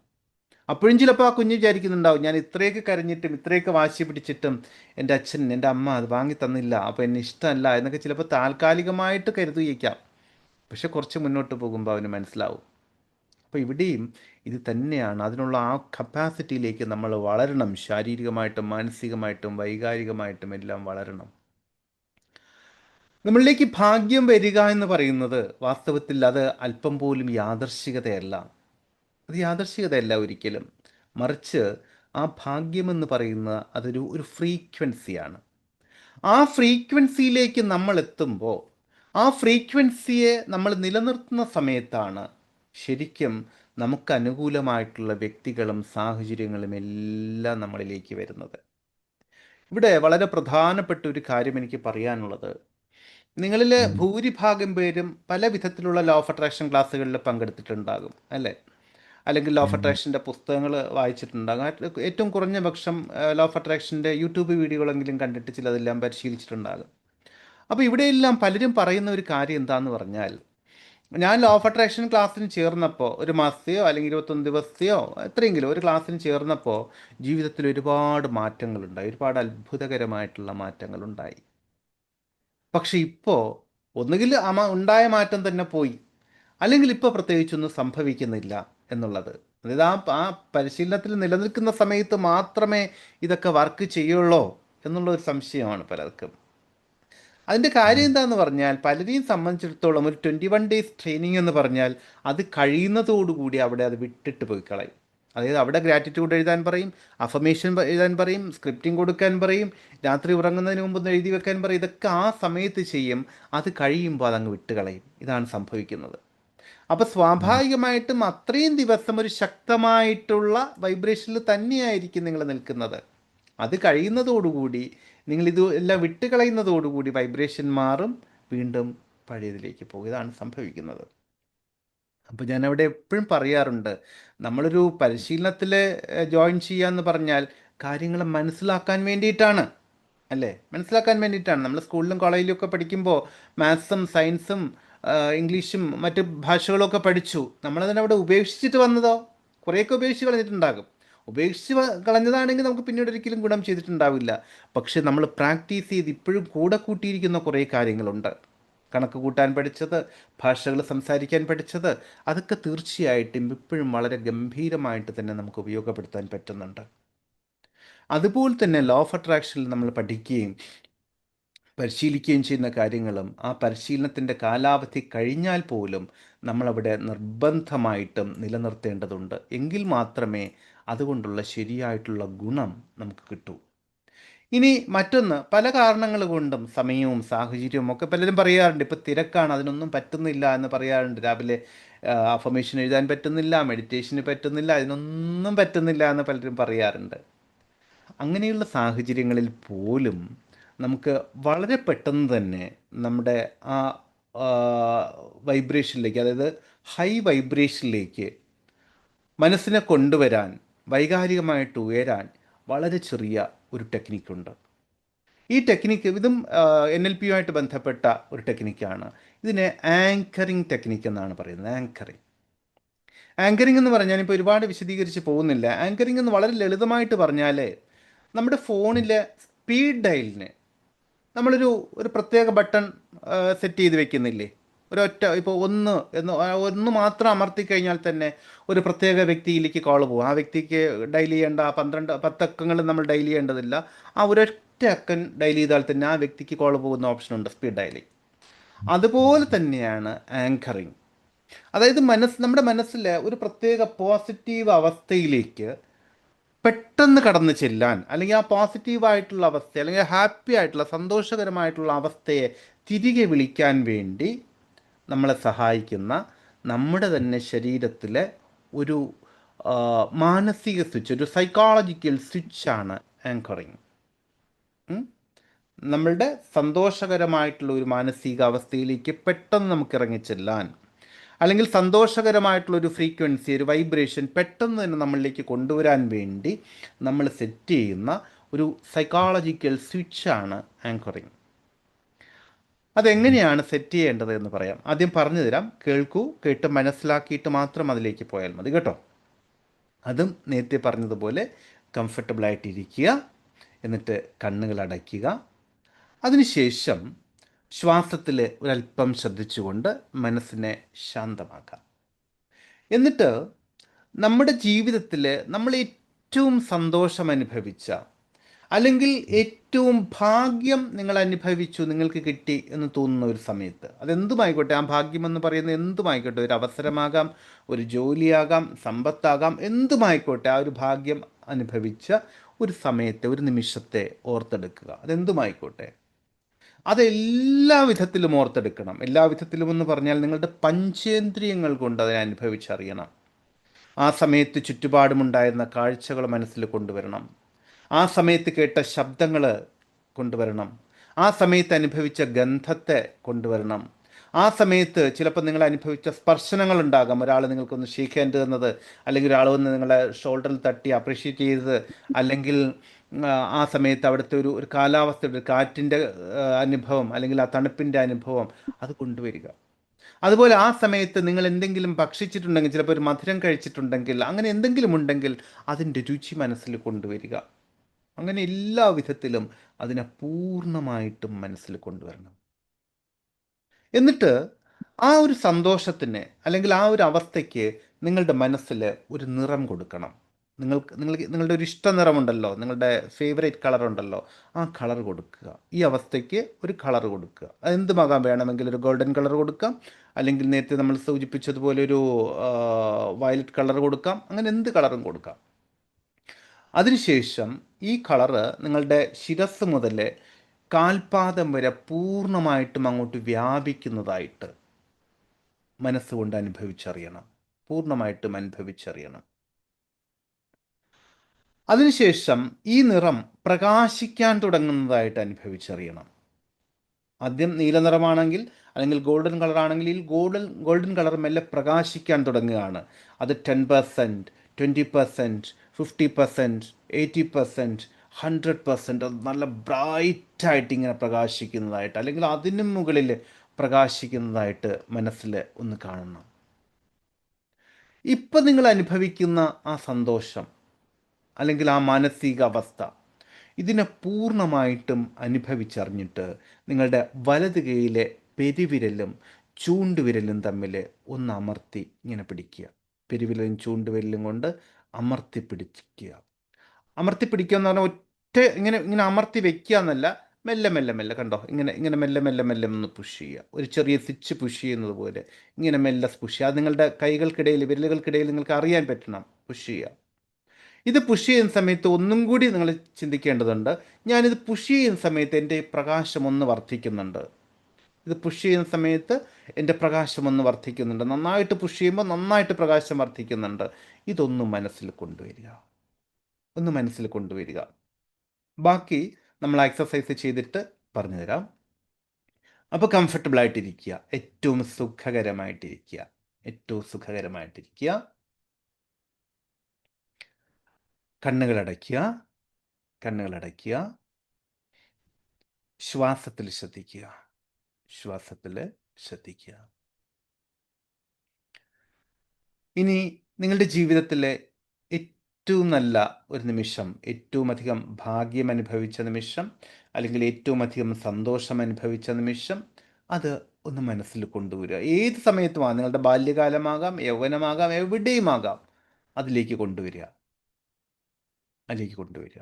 അപ്പോഴും ചിലപ്പോൾ ആ കുഞ്ഞ് വിചാരിക്കുന്നുണ്ടാവും, ഞാൻ ഇത്രയൊക്കെ കരഞ്ഞിട്ടും ഇത്രയൊക്കെ വാശി പിടിച്ചിട്ടും എൻ്റെ അച്ഛൻ എൻ്റെ അമ്മ അത് വാങ്ങി തന്നില്ല, അപ്പോൾ എന്നെ ഇഷ്ടമല്ല എന്നൊക്കെ ചിലപ്പോൾ താൽക്കാലികമായിട്ട് കരുതിയേക്കാം. പക്ഷെ കുറച്ച് മുന്നോട്ട് പോകുമ്പോൾ അവന് മനസ്സിലാവും. അപ്പോൾ ഇവിടെയും ഇത് തന്നെയാണ്, അതിനുള്ള ആ കപ്പാസിറ്റിയിലേക്ക് നമ്മൾ വളരണം. ശാരീരികമായിട്ടും മാനസികമായിട്ടും വൈകാരികമായിട്ടും എല്ലാം വളരണം. നമ്മളിലേക്ക് ഭാഗ്യം വരിക എന്ന് പറയുന്നത് വാസ്തവത്തിൽ അത് അല്പം പോലും യാദർശികതയല്ല. അത് യാദർശികതയല്ല ഒരിക്കലും. മറിച്ച് ആ ഭാഗ്യമെന്ന് പറയുന്ന അതൊരു ഫ്രീക്വൻസിയാണ്. ആ ഫ്രീക്വൻസിയിലേക്ക് നമ്മൾ എത്തുമ്പോൾ, ആ ഫ്രീക്വൻസിയെ നമ്മൾ നിലനിർത്തുന്ന സമയത്താണ് ശരിക്കും നമുക്ക് അനുകൂലമായിട്ടുള്ള വ്യക്തികളും സാഹചര്യങ്ങളും എല്ലാം നമ്മളിലേക്ക് വരുന്നത്. ഇവിടെ വളരെ പ്രധാനപ്പെട്ട ഒരു കാര്യം എനിക്ക് പറയാനുള്ളത്, നിങ്ങളിൽ ഭൂരിഭാഗം പേരും പല വിധത്തിലുള്ള ലോ ഓഫ് അട്രാക്ഷൻ ക്ലാസ്സുകളിൽ പങ്കെടുത്തിട്ടുണ്ടാകും, അല്ലേ? അല്ലെങ്കിൽ ലോ ഓഫ് അട്രാക്ഷൻ്റെ പുസ്തകങ്ങൾ വായിച്ചിട്ടുണ്ടാകും. ഏറ്റവും കുറഞ്ഞ പക്ഷം ലോ ഓഫ് അട്രാക്ഷൻ്റെ യൂട്യൂബ് വീഡിയോകളെങ്കിലും കണ്ടിട്ട് ചിലതെല്ലാം പരിശീലിച്ചിട്ടുണ്ടാകും. അപ്പോൾ ഇവിടെയെല്ലാം പലരും പറയുന്ന ഒരു കാര്യം എന്താണെന്ന് പറഞ്ഞാൽ, ഞാൻ ലോ ഓഫ് അട്രാക്ഷൻ ക്ലാസ്സിന് ചേർന്നപ്പോൾ, ഒരു മാസത്തെയോ അല്ലെങ്കിൽ 21 ദിവസത്തെയോ എത്രയെങ്കിലും ഒരു ക്ലാസ്സിന് ചേർന്നപ്പോൾ ജീവിതത്തിൽ ഒരുപാട് മാറ്റങ്ങളുണ്ടായി, ഒരുപാട് അത്ഭുതകരമായിട്ടുള്ള മാറ്റങ്ങളുണ്ടായി. പക്ഷെ ഇപ്പോൾ ഒന്നുകിൽ ഉണ്ടായ മാറ്റം തന്നെ പോയി, അല്ലെങ്കിൽ ഇപ്പോൾ പ്രത്യേകിച്ചൊന്നും സംഭവിക്കുന്നില്ല എന്നുള്ളത്. അതായത് ആ പരിശീലനത്തിൽ നിലനിൽക്കുന്ന സമയത്ത് മാത്രമേ ഇതൊക്കെ വർക്ക് ചെയ്യുള്ളൂ എന്നുള്ളൊരു സംശയമാണ് പലർക്കും. അതിൻ്റെ കാര്യം എന്താന്ന് പറഞ്ഞാൽ പലരെയും സംബന്ധിച്ചിടത്തോളം ഒരു 21 ഡേയ്സ് ട്രെയിനിങ് എന്ന് പറഞ്ഞാൽ അത് കഴിയുന്നതോടുകൂടി അവിടെ അത് വിട്ടിട്ട് പോയി കളയും. അതായത് അവിടെ ഗ്രാറ്റിറ്റ്യൂഡ് എഴുതാൻ പറയും, അഫർമേഷൻ എഴുതാൻ പറയും, സ്ക്രിപ്റ്റിംഗ് കൊടുക്കാൻ പറയും, രാത്രി ഉറങ്ങുന്നതിന് മുമ്പൊന്ന് എഴുതി വെക്കാൻ പറയും. ഇതൊക്കെ ആ സമയത്ത് ചെയ്യും. അത് കഴിയുമ്പോൾ അതങ്ങ് വിട്ടുകളയും. ഇതാണ് സംഭവിക്കുന്നത്. അപ്പോൾ സ്വാഭാവികമായിട്ടും അത്രയും ദിവസം ഒരു ശക്തമായിട്ടുള്ള വൈബ്രേഷനിൽ തന്നെയായിരിക്കും നിങ്ങൾ നിൽക്കുന്നത്. അത് കഴിയുന്നതോടുകൂടി നിങ്ങളിത് എല്ലാം വിട്ടുകളയുന്നതോടുകൂടി വൈബ്രേഷൻ മാറും, വീണ്ടും പഴയതിലേക്ക് പോകും. ഇതാണ് സംഭവിക്കുന്നത്. അപ്പോൾ ഞാനവിടെ എപ്പോഴും പറയാറുണ്ട്, നമ്മളൊരു പരിശീലനത്തിൽ ജോയിൻ ചെയ്യാന്ന് പറഞ്ഞാൽ കാര്യങ്ങൾ മനസ്സിലാക്കാൻ വേണ്ടിയിട്ടാണ്, അല്ലേ? മനസ്സിലാക്കാൻ വേണ്ടിയിട്ടാണ്. നമ്മൾ സ്കൂളിലും കോളേജിലും ഒക്കെ പഠിക്കുമ്പോൾ മാത്സും സയൻസും ഇംഗ്ലീഷും മറ്റ് ഭാഷകളൊക്കെ പഠിച്ചു. നമ്മളതിനെ അവിടെ ഉപേക്ഷിച്ചിട്ട് വന്നതോ? കുറേയൊക്കെ ഉപേക്ഷിച്ച് കളഞ്ഞിട്ടുണ്ടാകും. ഉപേക്ഷിച്ച് കളഞ്ഞതാണെങ്കിൽ നമുക്ക് പിന്നീട് ഒരിക്കലും ഗുണം ചെയ്തിട്ടുണ്ടാവില്ല. പക്ഷെ നമ്മൾ പ്രാക്ടീസ് ചെയ്ത് ഇപ്പോഴും കൂടെ കൂട്ടിയിരിക്കുന്ന കുറേ കാര്യങ്ങളുണ്ട്. കണക്ക് കൂട്ടാൻ പഠിച്ചത്, ഭാഷകൾ സംസാരിക്കാൻ പഠിച്ചത്, അതൊക്കെ തീർച്ചയായിട്ടും ഇപ്പോഴും വളരെ ഗംഭീരമായിട്ട് തന്നെ നമുക്ക് ഉപയോഗപ്പെടുത്താൻ പറ്റുന്നുണ്ട്. അതുപോലെ തന്നെ ലോ ഓഫ് അട്രാക്ഷനിൽ നമ്മൾ പഠിക്കുകയും പരിശീലിക്കുകയും ചെയ്യുന്ന കാര്യങ്ങളും ആ പരിശീലനത്തിൻ്റെ കാലാവധി കഴിഞ്ഞാൽ പോലും നമ്മളവിടെ നിർബന്ധമായിട്ടും നിലനിർത്തേണ്ടതുണ്ട്. എങ്കിൽ മാത്രമേ അതുകൊണ്ടുള്ള ശരിയായിട്ടുള്ള ഗുണം നമുക്ക് കിട്ടൂ. ഇനി മറ്റൊന്ന്, പല കാരണങ്ങൾ കൊണ്ടും സമയവും സാഹചര്യവും ഒക്കെ പലരും പറയാറുണ്ട്, ഇപ്പോൾ തിരക്കാണ് അതിനൊന്നും പറ്റുന്നില്ല എന്ന് പറയാറുണ്ട്. രാവിലെ അഫർമേഷൻ എഴുതാൻ പറ്റുന്നില്ല, മെഡിറ്റേഷന് പറ്റുന്നില്ല, അതിനൊന്നും പറ്റുന്നില്ല എന്ന് പലരും പറയാറുണ്ട്. അങ്ങനെയുള്ള സാഹചര്യങ്ങളിൽ പോലും നമുക്ക് വളരെ പെട്ടെന്ന് തന്നെ നമ്മുടെ ആ വൈബ്രേഷനിലേക്ക്, അതായത് ഹൈ വൈബ്രേഷനിലേക്ക് മനസ്സിനെ കൊണ്ടുവരാൻ, വൈകാരികമായിട്ട് ഉയരാൻ വളരെ ചെറിയ ഒരു ടെക്നിക്കുണ്ട്. ഈ ടെക്നിക്ക് ഇതും NLP യുമായിട്ട് ബന്ധപ്പെട്ട ഒരു ടെക്നിക്കാണ്. ഇതിനെ ആങ്കറിങ് ടെക്നിക്ക് എന്നാണ് പറയുന്നത്. ആങ്കറിങ് എന്ന് പറഞ്ഞാൽ ഞാനിപ്പോൾ ഒരുപാട് വിശദീകരിച്ച് പോകുന്നില്ല. ആങ്കറിങ് എന്ന് വളരെ ലളിതമായിട്ട് പറഞ്ഞാൽ നമ്മുടെ ഫോണിലെ സ്പീഡ് ഡയലിന് നമ്മളൊരു ഒരു പ്രത്യേക ബട്ടൺ സെറ്റ് ചെയ്ത് വെക്കുന്നില്ലേ? ഒരൊറ്റ ഇപ്പോൾ ഒന്ന് മാത്രം അമർത്തി കഴിഞ്ഞാൽ തന്നെ ഒരു പ്രത്യേക വ്യക്തിയിലേക്ക് കോൾ പോകും. ആ വ്യക്തിക്ക് ഡയൽ ചെയ്യേണ്ട 10 അക്കങ്ങൾ നമ്മൾ ഡയൽ ചെയ്യേണ്ടതില്ല. ആ ഒരൊറ്റ അക്കൻ ഡയൽ ചെയ്താൽ തന്നെ ആ വ്യക്തിക്ക് കോൾ പോകുന്ന ഓപ്ഷനുണ്ട് സ്പീഡ് ഡയലിംഗ്. അതുപോലെ തന്നെയാണ് ആങ്കറിങ്. അതായത് നമ്മുടെ മനസ്സിലെ ഒരു പ്രത്യേക പോസിറ്റീവ് അവസ്ഥയിലേക്ക് പെട്ടെന്ന് കടന്നു ചെല്ലാൻ, അല്ലെങ്കിൽ ആ പോസിറ്റീവായിട്ടുള്ള അവസ്ഥ, അല്ലെങ്കിൽ ഹാപ്പി ആയിട്ടുള്ള സന്തോഷകരമായിട്ടുള്ള അവസ്ഥയെ തിരികെ വിളിക്കാൻ വേണ്ടി നമ്മളെ സഹായിക്കുന്ന നമ്മുടെ തന്നെ ശരീരത്തിലെ ഒരു മാനസിക സ്വിച്ച്, ഒരു സൈക്കോളജിക്കൽ സ്വിച്ചാണ് ആങ്കറിങ്. നമ്മളുടെ സന്തോഷകരമായിട്ടുള്ള ഒരു മാനസിക അവസ്ഥയിലേക്ക് പെട്ടെന്ന് നമുക്ക് ഇറങ്ങിച്ചെല്ലാൻ, അല്ലെങ്കിൽ സന്തോഷകരമായിട്ടുള്ളൊരു ഫ്രീക്വൻസി, ഒരു വൈബ്രേഷൻ പെട്ടെന്ന് തന്നെ നമ്മളിലേക്ക് കൊണ്ടുവരാൻ വേണ്ടി നമ്മൾ സെറ്റ് ചെയ്യുന്ന ഒരു സൈക്കോളജിക്കൽ സ്വിച്ചാണ് ആങ്കറിങ്. അതെങ്ങനെയാണ് സെറ്റ് ചെയ്യേണ്ടത് എന്ന് പറയാം. ആദ്യം പറഞ്ഞു തരാം, കേൾക്കൂ. കേട്ട് മനസ്സിലാക്കിയിട്ട് മാത്രം അതിലേക്ക് പോയാൽ മതി കേട്ടോ. അതും നേരത്തെ പറഞ്ഞതുപോലെ കംഫർട്ടബിളായിട്ടിരിക്കുക, എന്നിട്ട് കണ്ണുകൾ അടയ്ക്കുക. അതിനുശേഷം ശ്വാസത്തിൽ ഒരല്പം ശ്രദ്ധിച്ചുകൊണ്ട് മനസ്സിനെ ശാന്തമാക്കാം. എന്നിട്ട് നമ്മുടെ ജീവിതത്തിൽ നമ്മൾ ഏറ്റവും സന്തോഷം അനുഭവിച്ച, അല്ലെങ്കിൽ ഏറ്റവും ഭാഗ്യം നിങ്ങൾ അനുഭവിച്ചു, നിങ്ങൾക്ക് കിട്ടി എന്ന് തോന്നുന്ന ഒരു സമയത്ത്, അതെന്തുമായിക്കോട്ടെ, ആ ഭാഗ്യമെന്ന് പറയുന്നത് എന്തുമായിക്കോട്ടെ, ഒരു അവസരമാകാം, ഒരു ജോലിയാകാം, സമ്പത്താകാം, എന്തുമായിക്കോട്ടെ, ആ ഒരു ഭാഗ്യം അനുഭവിച്ച ഒരു സമയത്തെ, ഒരു നിമിഷത്തെ ഓർത്തെടുക്കുക. അതെന്തുമായിക്കോട്ടെ, അതെല്ലാ വിധത്തിലും ഓർത്തെടുക്കണം. എല്ലാ വിധത്തിലും എന്ന് പറഞ്ഞാൽ നിങ്ങളുടെ പഞ്ചേന്ദ്രിയങ്ങൾ കൊണ്ട് അതിനെ അനുഭവിച്ചറിയണം. ആ സമയത്ത് ചുറ്റുപാടുമുണ്ടായിരുന്ന കാഴ്ചകൾ മനസ്സിൽ കൊണ്ടുവരണം. ആ സമയത്ത് കേട്ട ശബ്ദങ്ങൾ കൊണ്ടുവരണം. ആ സമയത്ത് അനുഭവിച്ച ഗന്ധത്തെ കൊണ്ടുവരണം. ആ സമയത്ത് ചിലപ്പോൾ നിങ്ങൾ അനുഭവിച്ച സ്പർശനങ്ങൾ ഉണ്ടാകാം. ഒരാൾ നിങ്ങൾക്കൊന്ന് ഷേക്ക് ഹാൻഡ് തന്നത്, അല്ലെങ്കിൽ ഒരാൾ വന്ന് നിങ്ങളെ ഷോൾഡറിൽ തട്ടി അപ്രീഷിയേറ്റ് ചെയ്തത്, അല്ലെങ്കിൽ ആ സമയത്ത് അവിടുത്തെ ഒരു കാലാവസ്ഥയുടെ, കാറ്റിൻ്റെ അനുഭവം, അല്ലെങ്കിൽ ആ തണുപ്പിൻ്റെ അനുഭവം, അത് കൊണ്ടുവരിക. അതുപോലെ ആ സമയത്ത് നിങ്ങൾ എന്തെങ്കിലും ഭക്ഷിച്ചിട്ടുണ്ടെങ്കിൽ, ചിലപ്പോൾ ഒരു മധുരം കഴിച്ചിട്ടുണ്ടെങ്കിൽ, അങ്ങനെ എന്തെങ്കിലും ഉണ്ടെങ്കിൽ അതിൻ്റെ രുചി മനസ്സിൽ കൊണ്ടുവരിക. അങ്ങനെ എല്ലാ വിധത്തിലും അതിനെ പൂർണ്ണമായിട്ടും മനസ്സിൽ കൊണ്ടുവരണം. എന്നിട്ട് ആ ഒരു സന്തോഷത്തിന്, അല്ലെങ്കിൽ ആ ഒരു അവസ്ഥയ്ക്ക് നിങ്ങളുടെ മനസ്സിൽ ഒരു നിറം കൊടുക്കണം. നിങ്ങളുടെ ഒരു ഇഷ്ട നിറമുണ്ടല്ലോ, നിങ്ങളുടെ ഫേവറേറ്റ് കളർ ഉണ്ടല്ലോ, ആ കളർ കൊടുക്കുക. ഈ അവസ്ഥയ്ക്ക് ഒരു കളർ കൊടുക്കുക. അതെന്തുമാകാം, വേണമെങ്കിൽ ഒരു ഗോൾഡൻ കളർ കൊടുക്കാം, അല്ലെങ്കിൽ നേരത്തെ നമ്മൾ സൂചിപ്പിച്ചതുപോലെ ഒരു വയലറ്റ് കളർ കൊടുക്കാം, അങ്ങനെ എന്ത് കളറും കൊടുക്കാം. അതിനുശേഷം ഈ കളറ് നിങ്ങളുടെ ശിരസ് മുതൽ കാൽപാദം വരെ പൂർണ്ണമായിട്ടും അങ്ങോട്ട് വ്യാപിക്കുന്നതായിട്ട് മനസ്സുകൊണ്ട് അനുഭവിച്ചറിയണം. പൂർണ്ണമായിട്ടും അനുഭവിച്ചറിയണം. അതിനുശേഷം ഈ നിറം പ്രകാശിക്കാൻ തുടങ്ങുന്നതായിട്ട് അനുഭവിച്ചറിയണം. ആദ്യം നീല നിറമാണെങ്കിൽ അല്ലെങ്കിൽ ഗോൾഡൻ കളറാണെങ്കിൽ ഈ ഗോൾഡൻ കളർ മെല്ലെ പ്രകാശിക്കാൻ തുടങ്ങുകയാണ്. അത് 10%, 20%, 50%, 80%, 100%, അത് നല്ല ബ്രൈറ്റായിട്ട് ഇങ്ങനെ പ്രകാശിക്കുന്നതായിട്ട്, അല്ലെങ്കിൽ അതിനും മുകളിൽ പ്രകാശിക്കുന്നതായിട്ട് മനസ്സിൽ ഒന്ന് കാണണം. ഇപ്പം നിങ്ങൾ അനുഭവിക്കുന്ന ആ സന്തോഷം അല്ലെങ്കിൽ ആ മാനസികാവസ്ഥ, ഇതിനെ പൂർണ്ണമായിട്ടും അനുഭവിച്ചറിഞ്ഞിട്ട് നിങ്ങളുടെ വലത് കൈയിലെ പെരുവിരലും ചൂണ്ടുവിരലും തമ്മിൽ ഒന്ന് അമർത്തി ഇങ്ങനെ പിടിക്കുക. പെരുവിരലും ചൂണ്ടുവിരലും കൊണ്ട് അമർത്തി പിടിക്കുക. അമർത്തി പിടിക്കുക എന്ന് പറഞ്ഞാൽ ഒറ്റ ഇങ്ങനെ ഇങ്ങനെ അമർത്തി വെക്കുക എന്നല്ല, മെല്ലെ മെല്ലെ മെല്ലെ, കണ്ടോ, ഇങ്ങനെ ഇങ്ങനെ മെല്ലെ മെല്ലെ മെല്ലെ ഒന്ന് പുഷ് ചെയ്യുക. ഒരു ചെറിയ സ്വിച്ച് പുഷ് ചെയ്യുന്നത് പോലെ ഇങ്ങനെ മെല്ലെ പുഷ് ചെയ്യുക. അത് നിങ്ങളുടെ കൈകൾക്കിടയിൽ, വിരലുകൾക്കിടയിൽ നിങ്ങൾക്ക് അറിയാൻ പറ്റണം, പുഷ് ചെയ്യുക. ഇത് പുഷ് ചെയ്യുന്ന സമയത്ത് ഒന്നും കൂടി നിങ്ങൾ ചിന്തിക്കേണ്ടതുണ്ട്, ഞാനിത് പുഷ് ചെയ്യുന്ന സമയത്ത് എൻ്റെ പ്രകാശം ഒന്ന് വർദ്ധിക്കുന്നുണ്ട്. ഇത് പുഷ് ചെയ്യുന്ന സമയത്ത് എൻ്റെ പ്രകാശം ഒന്ന് വർദ്ധിക്കുന്നുണ്ട്. നന്നായിട്ട് പുഷ് ചെയ്യുമ്പോൾ നന്നായിട്ട് പ്രകാശം വർദ്ധിക്കുന്നുണ്ട്. ഇതൊന്നും മനസ്സിൽ കൊണ്ടുവരിക, ഒന്ന് മനസ്സിൽ കൊണ്ടുവരിക. ബാക്കി നമ്മൾ എക്സസൈസ് ചെയ്തിട്ട് പറഞ്ഞു തരാം. അപ്പോൾ കംഫർട്ടബിളായിട്ടിരിക്കുക, ഏറ്റവും സുഖകരമായിട്ടിരിക്കുക, ഏറ്റവും സുഖകരമായിട്ടിരിക്കുക. കണ്ണുകളടയ്ക്കുക, കണ്ണുകളടയ്ക്കുക. ശ്വാസത്തിൽ ശ്രദ്ധിക്കുക, ശ്വാസത്തിൽ ശ്രദ്ധിക്കുക. ഇനി നിങ്ങളുടെ ജീവിതത്തിലെ ഏറ്റവും നല്ല ഒരു നിമിഷം, ഏറ്റവും അധികം ഭാഗ്യം അനുഭവിച്ച നിമിഷം, അല്ലെങ്കിൽ ഏറ്റവും അധികം സന്തോഷം അനുഭവിച്ച നിമിഷം, അത് ഒന്ന് മനസ്സിൽ കൊണ്ടുവരിക. ഏത് സമയത്തുമാകാം, നിങ്ങളുടെ ബാല്യകാലമാകാം, യൗവനമാകാം, എവിടെയുമാകാം, അതിലേക്ക് കൊണ്ടുവരിക, അതിലേക്ക് കൊണ്ടുവരിക.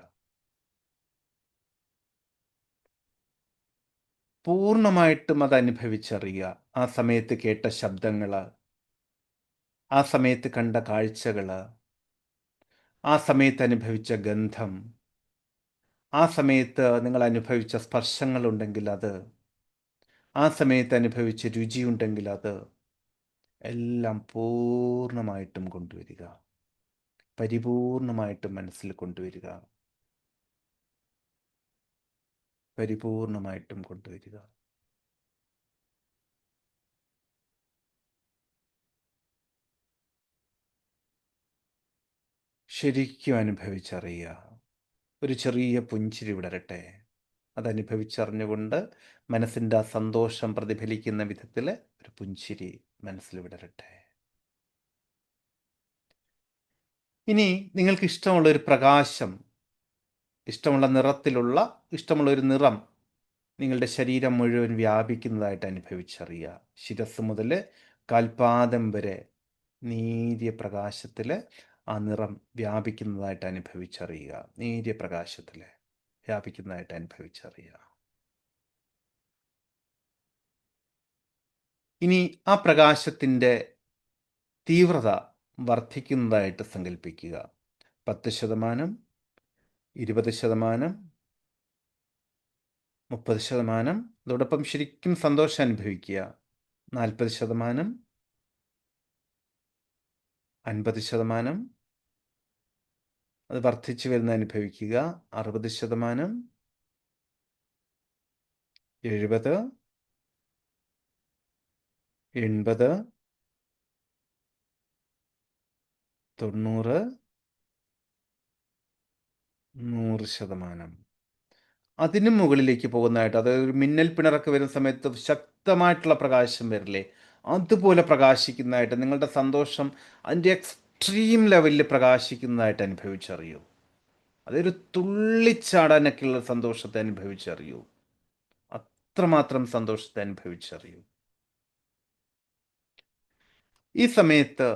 പൂർണ്ണമായിട്ടും അത് അനുഭവിച്ചറിയുക. ആ സമയത്ത് കേട്ട ശബ്ദങ്ങൾ, ആ സമയത്ത് കണ്ട കാഴ്ചകൾ, ആ സമയത്ത് അനുഭവിച്ച ഗന്ധം, ആ സമയത്ത് നിങ്ങൾ അനുഭവിച്ച സ്പർശങ്ങളുണ്ടെങ്കിൽ അത്, ആ സമയത്ത് അനുഭവിച്ച രുചിയുണ്ടെങ്കിൽ അത്, എല്ലാം പൂർണ്ണമായിട്ടും കൊണ്ടുവരിക, പരിപൂർണമായിട്ടും മനസ്സിൽ കൊണ്ടുവരിക, പരിപൂർണമായിട്ടും കൊണ്ടുവരിക. ശരിക്കും അനുഭവിച്ചറിയുക. ഒരു ചെറിയ പുഞ്ചിരി വിടരട്ടെ. അതനുഭവിച്ചറിഞ്ഞുകൊണ്ട് മനസ്സിൻ്റെ ആ സന്തോഷം പ്രതിഫലിക്കുന്ന വിധത്തിൽ ഒരു പുഞ്ചിരി മനസ്സിൽ വിടരട്ടെ. ഇനി നിങ്ങൾക്ക് ഇഷ്ടമുള്ള ഒരു പ്രകാശം, ഇഷ്ടമുള്ള നിറത്തിലുള്ള, ഇഷ്ടമുള്ള ഒരു നിറം നിങ്ങളുടെ ശരീരം മുഴുവൻ വ്യാപിക്കുന്നതായിട്ട് അനുഭവിച്ചറിയുക. ശിരസ് മുതൽ കാൽപാദം വരെ നേരിയ പ്രകാശത്തിൽ ആ നിറം വ്യാപിക്കുന്നതായിട്ട് അനുഭവിച്ചറിയുക. നേരിയ പ്രകാശത്തിൽ വ്യാപിക്കുന്നതായിട്ട് അനുഭവിച്ചറിയുക. ഇനി ആ പ്രകാശത്തിൻ്റെ തീവ്രത വർദ്ധിക്കുന്നതായിട്ട് സങ്കല്പിക്കുക. 10%, 20%, 30%. അതോടൊപ്പം ശരിക്കും സന്തോഷം അനുഭവിക്കുക. 40%, 50%. അത് വർദ്ധിച്ചു വരുന്ന അനുഭവിക്കുക. 60%, 70, 80, 90, 100%. അതിനും മുകളിലേക്ക് പോകുന്നതായിട്ട്, അതായത് ഒരു മിന്നൽ പിണറൊക്കെ വരുന്ന സമയത്ത് ശക്തമായിട്ടുള്ള പ്രകാശം വരില്ലേ, അതുപോലെ പ്രകാശിക്കുന്നതായിട്ട്, നിങ്ങളുടെ സന്തോഷം അതിൻ്റെ എക്സ്ട്രീം ലെവലിൽ പ്രകാശിക്കുന്നതായിട്ട് അനുഭവിച്ചറിയൂ. അതൊരു തുള്ളിച്ചാടാനൊക്കെയുള്ള സന്തോഷത്തെ അനുഭവിച്ചറിയൂ. അത്രമാത്രം സന്തോഷത്തെ അനുഭവിച്ചറിയൂ. ഈ സമയത്ത്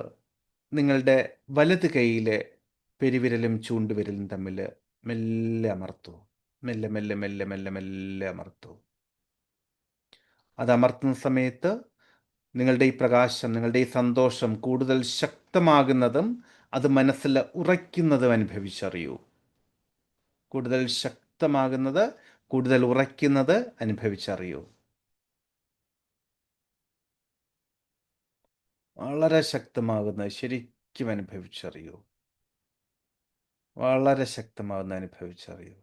നിങ്ങളുടെ വലത് കൈയിലെ പെരുവിരലും ചൂണ്ടുവിരലും തമ്മിൽ മെല്ലെ അമർത്തൂ. മെല്ലെ മെല്ലെ മെല്ലെ മെല്ലെ മെല്ലെ അമർത്തൂ. അത് അമർത്തുന്ന സമയത്ത് നിങ്ങളുടെ ഈ പ്രകാശം, നിങ്ങളുടെ ഈ സന്തോഷം കൂടുതൽ ശക്തമാകുന്നതും അത് മനസ്സിൽ ഉറയ്ക്കുന്നതും അനുഭവിച്ചറിയൂ. കൂടുതൽ ശക്തമാകുന്നത്, കൂടുതൽ ഉറയ്ക്കുന്നത് അനുഭവിച്ചറിയൂ. വളരെ ശക്തമാകുന്നത് ശരിക്കും അനുഭവിച്ചറിയൂ. വളരെ ശക്തമാകുന്ന അനുഭവിച്ചറിയൂ.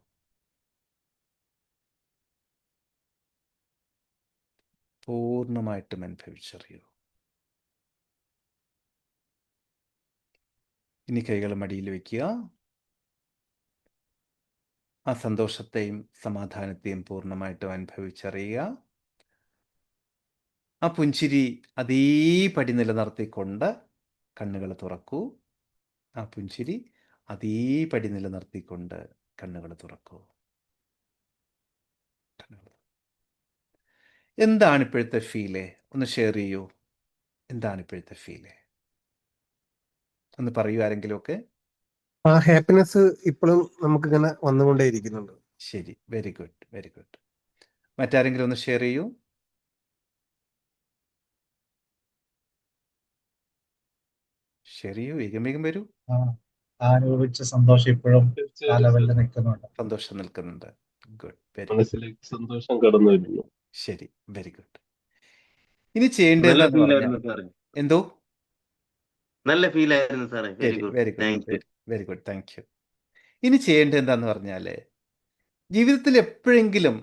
പൂർണ്ണമായിട്ടും അനുഭവിച്ചറിയൂ. ഇനി കൈകൾ മടിയിൽ വയ്ക്കുക. ആ സന്തോഷത്തെയും സമാധാനത്തെയും പൂർണ്ണമായിട്ടും അനുഭവിച്ചറിയുക. ആ പുഞ്ചിരി അതേപടി നിലനിർത്തിക്കൊണ്ട് കണ്ണുകൾ തുറക്കൂ. ആ പുഞ്ചിരി അതേപടി നിലനിർത്തിക്കൊണ്ട് കണ്ണുകൾ തുറക്കൂ. എന്താണ് ഇപ്പോഴത്തെ ഫീല്? ഒന്ന് ഷെയർ ചെയ്യൂ. എന്താണ് ഇപ്പോഴത്തെ ഫീല്? ഒന്ന് പറയൂ ആരെങ്കിലും ഒക്കെ. ആ ഹാപ്പിനെസ് ഇപ്പോഴും നമുക്കിങ്ങനെ വന്നുകൊണ്ടേയിരിക്കുന്നുണ്ട്. ശരി, വെരി ഗുഡ്, വെരി ഗുഡ്. മറ്റാരെങ്കിലും ഒന്ന് ഷെയർ ചെയ്യൂ. ഷെയർ ചെയ്യൂ, വേഗം വേഗം വരൂ. അനുഭവിച്ച സന്തോഷം ഇപ്പോഴും കാലവല്ല നിൽക്കുന്നുണ്ട്. സന്തോഷം നിൽക്കുന്നുണ്ട്. Good, very good. മനസ്സിലേക്ക് സന്തോഷം കടന്നു വരുന്നു. ശരി, വെരി ഗുഡ്. ഇനി ചെയ്യേണ്ടത് നല്ല എന്താന്ന് ഫീൽ പറഞ്ഞാൽ ആയിരുന്നു സാറേ. എന്തോ നല്ല ഫീൽ ആയിരുന്നു സാറേ. വെരി ശരി, good, very good, thank you. Very good, thank you. ഇനി ചെയ്യേണ്ടത് എന്താന്ന് പറഞ്ഞാൽ, ജീവിതത്തിൽ എപ്പോഴെങ്കിലും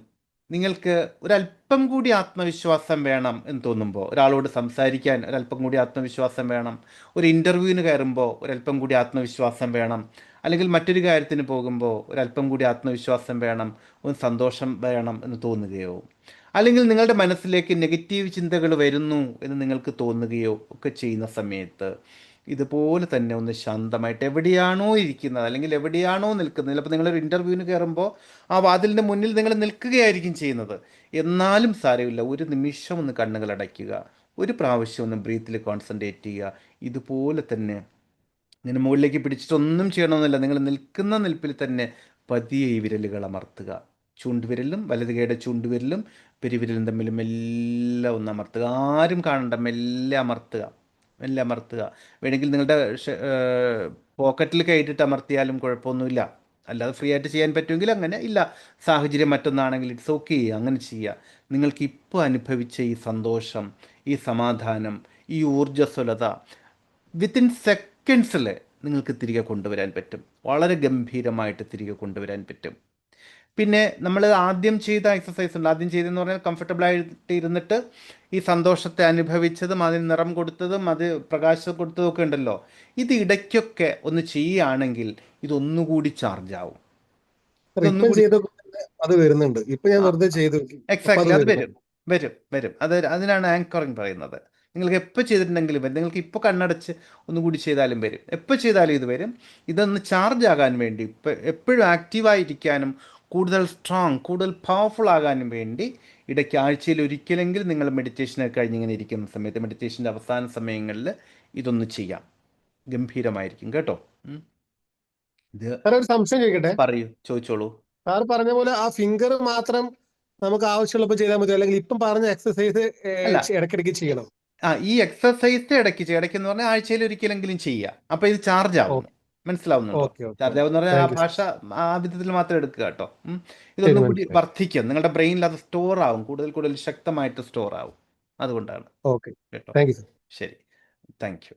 നിങ്ങൾക്ക് ഒരല്പം കൂടി ആത്മവിശ്വാസം വേണം എന്ന് തോന്നുമ്പോൾ, ഒരാളോട് സംസാരിക്കാൻ ഒരല്പം കൂടി ആത്മവിശ്വാസം വേണം, ഒരു ഇൻ്റർവ്യൂവിന് കയറുമ്പോൾ ഒരല്പം കൂടി ആത്മവിശ്വാസം വേണം, അല്ലെങ്കിൽ മറ്റൊരു കാര്യത്തിന് പോകുമ്പോൾ ഒരല്പം കൂടി ആത്മവിശ്വാസം വേണം, ഒന്ന് സന്തോഷം വേണം എന്ന് തോന്നുകയോ, അല്ലെങ്കിൽ നിങ്ങളുടെ മനസ്സിലേക്ക് നെഗറ്റീവ് ചിന്തകൾ വരുന്നു എന്ന് നിങ്ങൾക്ക് തോന്നുകയോ ഒക്കെ ചെയ്യുന്ന സമയത്ത് ഇതുപോലെ തന്നെ ഒന്ന് ശാന്തമായിട്ട് എവിടെയാണോ ഇരിക്കുന്നത് അല്ലെങ്കിൽ എവിടെയാണോ നിൽക്കുന്നത്, ചിലപ്പോൾ നിങ്ങളൊരു ഇൻ്റർവ്യൂവിന് കയറുമ്പോൾ ആ വാതിലിൻ്റെ മുന്നിൽ നിങ്ങൾ നിൽക്കുകയായിരിക്കും ചെയ്യുന്നത്, എന്നാലും സാരമില്ല, ഒരു നിമിഷം ഒന്ന് കണ്ണുകൾ അടയ്ക്കുക, ഒരു പ്രാവശ്യം ഒന്ന് ബ്രീത്തിൽ കോൺസെൻട്രേറ്റ് ചെയ്യുക. ഇതുപോലെ തന്നെ ഇങ്ങനെ മുകളിലേക്ക് പിടിച്ചിട്ടൊന്നും ചെയ്യണമെന്നില്ല, നിങ്ങൾ നിൽക്കുന്ന നിൽപ്പിൽ തന്നെ പതിയെ ഈ വിരലുകൾ അമർത്തുക. ചൂണ്ടുവിരലും വലത് കൈയുടെ ചൂണ്ടുവിരലും പെരുവിരലും തമ്മിൽ മെല്ലെ ഒന്ന് അമർത്തുക. ആരും കാണണ്ട, മെല്ലെ അമർത്തുക, മെല്ലെ അമർത്തുക. വേണമെങ്കിൽ നിങ്ങളുടെ പോക്കറ്റിൽ കൈയിട്ടിട്ട് അമർത്തിയാലും കുഴപ്പമൊന്നുമില്ല. അല്ലാതെ ഫ്രീ ആയിട്ട് ചെയ്യാൻ പറ്റുമെങ്കിൽ അങ്ങനെ, ഇല്ല സാഹചര്യം മറ്റൊന്നാണെങ്കിൽ ഇറ്റ്സ് ഓക്കെ, അങ്ങനെ ചെയ്യുക. നിങ്ങൾക്ക് ഇപ്പോൾ അനുഭവിച്ച ഈ സന്തോഷം, ഈ സമാധാനം, ഈ ഊർജ്ജസ്വലത വിത്തിൻ സെക്കൻഡ്സിൽ നിങ്ങൾക്ക് തിരികെ കൊണ്ടുവരാൻ പറ്റും. വളരെ ഗംഭീരമായിട്ട് തിരികെ കൊണ്ടുവരാൻ പറ്റും. പിന്നെ നമ്മൾ ആദ്യം ചെയ്ത എക്സസൈസ് ഉണ്ട്. ആദ്യം ചെയ്തതെന്ന് പറഞ്ഞാൽ കംഫർട്ടബിളായിട്ട് ഇരുന്നിട്ട് ഈ സന്തോഷത്തെ അനുഭവിച്ചതും അതിന് നിറം കൊടുത്തതും അത് പ്രകാശം കൊടുത്തതും ഒക്കെ ഉണ്ടല്ലോ, ഇത് ഇടയ്ക്കൊക്കെ ഒന്ന് ചെയ്യുകയാണെങ്കിൽ ഇതൊന്നുകൂടി ചാർജ് ആവും. ഇപ്പം ചെയ്ത അത് വരുന്നുണ്ട്. ഇപ്പൊ ഞാൻ വെറുതെ ചെയ്തു. എക്സാക്ട്ലി, അത് വരും വരും വരും. അതിനാണ് ആങ്കറിങ് പറയുന്നത്. നിങ്ങൾക്ക് എപ്പോൾ ചെയ്തിട്ടുണ്ടെങ്കിലും വരും. നിങ്ങൾക്ക് ഇപ്പോൾ കണ്ണടച്ച് ഒന്നുകൂടി ചെയ്താലും വരും. എപ്പോൾ ചെയ്താലും ഇത് വരും. ഇതൊന്ന് ചാർജ് ആകാൻ വേണ്ടി, എപ്പോഴും ആക്റ്റീവായിരിക്കാനും കൂടുതൽ സ്ട്രോങ്, കൂടുതൽ പവർഫുൾ ആകാനും വേണ്ടി ഇടയ്ക്ക് ആഴ്ചയിൽ ഒരിക്കലെങ്കിലും നിങ്ങൾ മെഡിറ്റേഷനൊക്കെ കഴിഞ്ഞിങ്ങനെ ഇരിക്കുന്ന സമയത്ത്, മെഡിറ്റേഷൻ്റെ അവസാന സമയങ്ങളിൽ ഇതൊന്ന് ചെയ്യാം. ഗംഭീരമായിരിക്കും കേട്ടോ. ഇത് സാറേ ഒരു സംശയം ചോദിക്കട്ടെ? പറയൂ, ചോദിച്ചോളൂ. സാർ പറഞ്ഞ പോലെ ആ ഫിംഗർ മാത്രം നമുക്ക് ആവശ്യമുള്ളപ്പോൾ ചെയ്താൽ മതി, അല്ലെങ്കിൽ ഇപ്പം പറഞ്ഞ എക്സസൈസ് അല്ല, ഇടയ്ക്കിടയ്ക്ക് ചെയ്യണം? ഈ എക്സസൈസ് ഇടയ്ക്ക് എന്ന് പറഞ്ഞാൽ ആഴ്ചയിൽ ഒരിക്കലെങ്കിലും ചെയ്യുക. അപ്പോൾ ഇത് ചാർജ് ആവുന്നു. മനസ്സിലാവുന്നുണ്ടോ? Okay okay. ചാർജ് ആവുന്ന പറഞ്ഞാൽ ആ താങ്ക് യു. ഭാഷ ആ വിധത്തിൽ മാത്രം എടുക്കുക കേട്ടോ. ഇതൊന്നും കൂടി മനസ്സിലായി. വർദ്ധിക്കും, നിങ്ങളുടെ ബ്രെയിനിൽ അത് സ്റ്റോർ ആവും, കൂടുതൽ ശക്തമായിട്ട് സ്റ്റോർ ആവും. അതുകൊണ്ടാണ് ഓക്കെ, കേട്ടോ. Thank you sir. ശരി, താങ്ക് യു.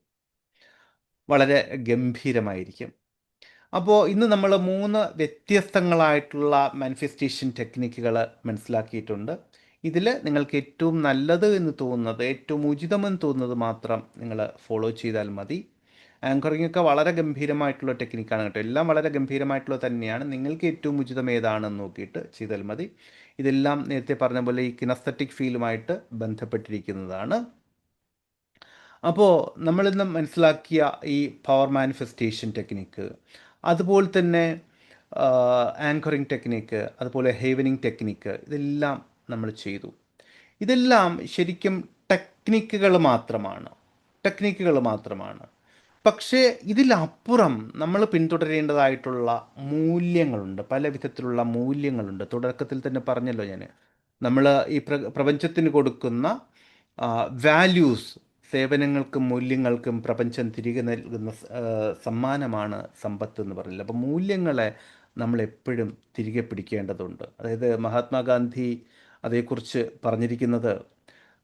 വളരെ ഗംഭീരമായിരിക്കും. അപ്പോൾ ഇന്ന് നമ്മൾ 3 വ്യത്യസ്തങ്ങളായിട്ടുള്ള മാനിഫെസ്റ്റേഷൻ ടെക്നിക്കുകൾ മനസ്സിലാക്കിയിട്ടുണ്ട്. ഇതിൽ നിങ്ങൾക്ക് ഏറ്റവും നല്ലത് എന്ന് തോന്നുന്നത്, ഏറ്റവും ഉചിതമെന്ന് തോന്നുന്നത് മാത്രം നിങ്ങൾ ഫോളോ ചെയ്താൽ മതി. ആങ്കറിംഗ് ഒക്കെ വളരെ ഗംഭീരമായിട്ടുള്ള ടെക്നിക്കാണ് കേട്ടോ. എല്ലാം വളരെ ഗംഭീരമായിട്ടുള്ളത് തന്നെയാണ്. നിങ്ങൾക്ക് ഏറ്റവും ഉചിതം ഏതാണെന്ന് നോക്കിയിട്ട് ചെയ്താൽ മതി. ഇതെല്ലാം നേരത്തെ പറഞ്ഞ പോലെ ഈ കിനസ്തറ്റിക് ഫീലുമായിട്ട് ബന്ധപ്പെട്ടിരിക്കുന്നതാണ്. അപ്പോൾ നമ്മളിന്ന് മനസ്സിലാക്കിയ ഈ പവർ മാനിഫെസ്റ്റേഷൻ ടെക്നിക്ക്, അതുപോലെ തന്നെ ആങ്കറിങ് ടെക്നിക്ക്, അതുപോലെ ഹേവനിങ് ടെക്നിക്ക്, ഇതെല്ലാം നമ്മൾ ചെയ്തു. ഇതെല്ലാം ശരിക്കും ടെക്നിക്കുകൾ മാത്രമാണ്. പക്ഷേ ഇതിലപ്പുറം നമ്മൾ പിന്തുടരേണ്ടതായിട്ടുള്ള മൂല്യങ്ങളുണ്ട്, പല വിധത്തിലുള്ള മൂല്യങ്ങളുണ്ട്. തുടക്കത്തിൽ തന്നെ പറഞ്ഞല്ലോ ഞാൻ, നമ്മൾ ഈ പ്രപഞ്ചത്തിന് കൊടുക്കുന്ന വാല്യൂസ്, സേവനങ്ങൾക്കും മൂല്യങ്ങൾക്കും പ്രപഞ്ചം തിരികെ നൽകുന്ന സമ്മാനമാണ് സമ്പത്ത് എന്ന് പറയുന്നത്. അപ്പോൾ മൂല്യങ്ങളെ നമ്മൾ എപ്പോഴും തിരികെ പിടിക്കേണ്ടതുണ്ട്. അതായത് മഹാത്മാഗാന്ധി അതേക്കുറിച്ച് പറഞ്ഞിരിക്കുന്നത്,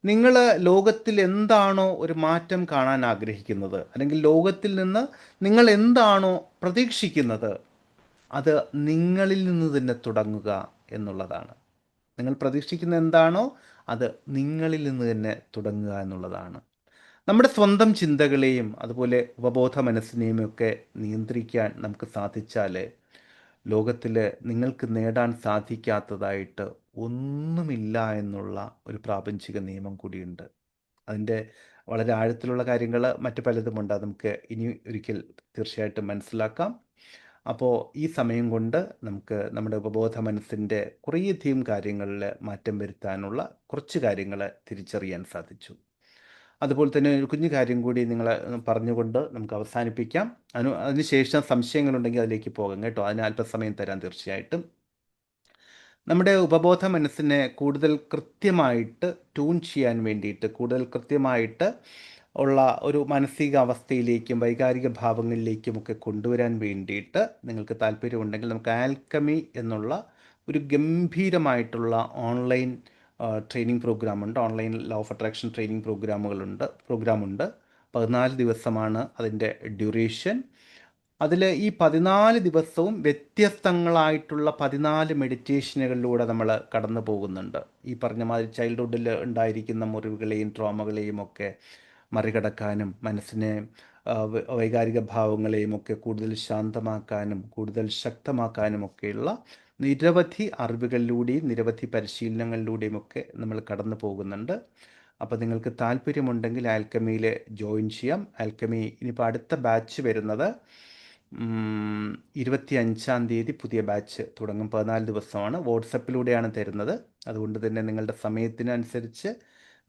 നിങ്ങൾ ലോകത്തിൽ എന്താണോ ഒരു മാറ്റം കാണാൻ ആഗ്രഹിക്കുന്നത്, അല്ലെങ്കിൽ ലോകത്തിൽ നിന്ന് നിങ്ങൾ എന്താണോ പ്രതീക്ഷിക്കുന്നത്, അത് നിങ്ങളിൽ നിന്ന് തന്നെ തുടങ്ങുക എന്നുള്ളതാണ്. നിങ്ങൾ പ്രതീക്ഷിക്കുന്ന എന്താണോ അത് നിങ്ങളിൽ നിന്ന് തന്നെ തുടങ്ങുക എന്നുള്ളതാണ്. നമ്മുടെ സ്വന്തം ചിന്തകളെയും അതുപോലെ ഉപബോധ മനസ്സിനെയും ഒക്കെ നിയന്ത്രിക്കാൻ നമുക്ക് സാധിച്ചാൽ ലോകത്തിൽ നിങ്ങൾക്ക് നേടാൻ സാധിക്കാത്തതായിട്ട് ഒന്നുമില്ല എന്നുള്ള ഒരു പ്രാപഞ്ചിക നിയമം കൂടിയുണ്ട്. അതിൻ്റെ വളരെ ആഴത്തിലുള്ള കാര്യങ്ങൾ മറ്റു പലതുമുണ്ട്, അത് നമുക്ക് ഇനി ഒരിക്കൽ തീർച്ചയായിട്ടും മനസ്സിലാക്കാം. അപ്പോൾ ഈ സമയം കൊണ്ട് നമുക്ക് നമ്മുടെ ഉപബോധ മനസ്സിൻ്റെ കുറേയധികം കാര്യങ്ങളിൽ മാറ്റം വരുത്താനുള്ള കുറച്ച് കാര്യങ്ങൾ തിരിച്ചറിയാൻ സാധിച്ചു. അതുപോലെ തന്നെ ഒരു കുഞ്ഞു കാര്യം കൂടി നിങ്ങളെ പറഞ്ഞുകൊണ്ട് നമുക്ക് അവസാനിപ്പിക്കാം. അതിനുശേഷം സംശയങ്ങളുണ്ടെങ്കിൽ അതിലേക്ക് പോകാം കേട്ടോ. അതിന് അല്പസമയം തരാം തീർച്ചയായിട്ടും. നമ്മുടെ ഉപബോധ മനസ്സിനെ കൂടുതൽ കൃത്യമായിട്ട് ട്യൂൺ ചെയ്യാൻ വേണ്ടിയിട്ട്, കൂടുതൽ കൃത്യമായിട്ട് ഉള്ള ഒരു മാനസികാവസ്ഥയിലേക്കും വൈകാരിക ഭാവങ്ങളിലേക്കുമൊക്കെ കൊണ്ടുവരാൻ വേണ്ടിയിട്ട് നിങ്ങൾക്ക് താല്പര്യമുണ്ടെങ്കിൽ നമുക്ക് ആൽക്കമി എന്നുള്ള ഒരു ഗംഭീരമായിട്ടുള്ള ഓൺലൈൻ ട്രെയിനിങ് പ്രോഗ്രാമുണ്ട്. Online law of attraction training പ്രോഗ്രാമുണ്ട്. 14 ദിവസമാണ് അതിൻ്റെ ഡ്യൂറേഷൻ. അതിൽ ഈ 14 ദിവസവും വ്യത്യസ്തങ്ങളായിട്ടുള്ള 14 മെഡിറ്റേഷനുകളിലൂടെ നമ്മൾ കടന്നു പോകുന്നുണ്ട്. ഈ പറഞ്ഞ മാതിരി ചൈൽഡ്ഹുഡിൽ ഉണ്ടായിരിക്കുന്ന മുറിവുകളെയും ട്രോമകളെയും ഒക്കെ മറികടക്കാനും മനസ്സിനെ വൈകാരിക ഭാവങ്ങളെയും ഒക്കെ കൂടുതൽ ശാന്തമാക്കാനും കൂടുതൽ ശക്തമാക്കാനും ഒക്കെയുള്ള നിരവധി അറിവുകളിലൂടെയും നിരവധി പരിശീലനങ്ങളിലൂടെയും ഒക്കെ നമ്മൾ കടന്നു പോകുന്നുണ്ട്. അപ്പോൾ നിങ്ങൾക്ക് താല്പര്യമുണ്ടെങ്കിൽ ആൽക്കമിയിൽ ജോയിൻ ചെയ്യാം. ആൽക്കമി ഇനിയിപ്പോൾ അടുത്ത ബാച്ച് വരുന്നത് 25-ാം തീയതി പുതിയ ബാച്ച് തുടങ്ങും. 14 ദിവസമാണ്. വാട്സപ്പിലൂടെയാണ് തരുന്നത്. അതുകൊണ്ട് തന്നെ നിങ്ങളുടെ സമയത്തിനനുസരിച്ച്,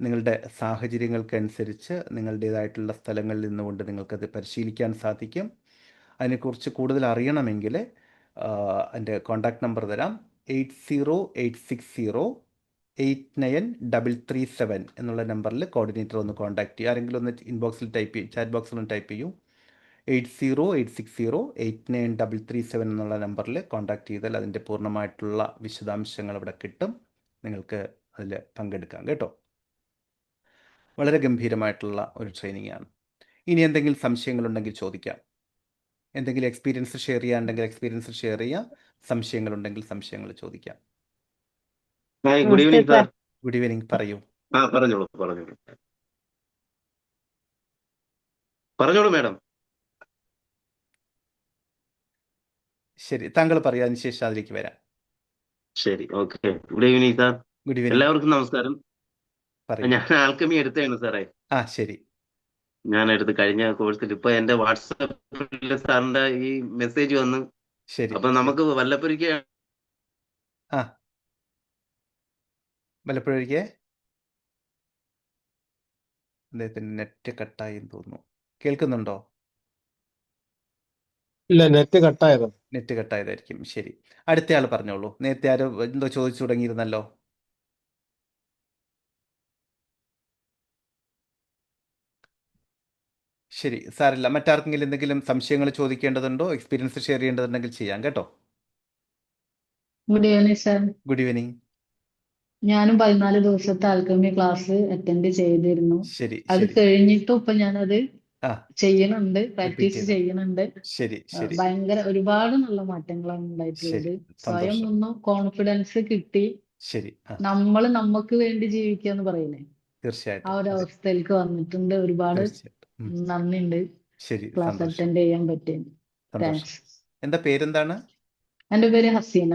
നിങ്ങളുടെ സാഹചര്യങ്ങൾക്കനുസരിച്ച് നിങ്ങളുടേതായിട്ടുള്ള സ്ഥലങ്ങളിൽ നിന്നുകൊണ്ട് നിങ്ങൾക്കത് പരിശീലിക്കാൻ സാധിക്കും. അതിനെക്കുറിച്ച് കൂടുതൽ അറിയണമെങ്കിൽ എൻ്റെ കോൺടാക്റ്റ് നമ്പർ തരാം. 8086089337 എന്നുള്ള നമ്പറിൽ കോർഡിനേറ്റർ ഒന്ന് കോൺടാക്ട് ചെയ്യുക. ആരെങ്കിലും ഒന്ന് ഇൻബോക്സിൽ ടൈപ്പ് ചെയ്യും, ചാറ്റ് ബോക്സിൽ ഒന്ന് ടൈപ്പ് ചെയ്യൂ. 8086089337 എന്നുള്ള നമ്പറിൽ കോൺടാക്ട് ചെയ്താൽ അതിൻ്റെ പൂർണ്ണമായിട്ടുള്ള വിശദാംശങ്ങൾ ഇവിടെ കിട്ടും. നിങ്ങൾക്ക് അതിൽ പങ്കെടുക്കാം കേട്ടോ. വളരെ ഗംഭീരമായിട്ടുള്ള ഒരു ട്രെയിനിങ് ആണ്. ഇനി എന്തെങ്കിലും സംശയങ്ങളുണ്ടെങ്കിൽ ചോദിക്കാം. എന്തെങ്കിലും എക്സ്പീരിയൻസ് ഷെയർ ചെയ്യാനുണ്ടെങ്കിൽ എക്സ്പീരിയൻസ് ഷെയർ ചെയ്യാം. സംശയങ്ങളുണ്ടെങ്കിൽ സംശയങ്ങൾ ചോദിക്കാം. Hi, good evening sir. Good evening, പറയൂ. പറഞ്ഞോളൂ മാഡം. ശരി, താങ്കൾ പറയൂ, അതിനുശേഷം അതിലേക്ക് വരാം. ശരി, okay. Good evening sir. Good evening, എല്ലാവർക്കും നമസ്കാരം. പറയൂ. ഞാൻ ആൽക്കമി എടുത്തതാണ് സാറേ. ശരി. ഞാൻ എടുത്ത് കഴിഞ്ഞ കോഴ്സിൽ ഇപ്പൊ എന്റെ വാട്സാപ്പിൽ സാറിന്റെ ഈ മെസ്സേജ് വന്നു. ശരി. അപ്പൊ നമുക്ക് വല്ലപ്പോഴേക്ക് വല്ലപ്പോഴൊരിക്കേ അദ്ദേഹത്തിന് നെറ്റ് കട്ടായി തോന്നുന്നു. കേൾക്കുന്നുണ്ടോ? ഇല്ല, നെറ്റ് കട്ടായത്. നെറ്റ് കട്ടായതായിരിക്കും. ശരി, അടുത്ത ആൾ പറഞ്ഞോളൂ. നേരത്തെ ആരോ എന്തോ ചോദിച്ചു തുടങ്ങിയിരുന്നല്ലോ. ശരി, സാറില്ല. മറ്റാർക്കെങ്കിലും എന്തെങ്കിലും സംശയങ്ങൾ ചോദിക്കേണ്ടതുണ്ടോ, എക്സ്പീരിയൻസ് ഷെയർ ചെയ്യേണ്ടതുണ്ടെങ്കിൽ ചെയ്യാം കേട്ടോ. Good evening sir. Good evening. ഞാനും 14 ദിവസത്തെ ആൽക്കമി ക്ലാസ് അറ്റൻഡ് ചെയ്തിരുന്നു. ശരി അത് ശരി കഴിഞ്ഞിട്ടും ഇപ്പൊ ഞാനത് ആ ചെയ്യുന്നുണ്ട്, റിപ്പീറ്റ് പ്രാക്ടീസ് ചെയ്തു. ചെയ്യുന്നുണ്ട്. ശരി ശരി ഭയങ്കര ഒരുപാട് നല്ല മാറ്റങ്ങളാണ് ഉണ്ടായിട്ടുള്ളത്. ശരി, സ്വയം സന്തോഷം. ഒന്ന് കോൺഫിഡൻസ് കിട്ടി, ശരി, നമ്മൾ നമുക്ക് വേണ്ടി ജീവിക്കുക എന്ന് പറയുന്നേ, ആ തീർച്ചയായിട്ടും ഒരു അതെ, അവസ്ഥയിലേക്ക് വന്നിട്ടുണ്ട്. ഒരുപാട് തീർച്ചയായിട്ടും. നന്ദിയുണ്ട് ശരി, ക്ലാസ് സന്തോഷം, അറ്റൻഡ് ചെയ്യാൻ പറ്റിയത്. സന്തോഷം. താങ്ക്സ്. എന്താ പേരെന്താണ്? എന്റെ പേര് ഹസീന.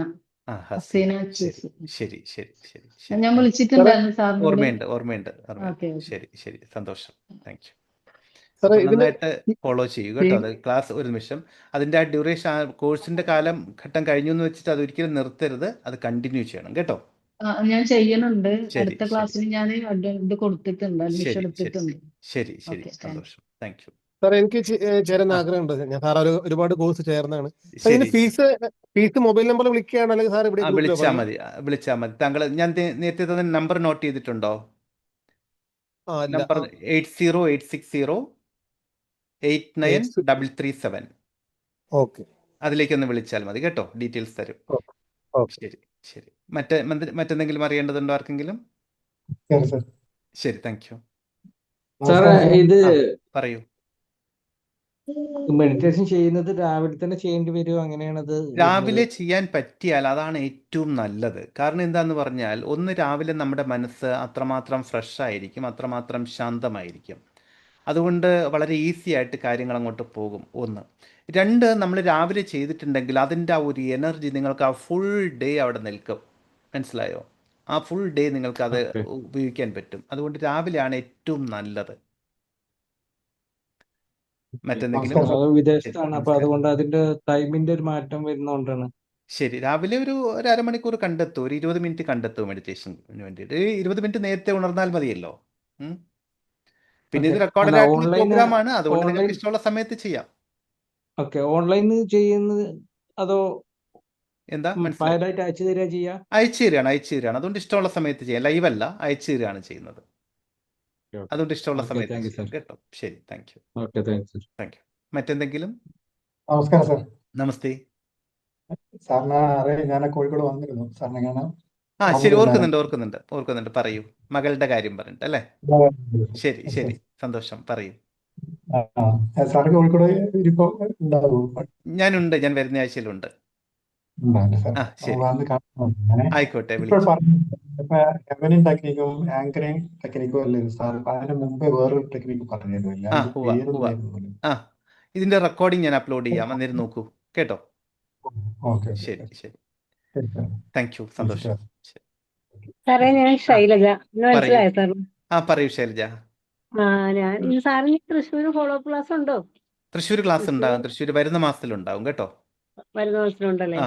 ഹസീന. ഹസീന ശരി ചൂസ്. ശരി ശരി ശരി ശരി. ഞാൻ വിളിച്ചിട്ടുണ്ടായിരുന്നു സാറിനോട്. ഓർമ്മയുണ്ട് ഓർമ്മയുണ്ട് ഓർമ്മയുണ്ട്. ഓക്കെ. ശരി ശരി, സന്തോഷം. Thank you. സാറേ അപ്പോൾ ഇതിന് നന്നായിട്ട് ഫോളോ ചെയ്യൂ കേട്ടോ. അത് ക്ലാസ് ഒരു നിമിഷം, അതിൻ്റെ ആ ഡ്യൂറേഷൻ, കോഴ്സിൻ്റെ ഘട്ടം കഴിഞ്ഞു എന്ന് വെച്ചിട്ട് അത് ഒരിക്കലും നിർത്തരുത്, അത് കണ്ടിന്യൂ ചെയ്യണം കേട്ടോ. ഞാൻ ചെയ്യുന്നുണ്ട്. ശരി അടുത്ത ശരി ക്ലാസ്സിന് ഞാൻ ഇത് കൊടുത്തിട്ടുണ്ട്, അഡ്മിഷൻ ശരി ശരി എടുത്തിട്ടുണ്ട്. ശരി ശരി, ഓക്കെ, താങ്ക്സ്. സന്തോഷം. Thank you. സാർ എനിക്ക് ചേരാൻ ആ ആഗ്രഹമുണ്ട്. ഞാൻ സാർ ഒരുപാട് കോഴ്സ് ചേർന്നാണ്. സാർ ഇതിന് ശരി ഫീസ് മൊബൈൽ നമ്പർ വിളിക്കുകയാണോ അല്ലെങ്കിൽ സാർ ഇവിടെ ആ ഗ്രൂപ്പിലോ വിളിച്ചാൽ പറയും? മതി വിളിച്ചാൽ മതി. താങ്കൾ ഞാൻ നേരത്തെ തന്നെ നമ്പർ നോട്ട് ചെയ്തിട്ടുണ്ടോ? അല്ല. നമ്പർ 8086089337. ഓക്കെ അതിലേക്കൊന്ന് വിളിച്ചാൽ മതി കേട്ടോ, ഡീറ്റെയിൽസ് തരും. ഓക്കെ. ശരി ശരി. മറ്റെന്തെങ്കിലും അറിയേണ്ടതുണ്ടോ ആർക്കെങ്കിലും? ശരി സർ. ശരി, താങ്ക് യു. സാറേ, നമസ്കാരം സർ. ഇത് ആ പറയൂ. മെഡിറ്റേഷൻ ചെയ്യുന്നത് രാവിലെ തന്നെ ചെയ്യേണ്ടി വരുമോ? അങ്ങനെയാണത് വരുന്നത്? രാവിലെ ചെയ്യാൻ പറ്റിയാൽ അതാണ് ഏറ്റവും നല്ലത്. കാരണം എന്താന്ന് പറഞ്ഞാൽ, ഒന്ന്, രാവിലെ നമ്മുടെ മനസ്സ് അത്രമാത്രം ഫ്രഷ് ആയിരിക്കും, അത്രമാത്രം ശാന്തമായിരിക്കും. അതുകൊണ്ട് വളരെ ഈസി ആയിട്ട് കാര്യങ്ങൾ അങ്ങോട്ട് പോകും. ഒന്ന്. രണ്ട്, നമ്മൾ രാവിലെ ചെയ്തിട്ടുണ്ടെങ്കിൽ അതിൻ്റെ ആ ഒരു എനർജി നിങ്ങൾക്ക് ആ ഫുൾ ഡേ അവിടെ നിൽക്കും. മനസ്സിലായോ? ആ ഫുൾ ഡേ നിങ്ങൾക്ക് അത് ഓക്കെ. ഉപയോഗിക്കാൻ പറ്റും. അതുകൊണ്ട് രാവിലെയാണ് ഏറ്റവും നല്ലത്. മറ്റെന്തെങ്കിലും? നമസ്കാരം സർ. അത് ശരി, വിദേശത്താണ്, അപ്പൊ നമസ്കാരം. അതുകൊണ്ട് അതിന്റെ ടൈമിന്റെ ഒരു മാറ്റം വരുന്നോണ്ടാണ്. ശരി, രാവിലെ ഒരു അരമണിക്കൂർ കണ്ടെത്തൂ, ഒരു 20 മിനിറ്റ് കണ്ടെത്തൂ മെഡിറ്റേഷന് വേണ്ടിയിട്ട്. 20 മിനിറ്റ് നേരത്തെ ഉണർന്നാൽ മതിയല്ലോ. ഉം. പിന്നെ ഇത് ഓക്കെ. റെക്കോർഡഡ് അല്ല, ആയിട്ടുള്ള ഓൺലൈൻ പ്രോഗ്രാമാണ്, അതുകൊണ്ട് ഓൺലൈൻ നിങ്ങൾക്ക് ഇഷ്ടമുള്ള സമയത്ത് ചെയ്യാം. ഓക്കെ. ഓൺലൈൻ ചെയ്യുന്നത് അതോ എന്താ മനസ്സിലായി? ഫയലായിട്ട് അയച്ചു തരിക ചെയ്യാ? അയച്ചു തരികയാണ്. അതുകൊണ്ട് ഇഷ്ടമുള്ള സമയത്ത് ചെയ്യാം. ലൈവ് അല്ല, അയച്ചു തരികയാണ് ചെയ്യുന്നത്. അതുകൊണ്ട് ഇഷ്ടമുള്ള ഓക്കെ, സമയത്ത് താങ്ക് യു ചെയ്യാം സാർ. കേട്ടോ. ശരി, thank you. Okay, thanks sir. Thank U. മറ്റെന്തെങ്കിലും? നമസ്കാരം സർ. നമസ്തേ. സാറിന് അറിയാം, ഞാൻ കോഴിക്കോട് വന്നിരുന്നു സാറിനെ കാണാൻ. ശരി, വന്നിരുന്നായിരുന്നു. ഓർക്കുന്നുണ്ട്. പറയൂ. മകളുടെ കാര്യം പറഞ്ഞിട്ട് അല്ലേ? ശരി ശരി, സന്തോഷം. പറയൂ. സാറ് കോഴിക്കോട് ഇരിപ്പോ ഉണ്ടാവും. ഞാനുണ്ട്, ഞാൻ വരുന്ന ആഴ്ചയിലുണ്ട്. ഉണ്ടാവില്ല സാർ. ശരി, വന്ന് കാണണം. അങ്ങനെ ആയിക്കോട്ടെ, ഇപ്പോൾ വിളിച്ചു. പറഞ്ഞു ഇപ്പൊ ഹെവനിങ് ടെക്നിക്കും ആങ്കറിങ് ടെക്നിക്കും അല്ലേ സാർ? അതിന് മുമ്പേ വേറൊരു ടെക്നിക്ക് പറഞ്ഞിരുന്നില്ല, അതിന്റെ ഉവ്വ പേരെന്തായിരുന്നു പോലും? ഇതിന്റെ റെക്കോർഡിംഗ് ഞാൻ അപ്ലോഡ് ചെയ്യാം, അന്നേരം നോക്കൂ കേട്ടോ. ഓക്കെ ശരി ശരി, ശരി സാർ. താങ്ക് യു, സന്തോഷം. ശരി. സാറേ, ഞാൻ ശൈലജ. ഇന്ന് പറയൂ. മനസ്സിലായോ സാർ? പറയൂ ശൈലജ. സാറിന് തൃശ്ശൂർ ഫോളോ അപ്പ് ക്ലാസ് ഉണ്ടോ? തൃശ്ശൂർ ക്ലാസ് ഉണ്ടാകും. തൃശ്ശൂർ വരുന്ന മാസത്തിലുണ്ടാകും കേട്ടോ. വരുന്ന ദിവസത്തിലുണ്ടല്ലേ?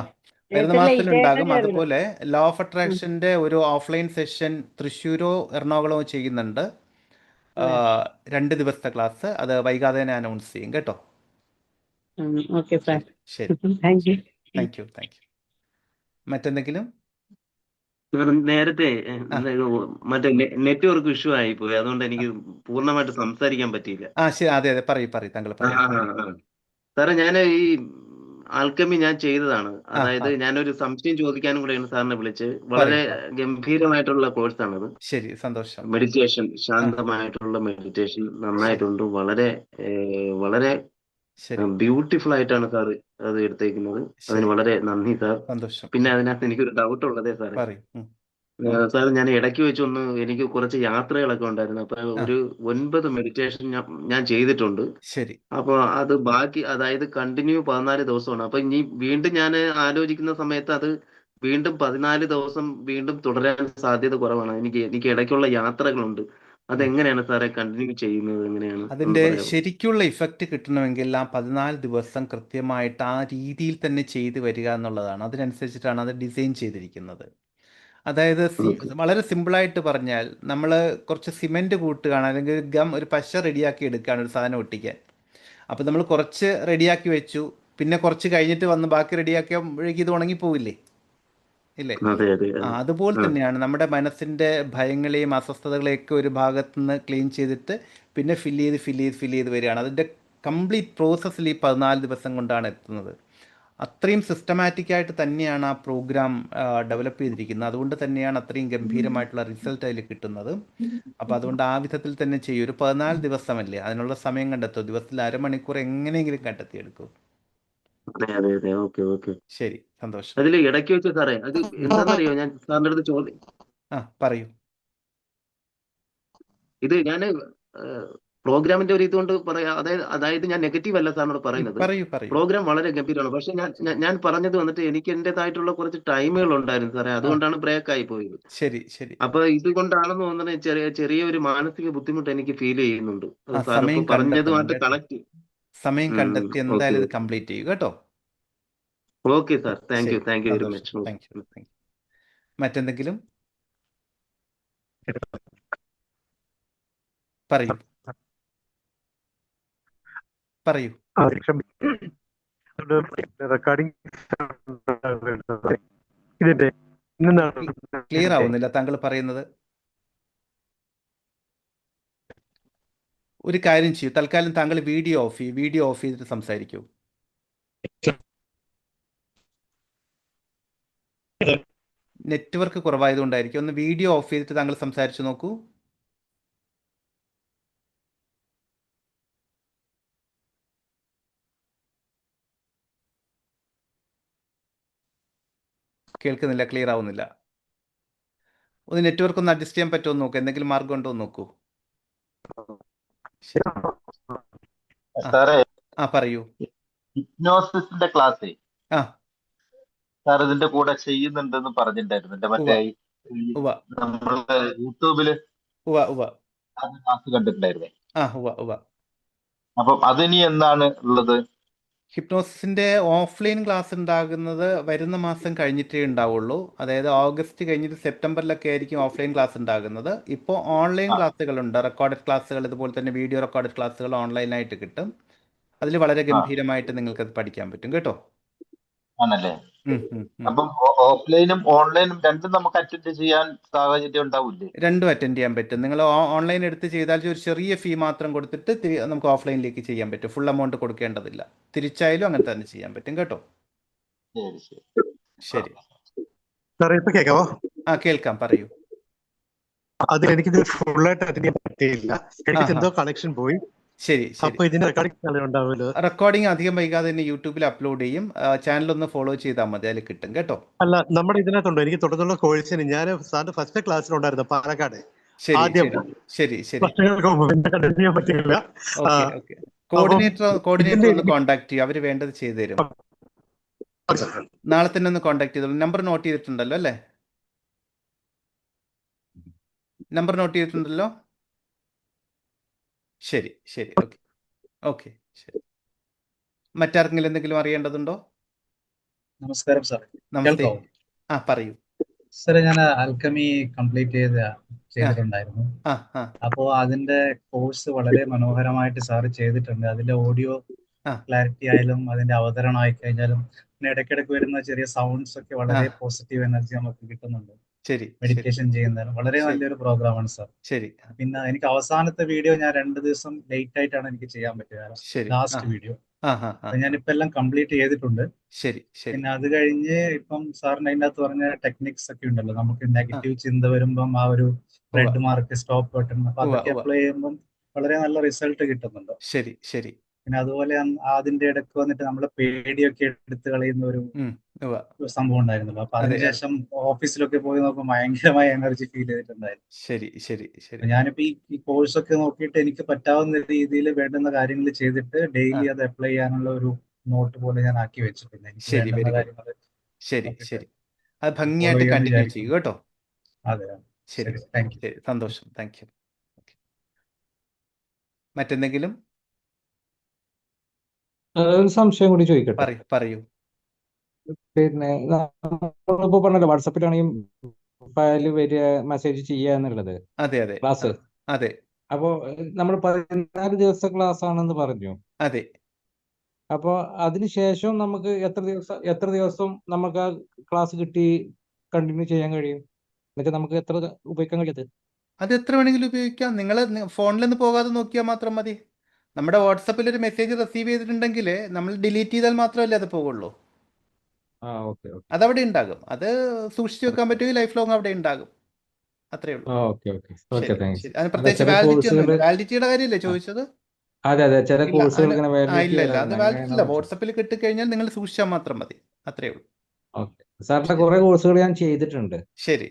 വരുന്ന നേരത്തെ ലേറ്റ് മാസത്തിലുണ്ടാകും. ആയിട്ടാണ് അതുപോലെ ലോ ഓഫ് അട്രാക്ഷന്റെ ഒരു ഓഫ്ലൈൻ സെഷൻ തൃശ്ശൂരോ എറണാകുളമോ ചെയ്യുന്നുണ്ട്. 2 ദിവസത്തെ ക്ലാസ്. അത് വൈകാതെ തന്നെ അനൗൺസ് ചെയ്യും കേട്ടോ. Okay sir. ശരി, താങ്ക് യു. Thank U. മറ്റെന്തെങ്കിലും? നേരത്തെ മറ്റേ നെറ്റ്വർക്ക് ഇഷ്യൂ ആയി പോയി, അതുകൊണ്ട് എനിക്ക് പൂർണ്ണമായിട്ട് സംസാരിക്കാൻ പറ്റിയില്ല. ശരി, അതെ പറയൂ താങ്കൾ പറയാം. സാറേ, ഞാൻ ഈ ആൽക്കമി ഞാൻ ചെയ്തതാണ്. അതായത് ഞാനൊരു സംശയം ചോദിക്കാനും കൂടെയാണ് സാറിനെ വിളിച്ചത്. വളരെ ഗംഭീരമായിട്ടുള്ള കോഴ്സാണത്. ശരി, സന്തോഷം. മെഡിറ്റേഷൻ, ശാന്തമായിട്ടുള്ള മെഡിറ്റേഷൻ നന്നായിട്ടുണ്ട്. വളരെ വളരെ ബ്യൂട്ടിഫുൾ ആയിട്ടാണ് സാർ അത് എടുത്തേക്കുന്നത്. അതിന് വളരെ നന്ദി സാർ. സന്തോഷം. പിന്നെ അതിനകത്ത് എനിക്കൊരു ഡൗട്ട് ഉള്ളതേ സാറേ. സാർ, ഞാൻ ഇടയ്ക്ക് വെച്ചൊന്ന് എനിക്ക് കുറച്ച് യാത്രകളൊക്കെ ഉണ്ടായിരുന്നു. അപ്പൊ ഒരു 9 മെഡിറ്റേഷൻ ഞാൻ ചെയ്തിട്ടുണ്ട്. ശരി. അപ്പൊ അത് ബാക്കി, അതായത് കണ്ടിന്യൂ 14 ദിവസമാണ്. അപ്പൊ ഇനി വീണ്ടും ഞാൻ ആലോചിക്കുന്ന സമയത്ത് അത് വീണ്ടും 14 ദിവസം വീണ്ടും തുടരാൻ സാധ്യത കുറവാണ്. എനിക്ക് ഇടയ്ക്കുള്ള യാത്രകളുണ്ട്. അതെങ്ങനെയാണ് സാറേ കണ്ടിന്യൂ ചെയ്യുന്നത്? എങ്ങനെയാണ്? അതിന്റെ ശരിക്കുള്ള ഇഫക്റ്റ് കിട്ടണമെങ്കിൽ ആ 14 ദിവസം കൃത്യമായിട്ട് ആ രീതിയിൽ തന്നെ ചെയ്തു വരിക എന്നുള്ളതാണ്. അതിനനുസരിച്ചിട്ടാണ് അത് ഡിസൈൻ ചെയ്തിരിക്കുന്നത്. അതായത് വളരെ സിമ്പിളായിട്ട് പറഞ്ഞാൽ, നമ്മൾ കുറച്ച് സിമെൻറ്റ് കൂട്ടുകയാണ്, അല്ലെങ്കിൽ ഒരു പശ റെഡിയാക്കി എടുക്കുകയാണ് ഒരു സാധനം ഒട്ടിക്കാൻ. അപ്പോൾ നമ്മൾ കുറച്ച് റെഡിയാക്കി വെച്ചു, പിന്നെ കുറച്ച് കഴിഞ്ഞിട്ട് വന്ന് ബാക്കി റെഡിയാക്കിയപ്പോഴേക്കും ഇത് ഉണങ്ങിപ്പോവില്ലേ? ഇല്ലേ? അതുപോലെ തന്നെയാണ് നമ്മുടെ മനസ്സിൻ്റെ ഭയങ്ങളെയും അസ്വസ്ഥതകളെയൊക്കെ ഒരു ഭാഗത്തു നിന്ന് ക്ലീൻ ചെയ്തിട്ട് പിന്നെ ഫില്ല് ചെയ്ത് വരികയാണ്. അതിൻ്റെ കംപ്ലീറ്റ് പ്രോസസ്സിൽ ഈ 14 ദിവസം കൊണ്ടാണ് എത്തുന്നത്. അത്രയും സിസ്റ്റമാറ്റിക്കായിട്ട് തന്നെയാണ് ആ പ്രോഗ്രാം ഡെവലപ്പ് ചെയ്തിരിക്കുന്നത്. അതുകൊണ്ട് തന്നെയാണ് അത്രയും ഗംഭീരമായിട്ടുള്ള റിസൾട്ട് അതിൽ കിട്ടുന്നത്. അപ്പോൾ അതുകൊണ്ട് ആ വിധത്തിൽ തന്നെ ചെയ്യും. ഒരു 14 ദിവസമല്ലേ, അതിനുള്ള സമയം കണ്ടെത്തും. ദിവസത്തിൽ അരമണിക്കൂർ എങ്ങനെയെങ്കിലും കണ്ടെത്തിയെടുക്കും. അതെ. ഓക്കെ. ശരി, സന്തോഷം. അതിൽ ഇടയ്ക്ക് വെച്ച് സാറേ, അത് എന്താണെന്നറിയോ, ഞാൻ സാറിൻ്റെ അടുത്ത് പറയൂ. ഇത് ഞാൻ പ്രോഗ്രാമിന്റെ ഒരു ഇതുകൊണ്ട് പറയാം. അതായത് ഞാൻ നെഗറ്റീവ് അല്ല സാറിനോട് പറയുന്നത്. പറയൂ. പ്രോഗ്രാം വളരെ ഗംഭീരമാണ്. പക്ഷെ ഞാൻ പറഞ്ഞത് വന്നിട്ട് എനിക്ക് എന്റേതായിട്ടുള്ള കുറച്ച് ടൈമുകൾ ഉണ്ടായിരുന്നു സാറേ. അതുകൊണ്ടാണ് ബ്രേക്ക് ആയി പോയത്. ശരി. അപ്പൊ ഇതുകൊണ്ടാണെന്ന് തോന്നുന്നത് ചെറിയൊരു മാനസിക ബുദ്ധിമുട്ട് എനിക്ക് ഫീൽ ചെയ്യുന്നുണ്ട്. സമയം പറഞ്ഞതുമായിട്ട് കണക്ട്. സമയം കണ്ടെത്തി എന്തായാലും ഇത് കംപ്ലീറ്റ് ചെയ്യും കേട്ടോ. Okay sir, thank you very much. Thank you. മറ്റെന്തെങ്കിലും? പറയൂ. പറയൂ. റെക്കോർഡിംഗ് ക്ലിയർ ആവുന്നില്ല താങ്കൾ പറയുന്നത്. ഒരു കാര്യം ചെയ്യൂ, തൽക്കാലം താങ്കൾ വീഡിയോ ഓഫ് ചെയ്തിട്ട് സംസാരിക്കൂ. നെറ്റ്വർക്ക് കുറവായതുകൊണ്ടായിരിക്കും. ഒന്ന് വീഡിയോ ഓഫ് ചെയ്തിട്ട് താങ്കൾ സംസാരിച്ചു നോക്കൂ. കേൾക്കുന്നില്ല, ക്ലിയർ ആവുന്നില്ല. ഒന്ന് നെറ്റ്വർക്ക് ഒന്ന് അഡ്ജസ്റ്റ് ചെയ്യാൻ പറ്റുമോ നോക്കൂ, എന്തെങ്കിലും മാർഗം ഉണ്ടോ എന്ന് നോക്കൂ. ശരി. സാറേ, പറയൂ. ഹിപ്നോസിന്റെ ക്ലാസ് ആ സാർ ഇതിന്റെ കൂടെ ചെയ്യുന്നുണ്ടെന്ന് പറഞ്ഞിട്ടുണ്ടായിരുന്നു. മറ്റേ ഉവ്വ നമ്മള് യൂട്യൂബില് ഉവ്വ ക്ലാസ് കണ്ടിട്ടുണ്ടായിരുന്നേ. ഉവ്വ. അപ്പം അതിനി എന്നാണ് ഉള്ളത്? ഹിപ്നോസിന്റെ ഓഫ്ലൈൻ ക്ലാസ് ഉണ്ടാകുന്നത് വരുന്ന മാസം കഴിഞ്ഞിട്ടേ ഉണ്ടാവുള്ളൂ. അതായത് ഓഗസ്റ്റ് കഴിഞ്ഞിട്ട് സെപ്റ്റംബറിലൊക്കെ ആയിരിക്കും ഓഫ്ലൈൻ ക്ലാസ് ഉണ്ടാകുന്നത്. ഇപ്പോൾ ഓൺലൈൻ ക്ലാസ്സുകളുണ്ട്, റെക്കോർഡഡ് ക്ലാസ്സുകൾ, ഇതുപോലെ തന്നെ വീഡിയോ റെക്കോർഡഡ് ക്ലാസ്സുകൾ ഓൺലൈനായിട്ട് കിട്ടും. അതിൽ വളരെ ഗംഭീരമായിട്ട് നിങ്ങൾക്കത് പഠിക്കാൻ പറ്റും കേട്ടോ. ആണല്ലേ? അപ്പം ഓഫ്ലൈനും ഓൺലൈനും രണ്ടും നമുക്ക് അറ്റൻഡ് ചെയ്യാൻ സാഹചര്യം ഉണ്ടാവില്ലേ? രണ്ടും അറ്റൻഡ് ചെയ്യാൻ പറ്റും. നിങ്ങൾ ഓൺലൈൻ എടുത്ത് ചെയ്താൽ ഒരു ചെറിയ ഫീ മാത്രം കൊടുത്തിട്ട് നമുക്ക് ഓഫ്ലൈനിലേക്ക് ചെയ്യാൻ പറ്റും. Full amount കൊടുക്കേണ്ടതില്ല. തിരിച്ചായാലും അങ്ങനെ തന്നെ ചെയ്യാൻ പറ്റും കേട്ടോ. ശരി. കേൾക്കാവോ? കേൾക്കാം, പറയൂ. അത് എനിക്കിത് ഫുള്ളായിട്ട് അറ്റൻഡ് ചെയ്യാൻ പറ്റിയില്ല. എനിക്ക് എന്തോ കണക്ഷൻ പോയി. ശരി. അപ്പൊ ഇതിന്റെ റെക്കോർഡിംഗ് അധികം വൈകാതെ തന്നെ യൂട്യൂബിൽ അപ്ലോഡ് ചെയ്യും. ചാനൽ ഒന്ന് ഫോളോ ചെയ്താൽ മതി, അതിൽ കിട്ടും കേട്ടോ. അല്ല, നമ്മുടെ ഇതിനകത്തുണ്ടോ? എനിക്ക് തുടർന്നുള്ള കോഴ്സിന് ഞാൻ സാറിന്റെ ഫസ്റ്റ് ക്ലാസ്സിലുണ്ടായിരുന്നു പാലക്കാട്. ശരി. പറ്റില്ല. കോർഡിനേറ്റർ ഒന്ന് കോൺടാക്ട് ചെയ്യും, അവര് വേണ്ടത് ചെയ്തു തരും. നാളെ തന്നെ ഒന്ന് കോൺടാക്ട് ചെയ്തോളൂ. നമ്പർ നോട്ട് ചെയ്തിട്ടുണ്ടല്ലോ അല്ലേ? നമ്പർ നോട്ട് ചെയ്തിട്ടുണ്ടല്ലോ. ശരി. ഓക്കെ. ശരി. മറ്റാർക്കെങ്കിലും എന്തെങ്കിലും അറിയേണ്ടതുണ്ടോ? നമസ്കാരം സാർ. നമസ്തേ. പറയൂ. സാറേ, ഞാൻ ആൽക്കമി കംപ്ലീറ്റ് ചെയ്തിട്ടുണ്ടായിരുന്നു. അപ്പോ അതിന്റെ കോഴ്സ് വളരെ മനോഹരമായിട്ട് സാറ് ചെയ്തിട്ടുണ്ട്. അതിന്റെ ഓഡിയോ ക്ലാരിറ്റി ആയാലും അതിന്റെ അവതരണം ആയി കഴിഞ്ഞാലും പിന്നെ ഇടയ്ക്കിടയ്ക്ക് വരുന്ന ചെറിയ സൗണ്ട്സ് ഒക്കെ വളരെ പോസിറ്റീവ് എനർജി നമുക്ക് കിട്ടുന്നുണ്ട്. മെഡിറ്റേഷൻ ചെയ്യുന്നതിന് വളരെ നല്ലൊരു പ്രോഗ്രാമാണ് സാർ. പിന്നെ എനിക്ക് അവസാനത്തെ വീഡിയോ ഞാൻ 2 ദിവസം ലേറ്റ് ആയിട്ടാണ് എനിക്ക് ചെയ്യാൻ പറ്റുക, ലാസ്റ്റ് വീഡിയോ. ഞാനിപ്പോ എല്ലാം കംപ്ലീറ്റ് ചെയ്തിട്ടുണ്ട്. പിന്നെ അത് കഴിഞ്ഞ് ഇപ്പം സാറിന് അതിൻ്റെ അകത്ത് പറഞ്ഞ ടെക്നിക്സ് ഒക്കെ ഉണ്ടല്ലോ, നമുക്ക് നെഗറ്റീവ് ചിന്ത വരുമ്പം ആ ഒരു റെഡ് മാർക്ക്, സ്റ്റോപ്പ് ബട്ടൺ, അപ്പൊ അതൊക്കെ അപ്ലൈ ചെയ്യുമ്പോൾ വളരെ നല്ല റിസൾട്ട് കിട്ടുന്നുണ്ട്. പിന്നെ അതുപോലെ അതിന്റെ ഇടയ്ക്ക് വന്നിട്ട് നമ്മളെ പേടിയൊക്കെ എടുത്തു കളയുന്ന ഒരു സംഭവം ഉണ്ടായിരുന്നല്ലോ. അപ്പൊ അതിനുശേഷം ഓഫീസിലൊക്കെ പോയി നോക്കുമ്പോൾ ഭയങ്കരമായ എനർജി ഫീൽ ചെയ്തിട്ടുണ്ടായിരുന്നു. ഞാനിപ്പോ ഈ കോഴ്സ് ഒക്കെ നോക്കിയിട്ട് എനിക്ക് പറ്റാവുന്ന രീതിയിൽ വേണ്ടുന്ന കാര്യങ്ങൾ ചെയ്തിട്ട് ഡെയിലി അത് അപ്ലൈ ചെയ്യാനുള്ള ഒരു നോട്ട് പോലെ ഞാൻ ആക്കി വെച്ചിട്ടുണ്ട്. അത് ഭംഗിയായിട്ട് കണ്ടിന്യൂ ചെയ്യൂ കേട്ടോ. അതെ. ശരി, സന്തോഷം. Thank you. മറ്റെന്തെങ്കിലും? ഒരു സംശയം കൂടി ചോദിക്കട്ടെ? പറയൂ. പിന്നെ നമ്മളിപ്പോ പറഞ്ഞല്ലോ വാട്സപ്പിലാണെങ്കിൽ ഫയല് വരിക, മെസ്സേജ് ചെയ്യുക എന്നുള്ളത്. ക്ലാസ്. അപ്പോ നമ്മൾ 14 ദിവസത്തെ ക്ലാസ് ആണെന്ന് പറഞ്ഞു. അതെ. അപ്പോ അതിനുശേഷം നമുക്ക് എത്ര ദിവസം നമുക്ക് ആ ക്ലാസ് കിട്ടി കണ്ടിന്യൂ ചെയ്യാൻ കഴിയും? എന്നിട്ട് നമുക്ക് എത്ര ഉപയോഗിക്കാൻ കഴിയത്? അത് എത്ര വേണമെങ്കിലും ഉപയോഗിക്കാം. നിങ്ങൾ ഫോണിലൊന്ന് പോകാതെ നോക്കിയാൽ മാത്രം മതി. നമ്മുടെ വാട്സപ്പിൽ ഒരു മെസ്സേജ് റിസീവ് ചെയ്തിട്ടുണ്ടെങ്കിൽ നമ്മൾ ഡിലീറ്റ് ചെയ്താൽ മാത്രമല്ലേ അത് പോകുള്ളൂ. അതവിടെ ഉണ്ടാകും. അത് സൂക്ഷിച്ചു വെക്കാൻ പറ്റുമെങ്കിൽ ലൈഫ് ലോങ് അവിടെ ഉണ്ടാകും. അത്രേ ഉള്ളൂ. അതിന് പ്രത്യേകിച്ച് വാലിഡിറ്റി ഒന്നുമില്ല. വാലിഡിറ്റിയുടെ കാര്യമല്ലേ ചോദിച്ചത്? ഇല്ല, അത് വാലിഡിറ്റി ഇല്ല. വാട്സപ്പിൽ കിട്ടിക്കഴിഞ്ഞാൽ നിങ്ങൾ സൂക്ഷിച്ചാൽ മാത്രം മതി. അത്രേ ഉള്ളൂ. സാറിന്റെ കുറെ കോഴ്സുകൾ ഞാൻ ചെയ്തിട്ടുണ്ട്. ശരി.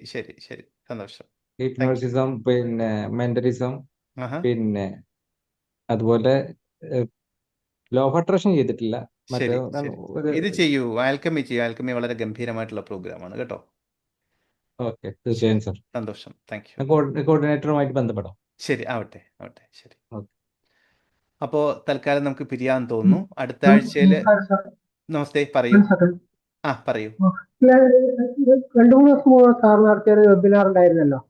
സന്തോഷം. ഹിപ്നോസിസം, പിന്നെ മെന്റലിസം, പിന്നെ അതുപോലെ ലോ ഓഫ് അട്രാക്ഷൻ ചെയ്തിട്ടില്ല. ഇത് ചെയ്യൂ, ആൽക്കമി ചെയ്യൂ. ആൽക്കമി വളരെ ഗംഭീരമായിട്ടുള്ള പ്രോഗ്രാമാണ് കേട്ടോ. തീർച്ചയായും സാർ. സന്തോഷം. Thank you. കോർഡിനേറ്ററുമായിട്ട് ബന്ധപ്പെടാം. ശരി, ആവട്ടെ. ശരി. അപ്പോ തൽക്കാലം നമുക്ക് പിരിയാൻ തോന്നുന്നു. അടുത്ത ആഴ്ചയിൽ. നമസ്തേ, പറയൂ. പറയൂ. 2-3 ദിവസം മുമ്പ് സാർ നടത്തിയ ഒരു വെബിനാർ ഉണ്ടായിരുന്നല്ലോ,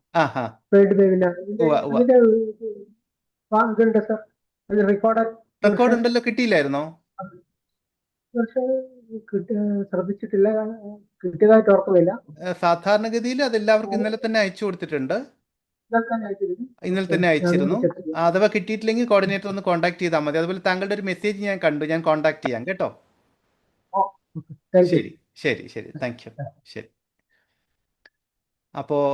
പെയ്ഡ് വെബിനാർ. റെക്കോർഡ് റെക്കോർഡ് ഉണ്ടല്ലോ, കിട്ടിയില്ലായിരുന്നോ? പക്ഷേ ശ്രദ്ധിച്ചിട്ടില്ല, കിട്ടിയതായിട്ട് ഓർക്കുന്നില്ല. സാധാരണഗതിയിൽ അത് എല്ലാവർക്കും ഇന്നലെ തന്നെ അയച്ചു കൊടുത്തിട്ടുണ്ട്. ഇന്നലെ തന്നെ അയച്ചിരുന്നു. അഥവാ കിട്ടിയിട്ടില്ലെങ്കിൽ കോർഡിനേറ്റർ ഒന്ന് കോൺടാക്ട് ചെയ്താൽ മതി. അതുപോലെ താങ്കളുടെ ഒരു മെസ്സേജ് ഞാൻ കണ്ടു, ഞാൻ കോൺടാക്ട് ചെയ്യാം കേട്ടോ. ശരി ശരി ശരി, താങ്ക് യു. ശരി. അപ്പോൾ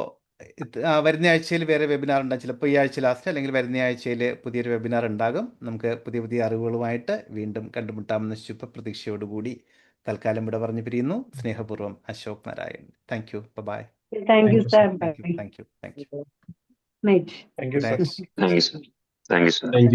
വരുന്ന ആഴ്ചയിൽ വേറെ വെബിനാർ ഉണ്ടാകും. ചിലപ്പോൾ ഈ ആഴ്ച ലാസ്റ്റ് അല്ലെങ്കിൽ വരുന്ന ആഴ്ചയിൽ പുതിയൊരു വെബിനാർ ഉണ്ടാകും. നമുക്ക് പുതിയ പുതിയ അറിവുകളുമായിട്ട് വീണ്ടും കണ്ടുമുട്ടാമെന്ന ശുഭപ്രതീക്ഷയോടുകൂടി തൽക്കാലം ഇവിടെ പറഞ്ഞു പിരിയുന്നു. സ്നേഹപൂർവ്വം, Ashok Narayan. Thank you. Bye. Thank you sir. Thank you. Thank you. Night. Thank you sir. Thank you sir. Thank U.